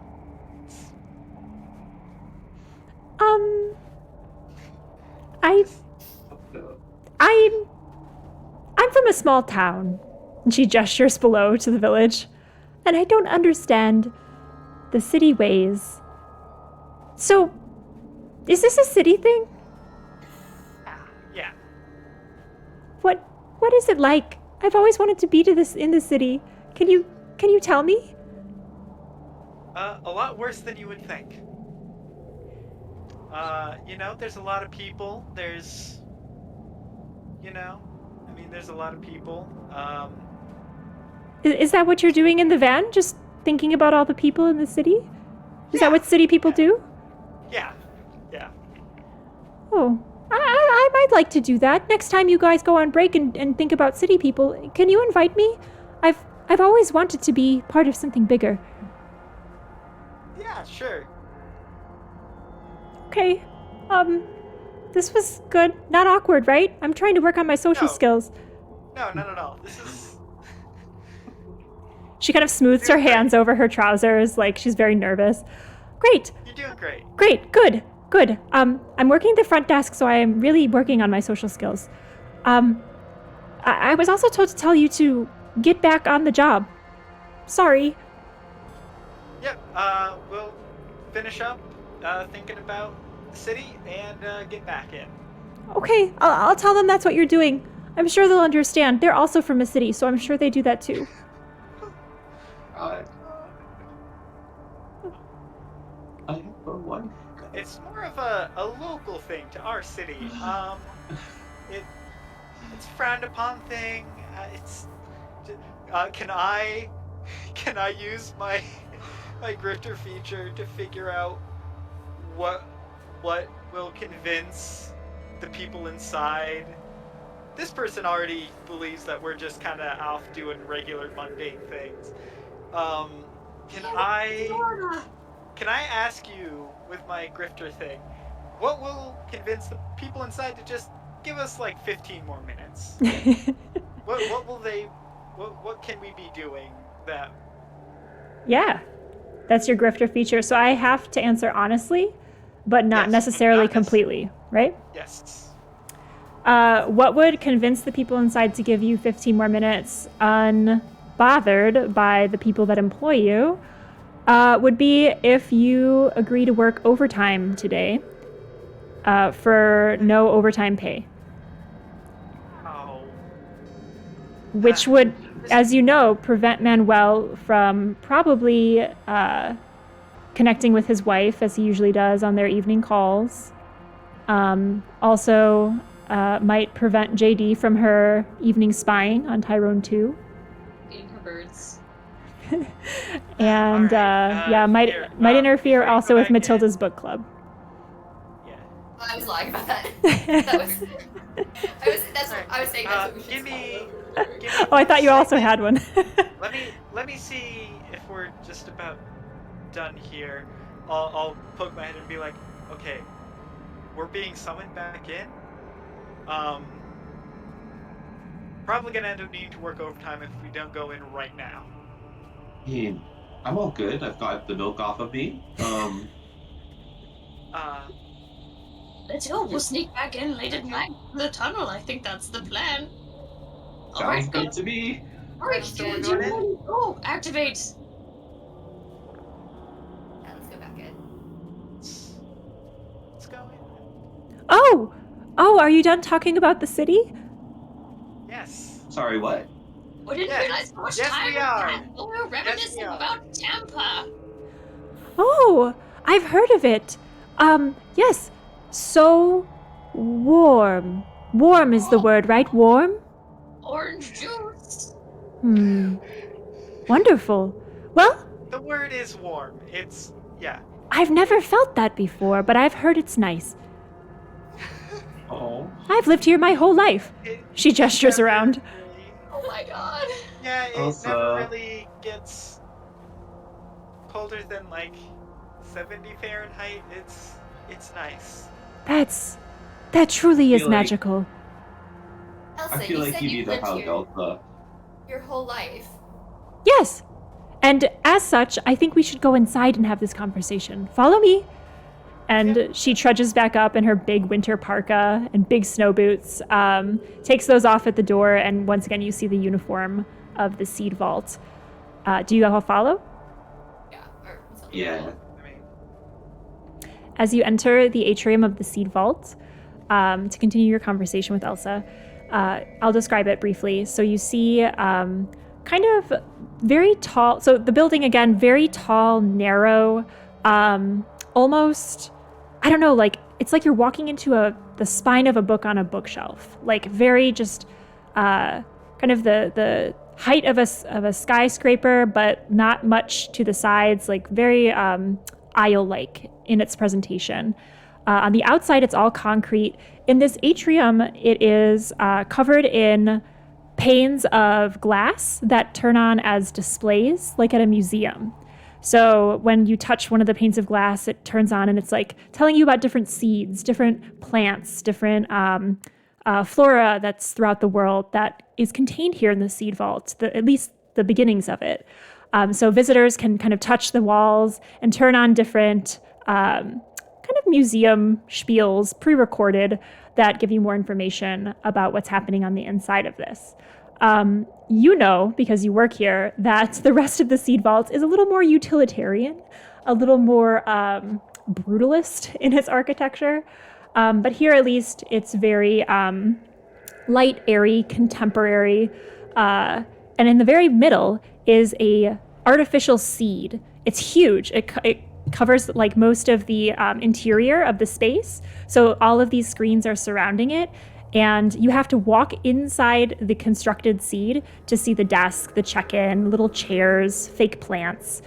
I'm from a small town. And she gestures below to the village. And I don't understand the city ways. So, is this a city thing? Yeah. What is it like? I've always wanted to be in the city. Can you tell me? A lot worse than you would think. There's a lot of people. There's a lot of people. Is that what you're doing in the van? Just thinking about all the people in the city? Is that what city people do? Yeah. Oh, I might like to do that. Next time you guys go on break and think about city people, can you invite me? I've always wanted to be part of something bigger. Yeah, sure. Okay. This was good. Not awkward, right? I'm trying to work on my social No. skills. No, not at all. This is... She kind of smooths her hands over her trousers, like she's very nervous. Great. You're doing great. Great. Good. I'm working at the front desk, so I am really working on my social skills. I was also told to tell you to get back on the job. Sorry. Yep. We'll finish up thinking about the city and get back in. Okay, I'll tell them that's what you're doing. I'm sure they'll understand. They're also from a city, so I'm sure they do that too. I have a wife. It's more of a local thing to our city. It's frowned upon thing. Can I use my grifter feature to figure out what will convince the people inside? This person already believes that we're just kind of off doing regular mundane things. Can I ask you with my grifter thing, what will convince the people inside to just give us like 15 more minutes? What can we be doing that? Yeah, that's your grifter feature. So I have to answer honestly, but not necessarily completely, right? Yes. What would convince the people inside to give you 15 more minutes unbothered by the people that employ you would be if you agree to work overtime today for no overtime pay. Oh. Which would, as you know, prevent Manuel from probably connecting with his wife, as he usually does on their evening calls. Also, might prevent JD from her evening spying on Tyrone 2. Eating her birds. And might interfere also with Matilda's book club. Yeah. Oh, I was lying about that. I was saying that's what we should Give me Oh, I thought you also had one. Let me see if we're just about done here. I'll poke my head and be like, okay, we're being summoned back in. Probably gonna end up needing to work overtime if we don't go in right now. I'm all good. I've got the milk off of me. Let's go. We'll sneak back in late at night to the tunnel. I think that's the plan. Sounds good to me. Alright, Sounds do good. you go? Activate. Yeah, let's go back in. Let's go in. Oh, are you done talking about the city? Yes. Sorry, what? We didn't realize how much time we are. had. We were reminiscing about Tampa. Oh, I've heard of it. Yes. So warm. Warm is the word, right? Warm? Orange juice. Wonderful. Well, The word is warm. It's I've never felt that before, but I've heard it's nice. Oh. I've lived here my whole life. She gestures around. Oh my god. Yeah, it Also- never really gets colder than like 70 Fahrenheit. It's nice. That truly is Feel like- magical. Elsa, I feel like said you you need to lived have here Delta. your whole life. Yes. And as such, I think we should go inside and have this conversation. Follow me. And she trudges back up in her big winter parka and big snow boots, takes those off at the door, and once again you see the uniform of the seed vault. Do you all follow? Yeah. Or something. Yeah. I mean, As you enter the atrium of the seed vault, to continue your conversation with Elsa, I'll describe it briefly. So you see kind of very tall, so the building again, very tall, narrow, almost, I don't know, like it's like you're walking into the spine of a book on a bookshelf, like very just kind of the height of a skyscraper, but not much to the sides, like very aisle-like in its presentation. On the outside, it's all concrete. In this atrium, it is covered in panes of glass that turn on as displays, like at a museum. So when you touch one of the panes of glass, it turns on and it's like telling you about different seeds, different plants, different flora that's throughout the world that is contained here in the seed vault, at least the beginnings of it. So visitors can kind of touch the walls and turn on different kind of museum spiels, pre-recorded, that give you more information about what's happening on the inside of this. You know, because you work here, that the rest of the Seed Vault is a little more utilitarian, a little more brutalist in its architecture. But here, at least, it's very light, airy, contemporary. And in the very middle is a artificial seed. It's huge. It covers like most of the interior of the space. So all of these screens are surrounding it. And you have to walk inside the constructed seed to see the desk, the check-in, little chairs, fake plants.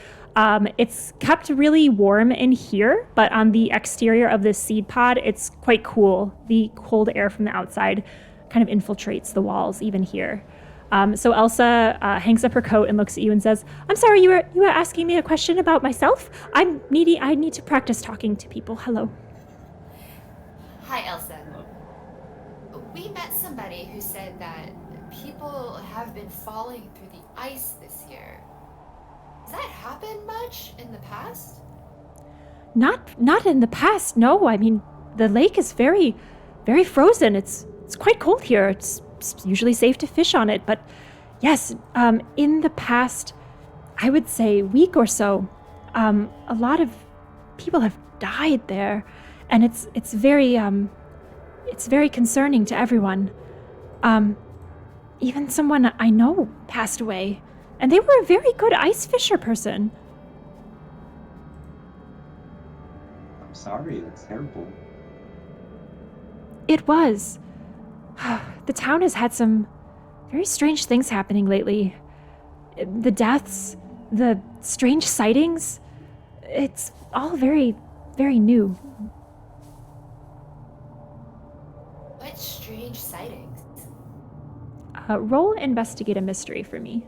It's kept really warm in here, but on the exterior of this seed pod, it's quite cool. The cold air from the outside kind of infiltrates the walls, even here. So Elsa hangs up her coat and looks at you and says, "I'm sorry, you were asking me a question about myself? I need to practice talking to people. Hello." Hi, Elsa. We met somebody who said that people have been falling through the ice this year. Has that happened much in the past? Not in the past, no. I mean, the lake is very, very frozen. It's quite cold here. It's usually safe to fish on it, but yes, in the past, I would say week or so, a lot of people have died there, and it's very concerning to everyone. Even someone I know passed away, and they were a very good ice fisher person. I'm sorry, that's terrible. It was. The town has had some very strange things happening lately. The deaths, the strange sightings, it's all very, very new. What strange sightings? Roll investigate a mystery for me.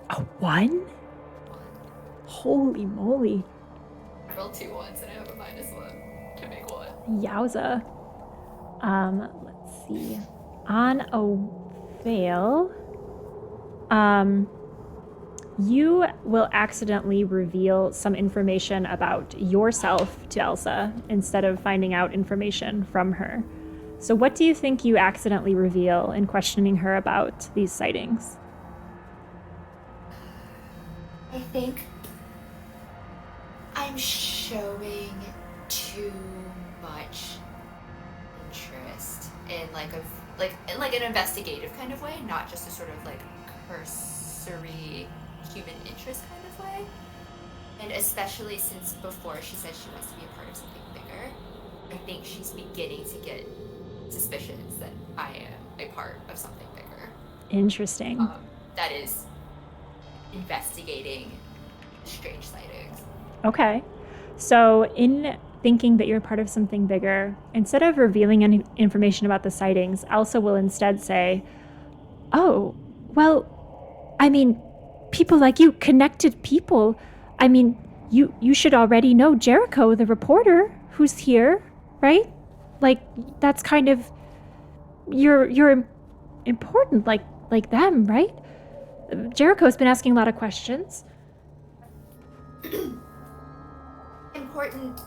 A 1? Holy moly. I rolled 2 ones and I have a -1 to make 1. Yowza. Let's see. On a fail, you will accidentally reveal some information about yourself to Elsa instead of finding out information from her. So what do you think you accidentally reveal in questioning her about these sightings? I think I'm showing too much interest in like an investigative kind of way, not just a sort of like cursory human interest kind of way. And especially since before she said she wants to be a part of something bigger, I think she's beginning to get suspicions that I am a part of something bigger. Interesting. That is investigating strange sightings. Okay. So in thinking that you're part of something bigger, instead of revealing any information about the sightings, Elsa will instead say, "Oh, well, I mean, people like you, connected people. I mean, you should already know Jericho, the reporter, who's here, right? Like, that's kind of, you're important like them, right? Jericho's been asking a lot of questions." Important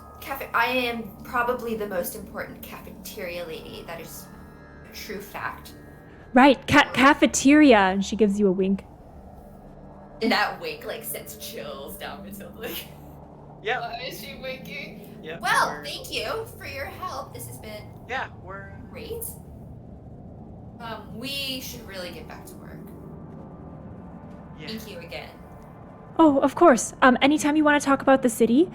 I am probably the most important cafeteria lady. That is a true fact. Right, cafeteria, and she gives you a wink. And that wink like sends chills down Matilda. Yeah. Why is she winking? Yeah. Well, thank you for your help. This has been we're great. We should really get back to work. yeah. Thank you again. Oh, of course. Anytime you want to talk about the city,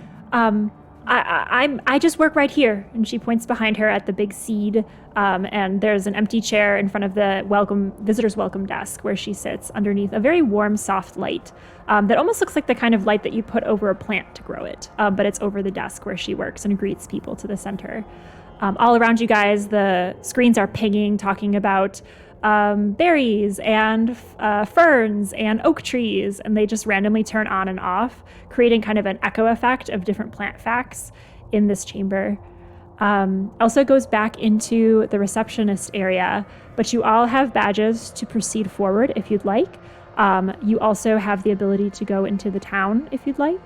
I just work right here. And she points behind her at the big seed, and there's an empty chair in front of the visitor's welcome desk where she sits underneath a very warm, soft light that almost looks like the kind of light that you put over a plant to grow it, but it's over the desk where she works and greets people to the center. All around you guys, the screens are pinging, talking about berries and ferns and oak trees, and they just randomly turn on and off, creating kind of an echo effect of different plant facts in this chamber. Also goes back into the receptionist area, but you all have badges to proceed forward if you'd like. You also have the ability to go into the town if you'd like.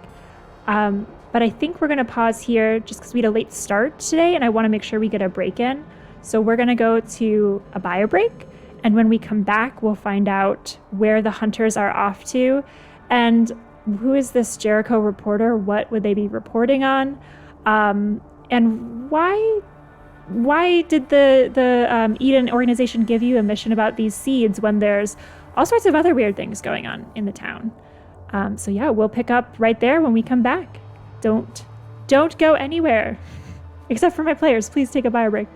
But I think we're going to pause here just because we had a late start today, and I want to make sure we get a break in. So we're going to go to a bio break, and when we come back, we'll find out where the hunters are off to, and who is this Jericho reporter? What would they be reporting on? And why did the E.D.E.N organization give you a mission about these seeds when there's all sorts of other weird things going on in the town? So yeah, we'll pick up right there when we come back. Don't go anywhere. Except for my players, please take a bio break.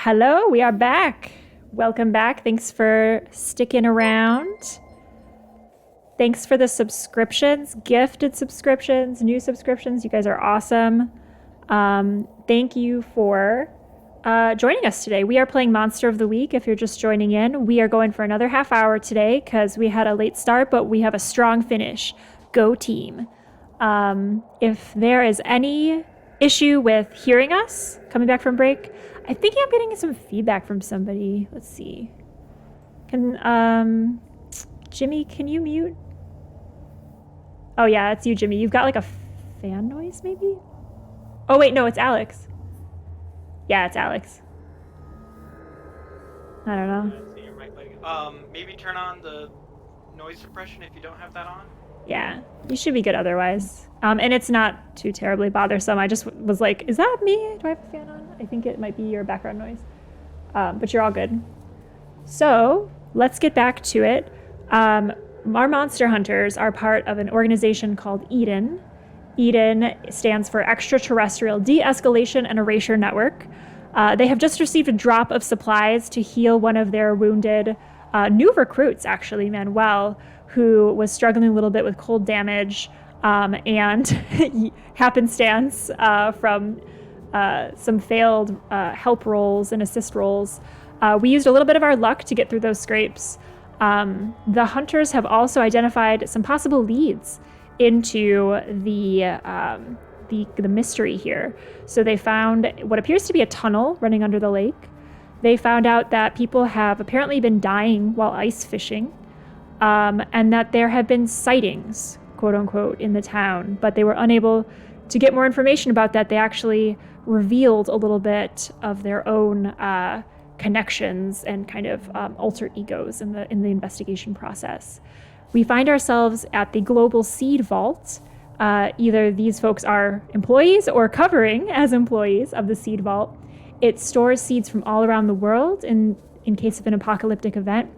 Hello, we are back. Welcome back. Thanks for sticking around. Thanks for the subscriptions, gifted subscriptions, new subscriptions. You guys are awesome. Thank you for joining us today. We are playing Monster of the Week. If you're just joining in, we are going for another half hour today because we had a late start, but we have a strong finish. Go team. If there is any issue with hearing us coming back from break, I think I'm getting some feedback from somebody. Let's see. Can Jimmy, can you mute? Oh yeah, it's you, Jimmy. You've got like a fan noise, maybe? Oh wait, no, it's Alex. Yeah, it's Alex. I don't know. See your mic lighting. Maybe turn on the noise suppression if you don't have that on. Yeah, you should be good otherwise. And it's not too terribly bothersome. I just was like, is that me? Do I have a fan on? I think it might be your background noise. But you're all good. So let's get back to it. Our monster hunters are part of an organization called E.D.E.N. E.D.E.N stands for Extraterrestrial De-escalation and Erasure Network. They have just received a drop of supplies to heal one of their wounded new recruits, actually, Manuel, who was struggling a little bit with cold damage and happenstance from some failed help rolls and assist rolls. We used a little bit of our luck to get through those scrapes. The hunters have also identified some possible leads into the mystery here. So they found what appears to be a tunnel running under the lake. They found out that people have apparently been dying while ice fishing, and that there have been sightings, quote unquote, in the town, but they were unable to get more information about that. They actually revealed a little bit of their own connections and kind of alter egos in the investigation process. We find ourselves at the Global Seed Vault. Either these folks are employees or covering as employees of the Seed Vault. It stores seeds from all around the world in case of an apocalyptic event.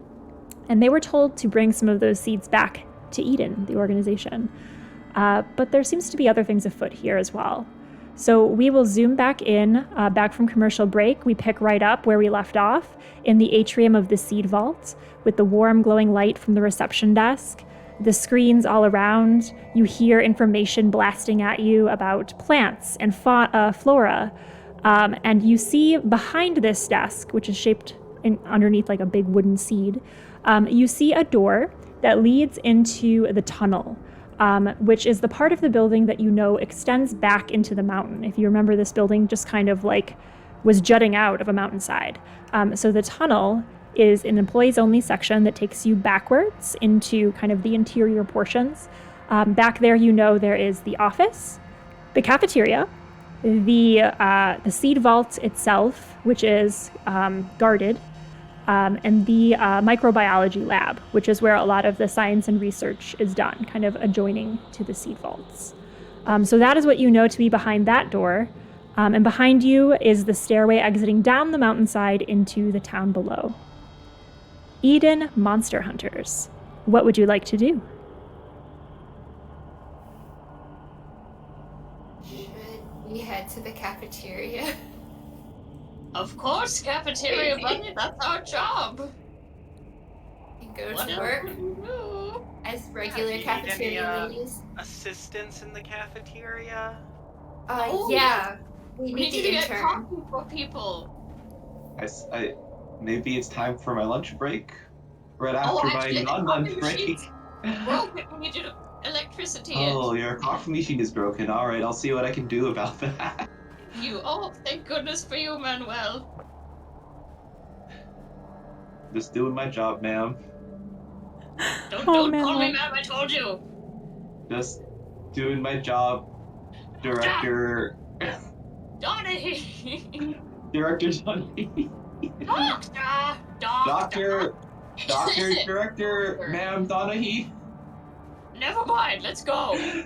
And they were told to bring some of those seeds back to E.D.E.N, the organization. But there seems to be other things afoot here as well. So we will zoom back in, back from commercial break. We pick right up where we left off in the atrium of the Seed Vault with the warm glowing light from the reception desk. The screens all around. You hear information blasting at you about plants and flora. And you see behind this desk, which is shaped underneath like a big wooden seed, you see a door that leads into the tunnel, which is the part of the building that you know extends back into the mountain. If you remember, this building just kind of like was jutting out of a mountainside. So the tunnel is an employees only section that takes you backwards into kind of the interior portions. Back there, you know, there is the office, the cafeteria, the seed vault itself, which is guarded, and the microbiology lab, which is where a lot of the science and research is done, kind of adjoining to the seed vaults. So that is what you know to be behind that door. And behind you is the stairway exiting down the mountainside into the town below. E.D.E.N Monster Hunters, what would you like to do? Should we head to the cafeteria? Of course, cafeteria bunny, that's our job. And go What to else work would you do? as regular Do you need cafeteria any, ladies? assistance in the cafeteria? Oh, Yeah. We We need need the to get intern. coffee for people. Maybe it's time for my lunch break. Right Oh, after my actually, the non-lunch coffee break. machine's broken. We need you to electricity it. Oh, your coffee machine is broken. All right, I'll see what I can do about that. Thank goodness for you, Manuel. Just doing my job, ma'am. Don't Oh, call me Manuel. ma'am, I told you. Just doing my job, Director. Donnie! Director Johnny. Doctor! Doctor, Director, Ma'am Donahue. Never mind, let's go. To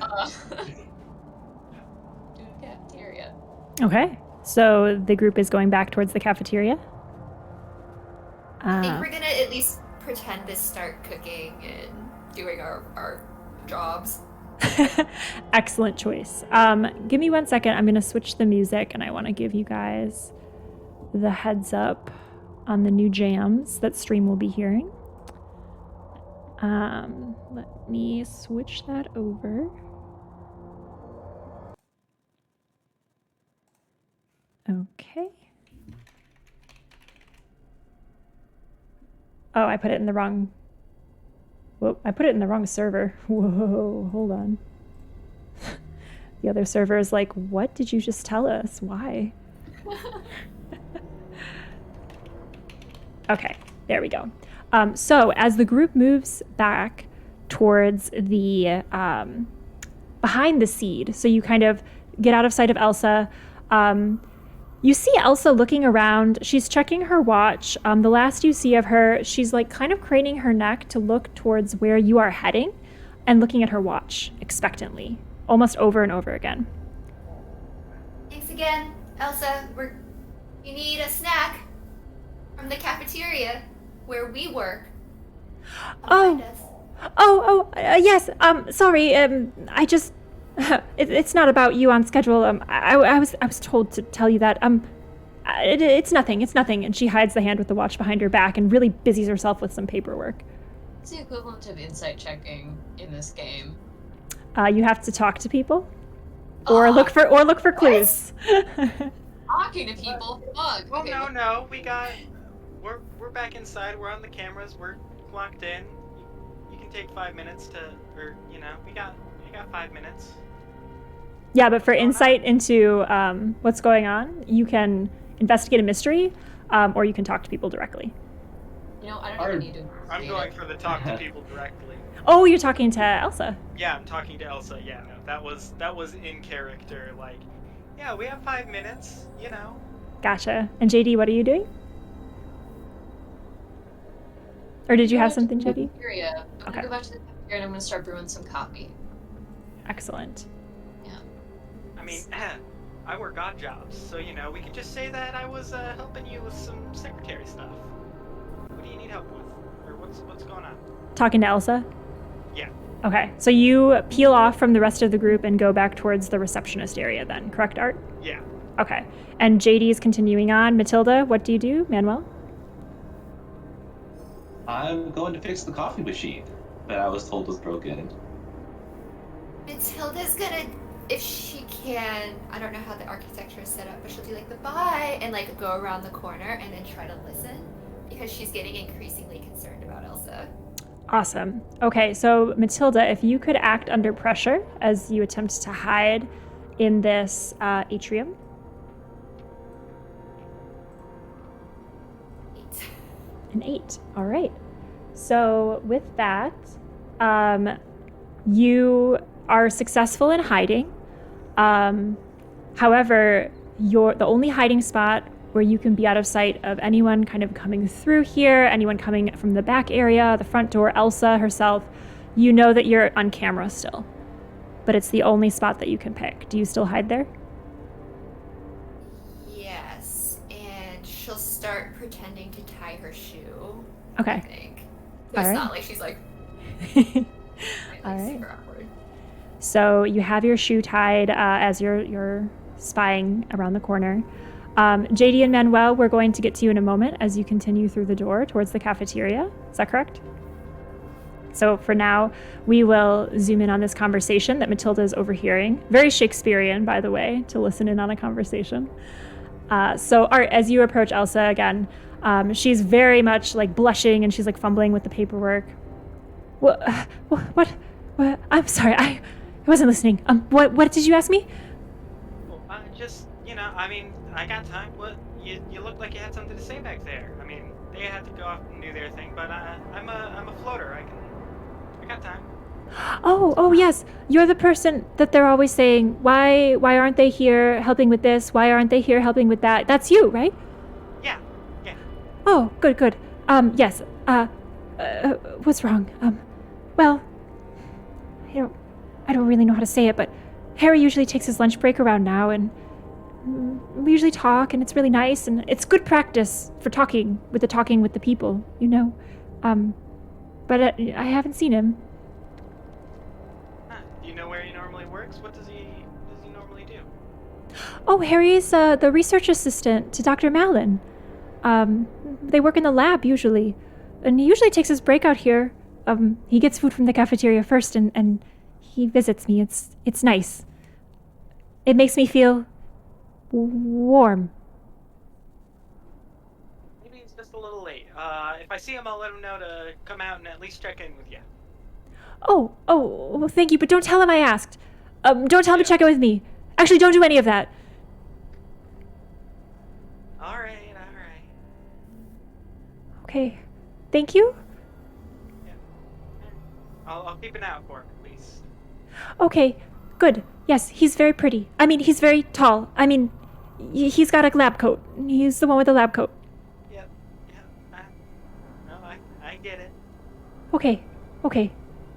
the cafeteria. Okay, so the group is going back towards the cafeteria. I think we're gonna at least pretend to start cooking and doing our jobs. Excellent choice. Give me 1 second. I'm going to switch the music, and I want to give you guys the heads up on the new jams that stream will be hearing. Let me switch that over. Okay. Oh, I put it in the wrong... Whoa, I put it in the wrong server. Whoa, hold on. The other server is like, what did you just tell us? Why? Okay, there we go. So as the group moves back towards the behind the seed, so you kind of get out of sight of Elsa. You see Elsa looking around. She's checking her watch. The last you see of her, she's like kind of craning her neck to look towards where you are heading and looking at her watch expectantly, almost over and over again. Thanks again, Elsa. You need a snack from the cafeteria where we work. Yes. Sorry. I just. It's not about you on schedule. I was told to tell you that. It's nothing. It's nothing. And she hides the hand with the watch behind her back and really busies herself with some paperwork. It's the equivalent of insight checking in this game. You have to talk to people, or look for clues. Talking to people. Fuck. Well, Okay. no. We're back inside. We're on the cameras. We're locked in. You can take 5 minutes to, or you got 5 minutes. Yeah, but for insight into what's going on, you can investigate a mystery, or you can talk to people directly. I don't even need to. I'm going for the talk to people directly. Oh, you're talking to Elsa. Yeah, I'm talking to Elsa. Yeah, no, that was in character. Like, yeah, we have 5 minutes. Gotcha. And JD, what are you doing? Or did you have something, JD? I'm gonna go back to the cafeteria and I'm gonna start brewing some coffee. Excellent. Yeah. I mean, I work odd jobs, so we could just say that I was helping you with some secretary stuff. What do you need help with, or what's going on? Talking to Elsa? Yeah. Okay, so you peel off from the rest of the group and go back towards the receptionist area then, correct, Art? Yeah. Okay, and JD is continuing on. Matilda, what do you do? Manuel? I'm going to fix the coffee machine that I was told was broken. Matilda's gonna, if she can, I don't know how the architecture is set up, but she'll do like the bye and like go around the corner and then try to listen because she's getting increasingly concerned about Elsa. Awesome. Okay, so Matilda, if you could act under pressure as you attempt to hide in this atrium. 8. An 8. All right. So with that, you are successful in hiding. However, the only hiding spot where you can be out of sight of anyone kind of coming through here, anyone coming from the back area, the front door, Elsa herself, you know that you're on camera still. But it's the only spot that you can pick. Do you still hide there? Yes, and she'll start pretending to tie her shoe. Okay. I think. All It's right. not like she's like, All right. super awkward. So you have your shoe tied as you're spying around the corner. JD and Manuel, we're going to get to you in a moment as you continue through the door towards the cafeteria. Is that correct? So for now, we will zoom in on this conversation that Matilda is overhearing. Very Shakespearean, by the way, to listen in on a conversation. So Art, as you approach Elsa again, she's very much like blushing and she's like fumbling with the paperwork. What? I'm sorry, I wasn't listening. What did you ask me? Well, I got time. What? You looked like you had something to say back there. I mean, they had to go off and do their thing, but I'm a floater. I got time. Oh yes, you're the person that they're always saying, why aren't they here helping with this? Why aren't they here helping with that? That's you, right? Yeah. Oh, good. Yes. What's wrong? Well, I don't really know how to say it, but Harry usually takes his lunch break around now, and we usually talk, and it's really nice, and it's good practice for talking with the people, But I haven't seen him. Huh. Do you know where he normally works? What does he normally do? Oh, Harry's the research assistant to Dr. Malin. They work in the lab usually, and he usually takes his break out here. He gets food from the cafeteria first, and he visits me. It's nice. It makes me feel warm. Maybe he's just a little late. If I see him, I'll let him know to come out and at least check in with you. Oh, thank you, but don't tell him I asked. Don't tell him to check in with me. Actually, don't do any of that. All right. Okay, thank you. Yeah. I'll keep an eye out for him, at least. Okay, good. Yes, he's very pretty. I mean, he's very tall. I mean, he's got a lab coat. He's the one with the lab coat. Yep. I get it. Okay.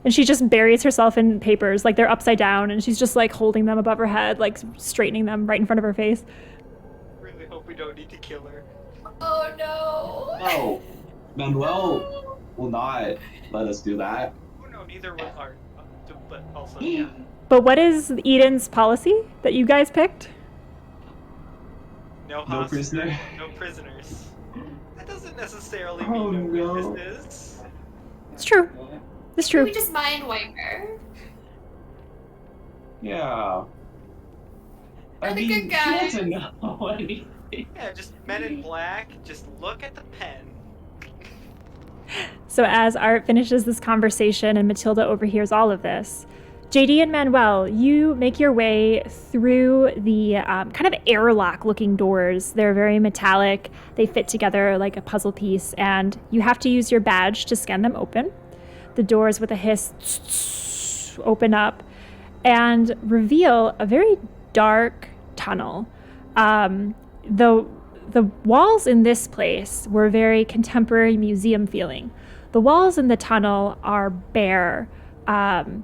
And she just buries herself in papers, like they're upside down, and she's just like holding them above her head, like straightening them right in front of her face. Really hope we don't need to kill her. Oh no! No, Manuel will not let us do that. Oh no, neither will our. But also, yeah. But what is E.D.E.N's policy that you guys picked? No No hostages, prisoner. no prisoners. That doesn't necessarily Oh, mean no. witnesses. It's true. It's Can true. we just mind wipe her? Yeah. We're the good She guys. doesn't know anything. Yeah, just Men in Black. Just look at the pen. So as Art finishes this conversation and Matilda overhears all of this, JD and Manuel, you make your way through the kind of airlock-looking doors. They're very metallic. They fit together like a puzzle piece, and you have to use your badge to scan them open. The doors with a hiss open up and reveal a very dark tunnel. The walls in this place were very contemporary museum feeling. The walls in the tunnel are bare.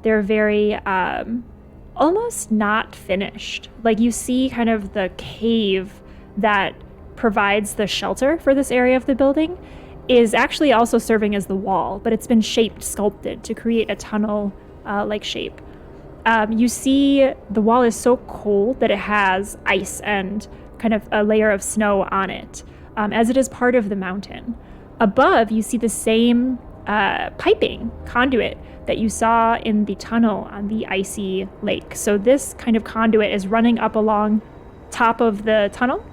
They're very almost not finished. Like you see kind of the cave that provides the shelter for this area of the building is actually also serving as the wall, but it's been sculpted to create a tunnel like shape. You see the wall is so cold that it has ice and kind of a layer of snow on it, as it is part of the mountain. Above, you see the same piping conduit that you saw in the tunnel on the icy lake. So this kind of conduit is running up along top of the tunnel.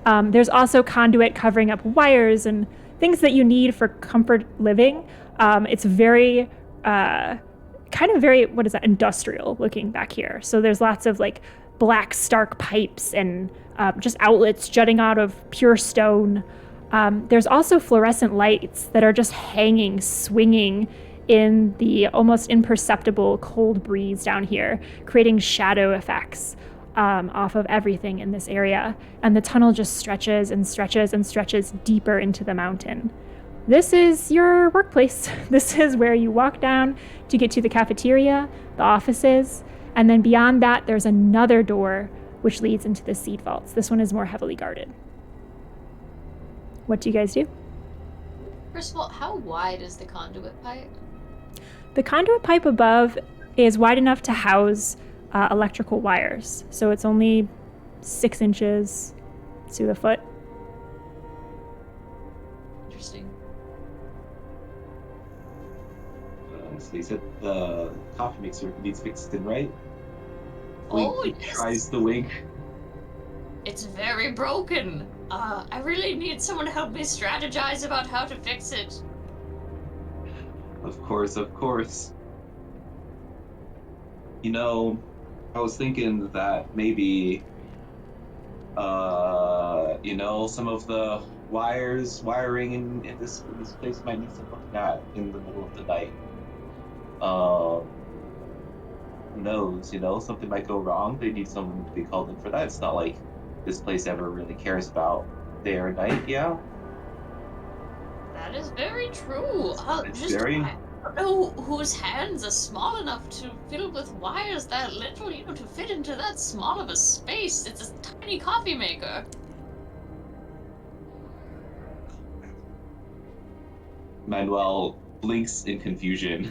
There's also conduit covering up wires and things that you need for comfort living. It's very industrial looking back here. So there's lots of like black stark pipes and just outlets jutting out of pure stone. There's also fluorescent lights that are just hanging, swinging in the almost imperceptible cold breeze down here, creating shadow effects off of everything in this area. And the tunnel just stretches and stretches and stretches deeper into the mountain. This is your workplace. This is where you walk down to get to the cafeteria, the offices, and then beyond that, there's another door which leads into the seed vaults. This one is more heavily guarded. What do you guys do? First of all, how wide is the conduit pipe? The conduit pipe above is wide enough to house electrical wires. So it's only 6 inches to a foot. Interesting. So he said the coffee mixer needs fixing, right? Oh, Wink yes. tries to wink. It's very broken. I really need someone to help me strategize about how to fix it. Of course. You know, I was thinking that maybe, some of the wiring in this place might need some looking at in the middle of the night. Who knows, something might go wrong. They need someone to be called in for that. It's not like this place ever really cares about day or night, yeah? That is very true. It's Just very- I don't know whose hands are small enough to fill with wires that little, to fit into that small of a space. It's a tiny coffee maker. Manuel blinks in confusion.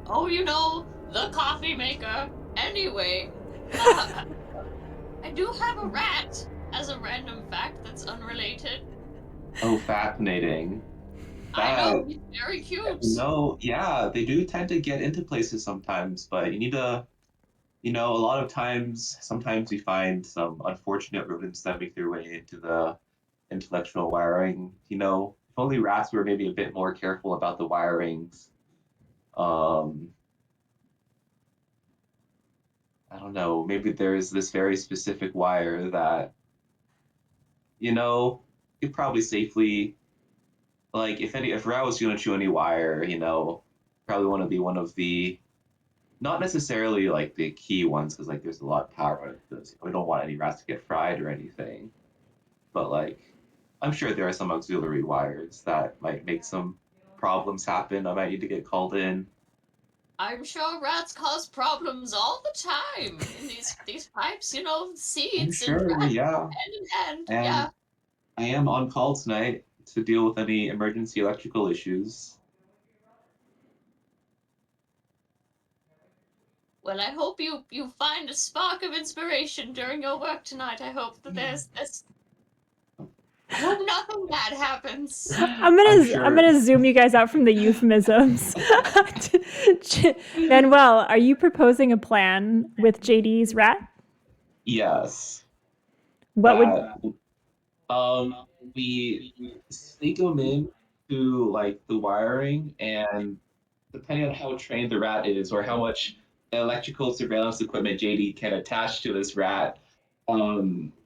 Oh, the coffee maker. Anyway, I do have a rat as a random fact that's unrelated. Oh, fascinating. I know, That he's very cute. no, yeah, they do tend to get into places sometimes, but you need to, a lot of times, sometimes we find some unfortunate rodents that make their way into the intellectual wiring. If only rats were maybe a bit more careful about the wirings. Um, I don't know, maybe there's this very specific wire that, you probably safely, like, if rat was going to chew any wire, probably want to be one of the, not necessarily like the key ones, because like there's a lot of power on this. We don't want any rats to get fried or anything. But like, I'm sure there are some auxiliary wires that might make some problems happen. I might need to get called in. I'm sure rats cause problems all the time in these pipes, I'm seeds and sure, rats yeah. hand in hand. And Yeah. I am on call tonight to deal with any emergency electrical issues. Well, I hope you find a spark of inspiration during your work tonight. I hope that I hope nothing bad happens. I'm I'm gonna zoom you guys out from the euphemisms. Manuel, are you proposing a plan with JD's rat? Yes. What would That we sneak them in to like the wiring, and depending on how trained the rat is or how much electrical surveillance equipment JD can attach to this rat,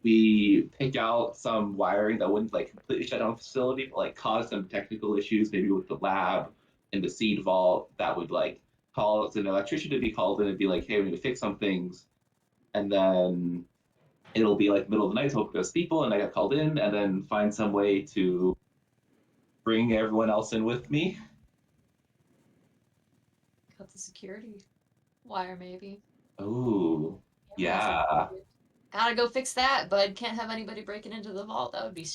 we pick out some wiring that wouldn't like completely shut down the facility, but like cause some technical issues, maybe with the lab and the seed vault, that would like cause an electrician to be called in and be like, hey, we need to fix some things. And then it'll be like middle of the night, so there's people, and I got called in, and then find some way to bring everyone else in with me. Cut the security wire, maybe. Oh, yeah. Gotta go fix that, bud. Can't have anybody breaking into the vault. That would be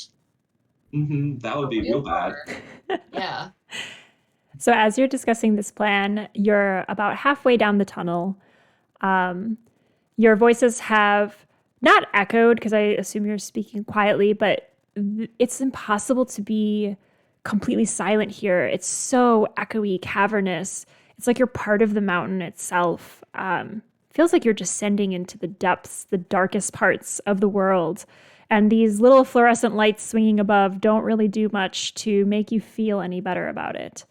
That would a be real real bad. bummer. Yeah. So as you're discussing this plan, you're about halfway down the tunnel. Your voices have not echoed, because I assume you're speaking quietly, but it's impossible to be completely silent here. It's so echoey, cavernous. It's like you're part of the mountain itself. Feels like you're descending into the depths, the darkest parts of the world. And these little fluorescent lights swinging above don't really do much to make you feel any better about it.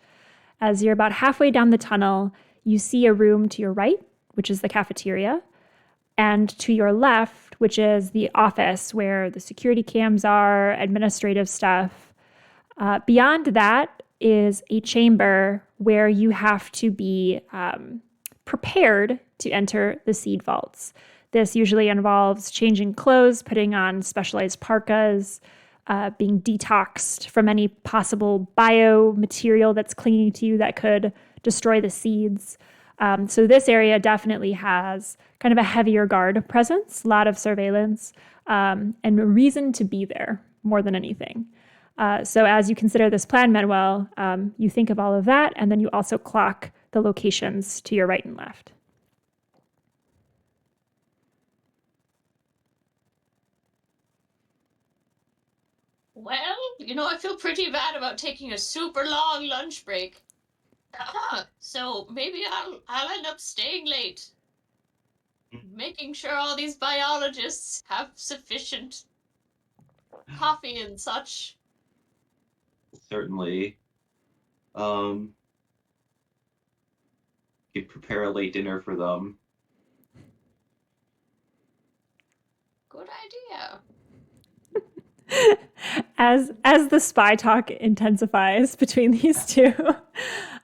As you're about halfway down the tunnel, you see a room to your right, which is the cafeteria, and to your left, which is the office where the security cams are, administrative stuff. Beyond that is a chamber where you have to be prepared to enter the seed vaults. This usually involves changing clothes, putting on specialized parkas, being detoxed from any possible biomaterial that's clinging to you that could destroy the seeds. So this area definitely has kind of a heavier guard presence, a lot of surveillance, and a reason to be there more than anything. So as you consider this plan, Manuel, you think of all of that, and then you also clock the locations to your right and left. Well, I feel pretty bad about taking a super long lunch break. So maybe I'll end up staying late, making sure all these biologists have sufficient coffee and such. Certainly. Could prepare a late dinner for them. Good idea. As the spy talk intensifies between these two,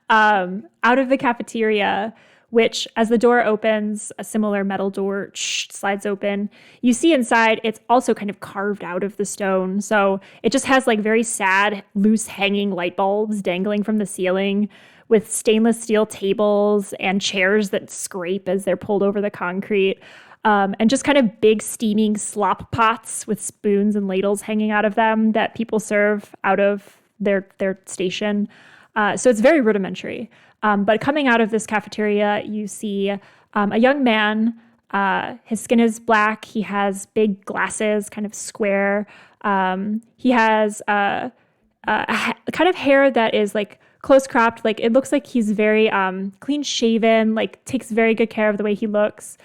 out of the cafeteria, which as the door opens, a similar metal door slides open, you see inside it's also kind of carved out of the stone. So it just has like very sad, loose hanging light bulbs dangling from the ceiling, with stainless steel tables and chairs that scrape as they're pulled over the concrete. And just kind of big steaming slop pots with spoons and ladles hanging out of them that people serve out of their station. So it's very rudimentary. But coming out of this cafeteria, you see a young man. His skin is black. He has big glasses, kind of square. He has kind of hair that is like close cropped. Like it looks like he's very clean shaven, like takes very good care of the way he looks.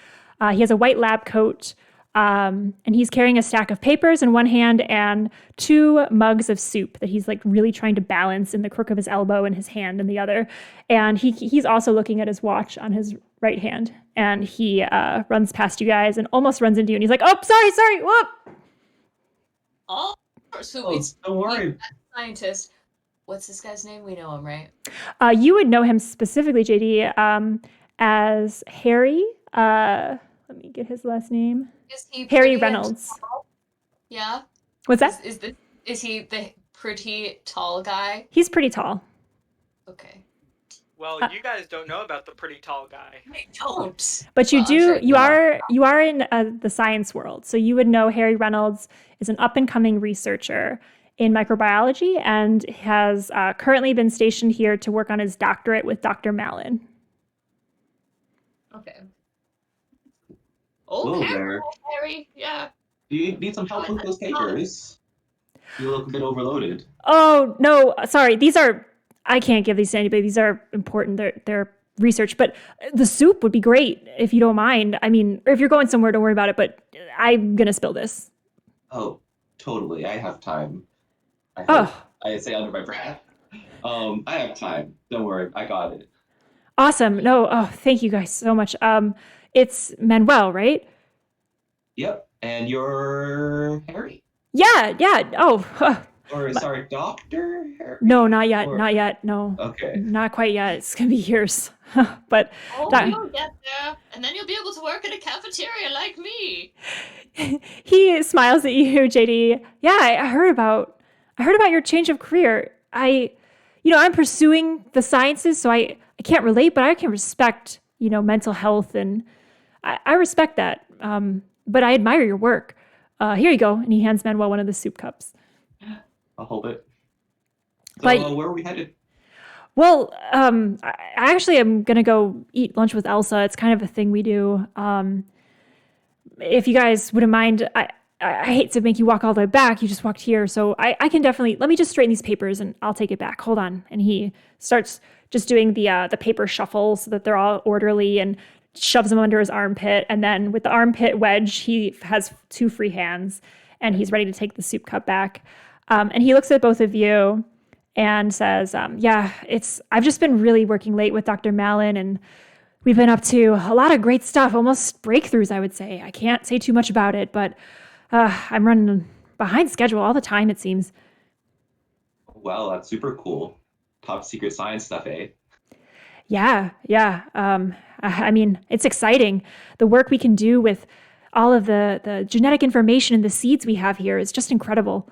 He has a white lab coat. And he's carrying a stack of papers in one hand and 2 mugs of soup that he's like really trying to balance in the crook of his elbow and his hand in the other. And he's also looking at his watch on his right hand. And he runs past you guys and almost runs into you. And he's like, "Oh, sorry, whoop!" Oh, so Oh, it's don't worry. scientist. What's this guy's name? We know him, right? You would know him specifically, JD, as Harry. Let me get his last name. Is he Harry pretty and Reynolds. tall? Yeah. What's that? Is he the pretty tall guy? He's pretty tall. Okay. Well, you guys don't know about the pretty tall guy. I don't. But you Well, I'm do. sure You are in the science world, so you would know Harry Reynolds is an up and coming researcher in microbiology and has currently been stationed here to work on his doctorate with Dr. Malin. Okay. Hello Okay, there. Harry. Yeah. Do you need some help with those papers? You look a bit overloaded. Oh no, sorry. I can't give these to anybody. These are important. They're research, but the soup would be great if you don't mind. I mean, or if you're going somewhere, don't worry about it. But I'm gonna spill this. Oh, totally. I have time. Oh, I say under my breath. I have time. Don't worry. I got it. awesome. No, oh, thank you guys so much. It's Manuel, right? Yep. And you're Harry? Yeah. Oh, Or sorry, Doctor Harry? no, not yet. Or- Not yet. No, Okay. not quite yet. It's gonna be years. But Oh, Doc- you'll get there, and then you'll be able to work in a cafeteria like me. he smiles at you, JD. Yeah, I heard about your change of career. I'm pursuing the sciences, so I can't relate, but I can respect, mental health, and I respect that. But I admire your work. Here you go. And he hands Manuel one of the soup cups. I'll hold it. So, But- where are we headed? Well, I actually am going to go eat lunch with Elsa. It's kind of a thing we do. If you guys wouldn't mind, I hate to make you walk all the way back. You just walked here. So I can definitely, let me just straighten these papers and I'll take it back. Hold on. And he starts just doing the paper shuffle so that they're all orderly and shoves them under his armpit. And then with the armpit wedge, he has 2 free hands and he's ready to take the soup cup back. And he looks at both of you and says, I've just been really working late with Dr. Malin and we've been up to a lot of great stuff, almost breakthroughs, I would say. I can't say too much about it, but I'm running behind schedule all the time, it seems. Well, that's super cool. Top secret science stuff, eh? Yeah. I mean, it's exciting. The work we can do with all of the genetic information and the seeds we have here is just incredible.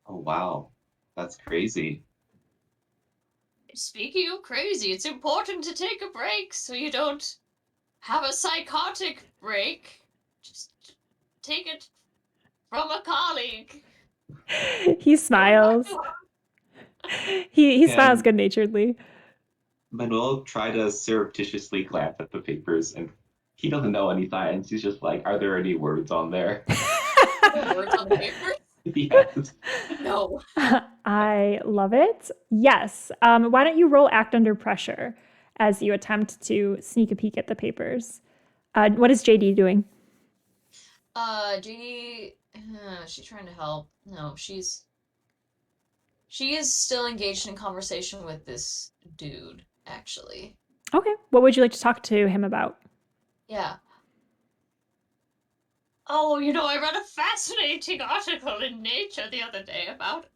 Oh, wow. That's crazy. Speaking of crazy, it's important to take a break so you don't have a psychotic break. Just take it from a colleague. He smiles. He Yeah. smiles good-naturedly. Manuel tried to surreptitiously glance at the papers, and he doesn't know any science. He's just like, are there any words on there? Words on the paper? Yes. No. I love it. Yes. Why don't you roll act under pressure as you attempt to sneak a peek at the papers? What is JD doing? JD, she's trying to help. No, she is still engaged in conversation with this dude, actually. Okay. What would you like to talk to him about? Yeah. Oh, I read a fascinating article in Nature the other day about,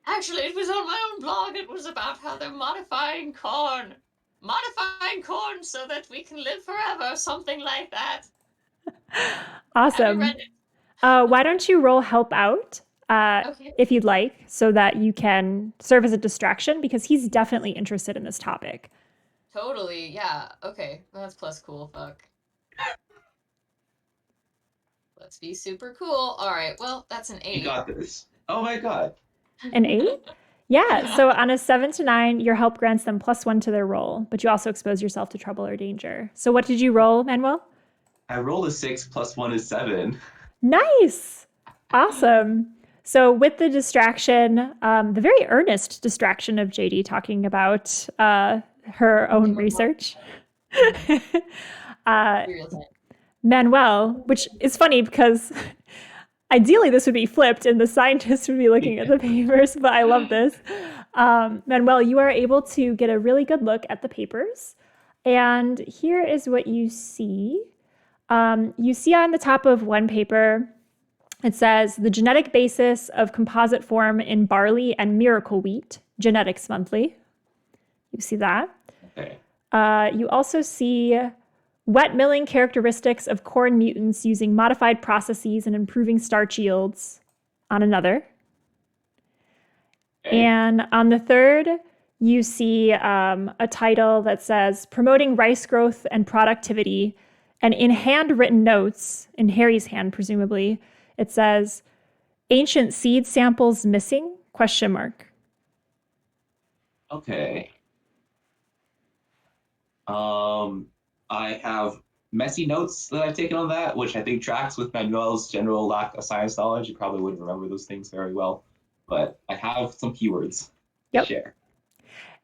actually, it was on my own blog. It was about how they're modifying corn. Modifying corn so that we can live forever, something like that. Have you Awesome. read it? Why don't you roll help out Okay. if you'd like, so that you can serve as a distraction because he's definitely interested in this topic. Totally, yeah. Okay, that's plus cool, fuck. Let's be super cool. Alright, well, that's an You 8. got this. Oh my god. An 8? Yeah, so on a 7 to 9, your help grants them +1 to their roll, but you also expose yourself to trouble or danger. So what did you roll, Manuel? I rolled a 6 plus 1 is 7. Nice. Awesome. So with the distraction, the very earnest distraction of JD talking about her own research, Real time. Manuel, which is funny because ideally this would be flipped and the scientists would be looking at the papers, but I love this. Manuel, you are able to get a really good look at the papers. And here is what you see. You see on the top of one paper, it says the genetic basis of composite form in barley and miracle wheat, Genetics Monthly. You see that. Okay. You also see wet milling characteristics of corn mutants using modified processes and improving starch yields on another. Okay. And on the third, you see a title that says Promoting Rice Growth and Productivity. And in handwritten notes, in Harry's hand, presumably, it says Ancient Seed Samples Missing? ? Okay. I have messy notes that I've taken on that, which I think tracks with Manuel's general lack of science knowledge. You probably wouldn't remember those things very well, but I have some keywords to Yep. share.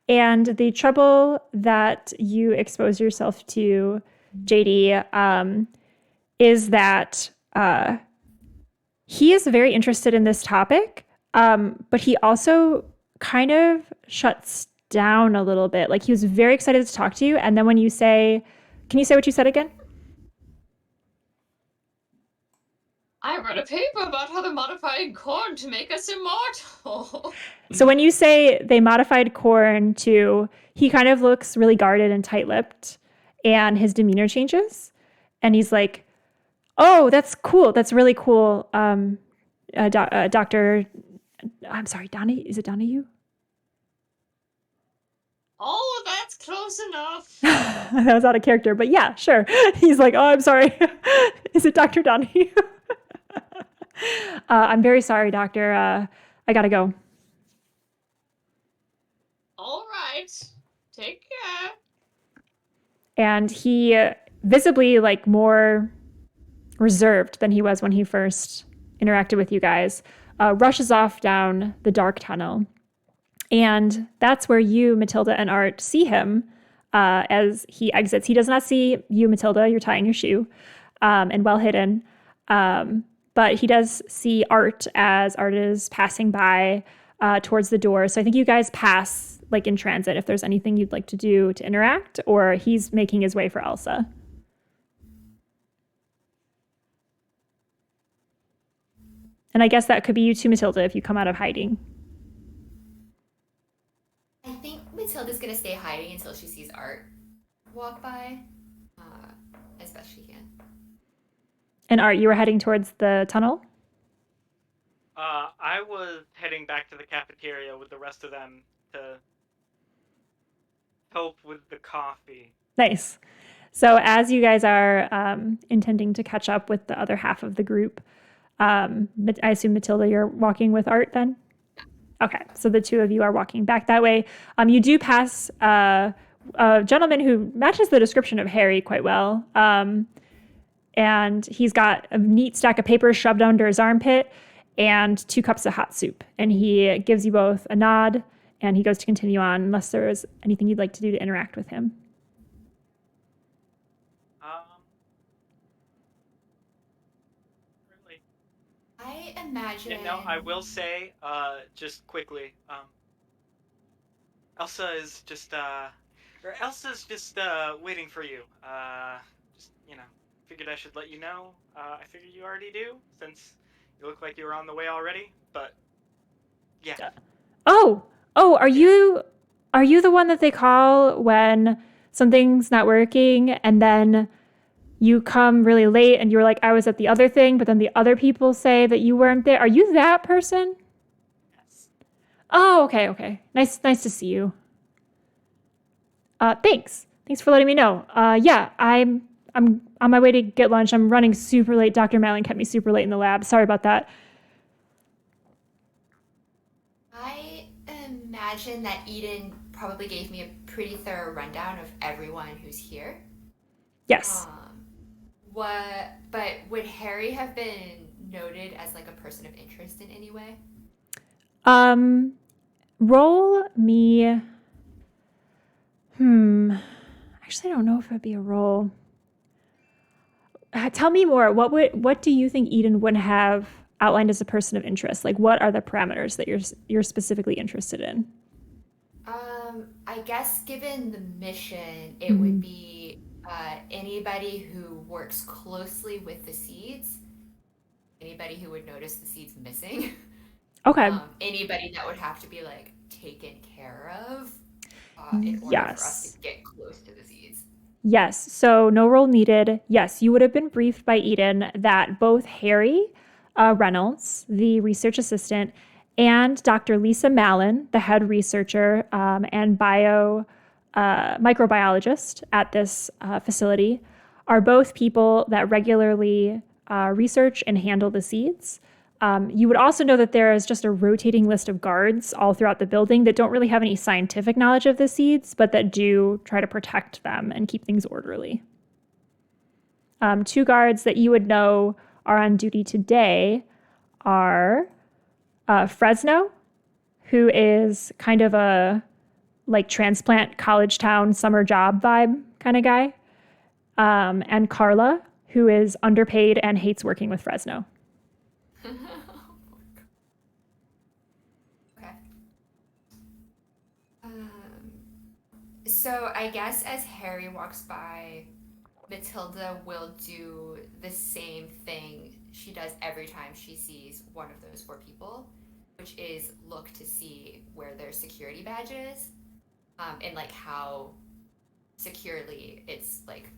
And the trouble that you expose yourself to, JD, is that he is very interested in this topic, but he also kind of shuts down a little bit. Like he was very excited to talk to you. And then when you say, can you say what you said again? I wrote a paper about how they're modifying corn to make us immortal. So when you say they modified corn to, he kind of looks really guarded and tight-lipped, and his demeanor changes. And he's like, oh, that's cool. That's really cool. Dr. I'm sorry, Donnie, is it Donahue? Oh, that's close enough. That was out of character, but yeah, sure. He's like, oh, I'm sorry. Is it Dr. Donahue? I'm very sorry, doctor. I gotta go. All right. Take care. And he visibly like more reserved than he was when he first interacted with you guys, rushes off down the dark tunnel. And that's where you, Matilda, and Art see him as he exits. He does not see you, Matilda. You're tying your shoe and well hidden. But he does see Art as Art is passing by towards the door. So I think you guys pass like in transit if there's anything you'd like to do to interact, or he's making his way for Elsa. And I guess that could be you too, Matilda, if you come out of hiding. I think Matilda's gonna stay hiding until she sees Art walk by, as best she can. And Art, you were heading towards the tunnel? I was heading back to the cafeteria with the rest of them to help with the coffee. Nice. So as you guys are intending to catch up with the other half of the group, I assume, Matilda, you're walking with Art then? Okay, so the two of you are walking back that way. You do pass a gentleman who matches the description of Harry quite well. And he's got a neat stack of papers shoved under his armpit and 2 cups of hot soup. And he gives you both a nod, and he goes to continue on unless there is anything you'd like to do to interact with him. Really. I imagine. Yeah, no, I will say, just quickly, Elsa's just waiting for you. Just, figured I should let you know. I figured you already do, since you look like you were on the way already, but yeah. Oh, are you the one that they call when something's not working and then you come really late and you were like, I was at the other thing, but then the other people say that you weren't there? Are you that person? Yes. Oh, okay. Nice to see you. Thanks for letting me know. Yeah, I'm on my way to get lunch. I'm running super late. Dr. Malin kept me super late in the lab. Sorry about that. I am imagine that E.D.E.N probably gave me a pretty thorough rundown of everyone who's here. Yes. But would Harry have been noted as like a person of interest in any way? Roll me. Actually, I don't know if it'd be a roll. Tell me more. What do you think E.D.E.N would have outlined as a person of interest? Like, what are the parameters that you're specifically interested in? I guess given the mission, it would be anybody who works closely with the seeds, anybody who would notice the seeds missing, Okay. anybody that would have to be like taken care of in order for us to get close to the seeds. Yes. So no roll needed. Yes, you would have been briefed by E.D.E.N that both Harry Reynolds, the research assistant, and Dr. Lisa Mallon, the head researcher and microbiologist at this facility, are both people that regularly research and handle the seeds. You would also know that there is just a rotating list of guards all throughout the building that don't really have any scientific knowledge of the seeds, but that do try to protect them and keep things orderly. 2 guards that you would know are on duty today are Fresno, who is kind of a like transplant college town summer job vibe kind of guy, and Carla, who is underpaid and hates working with Fresno. Okay. So I guess as Harry walks by, Matilda will do the same thing she does every time she sees one of those 4 people, which is look to see where their security badge is, and like how securely it's like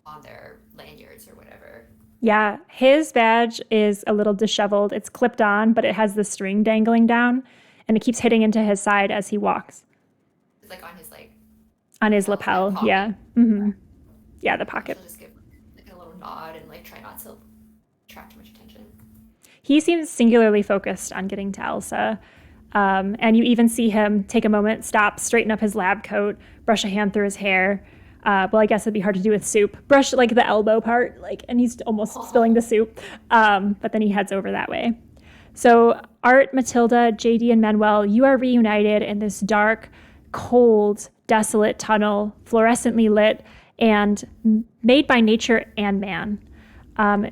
on their lanyards or whatever. Yeah, his badge is a little disheveled. It's clipped on, but it has the string dangling down, and it keeps hitting into his side as he walks. It's like on his lapel. pocket. Yeah. Mm-hmm. Yeah, the pocket. She'll just give like a little nod and like try not to attract too much attention. He seems singularly focused on getting to Elsa. And you even see him take a moment, stop, straighten up his lab coat, brush a hand through his hair. Well, I guess it'd be hard to do with soup. Brush like the elbow part, and he's almost spilling the soup. But then he heads over that way. So Art, Matilda, JD, and Manuel, you are reunited in this dark, cold, desolate tunnel, fluorescently lit, and made by nature and man.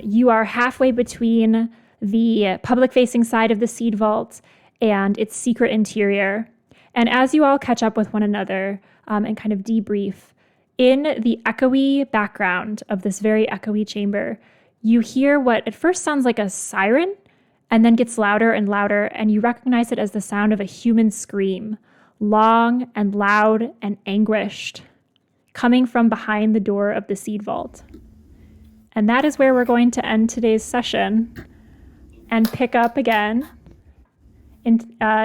You are halfway between the public-facing side of the seed vault and its secret interior. And as you all catch up with one another and kind of debrief, in the echoey background of this very echoey chamber, you hear what at first sounds like a siren and then gets louder and louder, and you recognize it as the sound of a human scream, long and loud and anguished, coming from behind the door of the seed vault. And that is where we're going to end today's session and pick up again in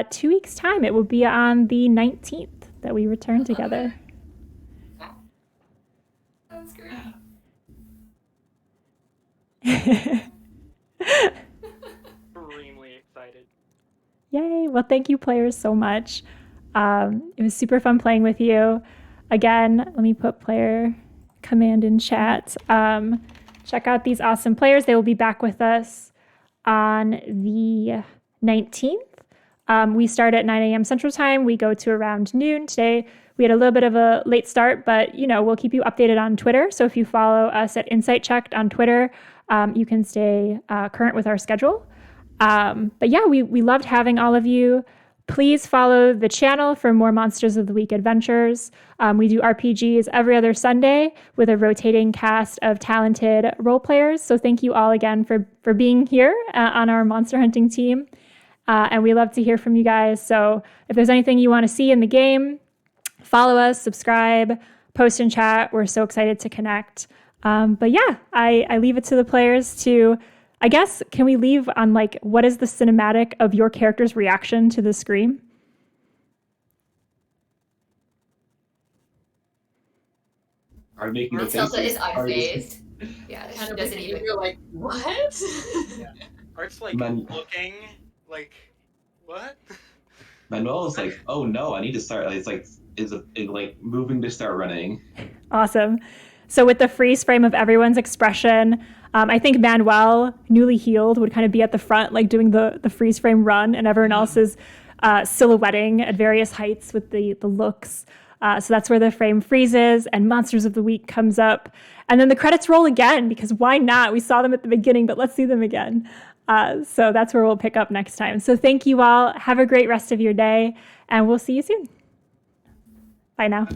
2 weeks' time. It will be on the 19th that we return together. That was great. Extremely excited. Yay. Well, thank you, players, so much. It was super fun playing with you. Again, let me put player command in chat. Check out these awesome players. They will be back with us on the 19th. We start at 9 a.m. Central Time. We go to around noon. Today, we had a little bit of a late start, but, we'll keep you updated on Twitter. So if you follow us at Insight Checked on Twitter, you can stay current with our schedule. But yeah, we loved having all of you. Please follow the channel for more Monsters of the Week adventures. We do RPGs every other Sunday with a rotating cast of talented role players. So thank you all again for being here on our monster hunting team. And we love to hear from you guys. So if there's anything you want to see in the game, follow us, subscribe, post in chat. We're so excited to connect. But yeah, I leave it to the players to, I guess, can we leave on what is the cinematic of your character's reaction to the scream? Are making the Matilda is faces. unfazed. Yeah, Kind she of doesn't even. You're like, what? Art's Man- looking like, what? Manuel's like, oh no, I need to start. It's like like moving to start running. Awesome. So with the freeze frame of everyone's expression, I think Manuel, newly healed, would kind of be at the front, like doing the freeze frame run, and everyone else is silhouetting at various heights with the looks. So that's where the frame freezes, and Monsters of the Week comes up. And then the credits roll again, because why not? We saw them at the beginning, but let's see them again. So that's where we'll pick up next time. So thank you all. Have a great rest of your day, and we'll see you soon. Bye now.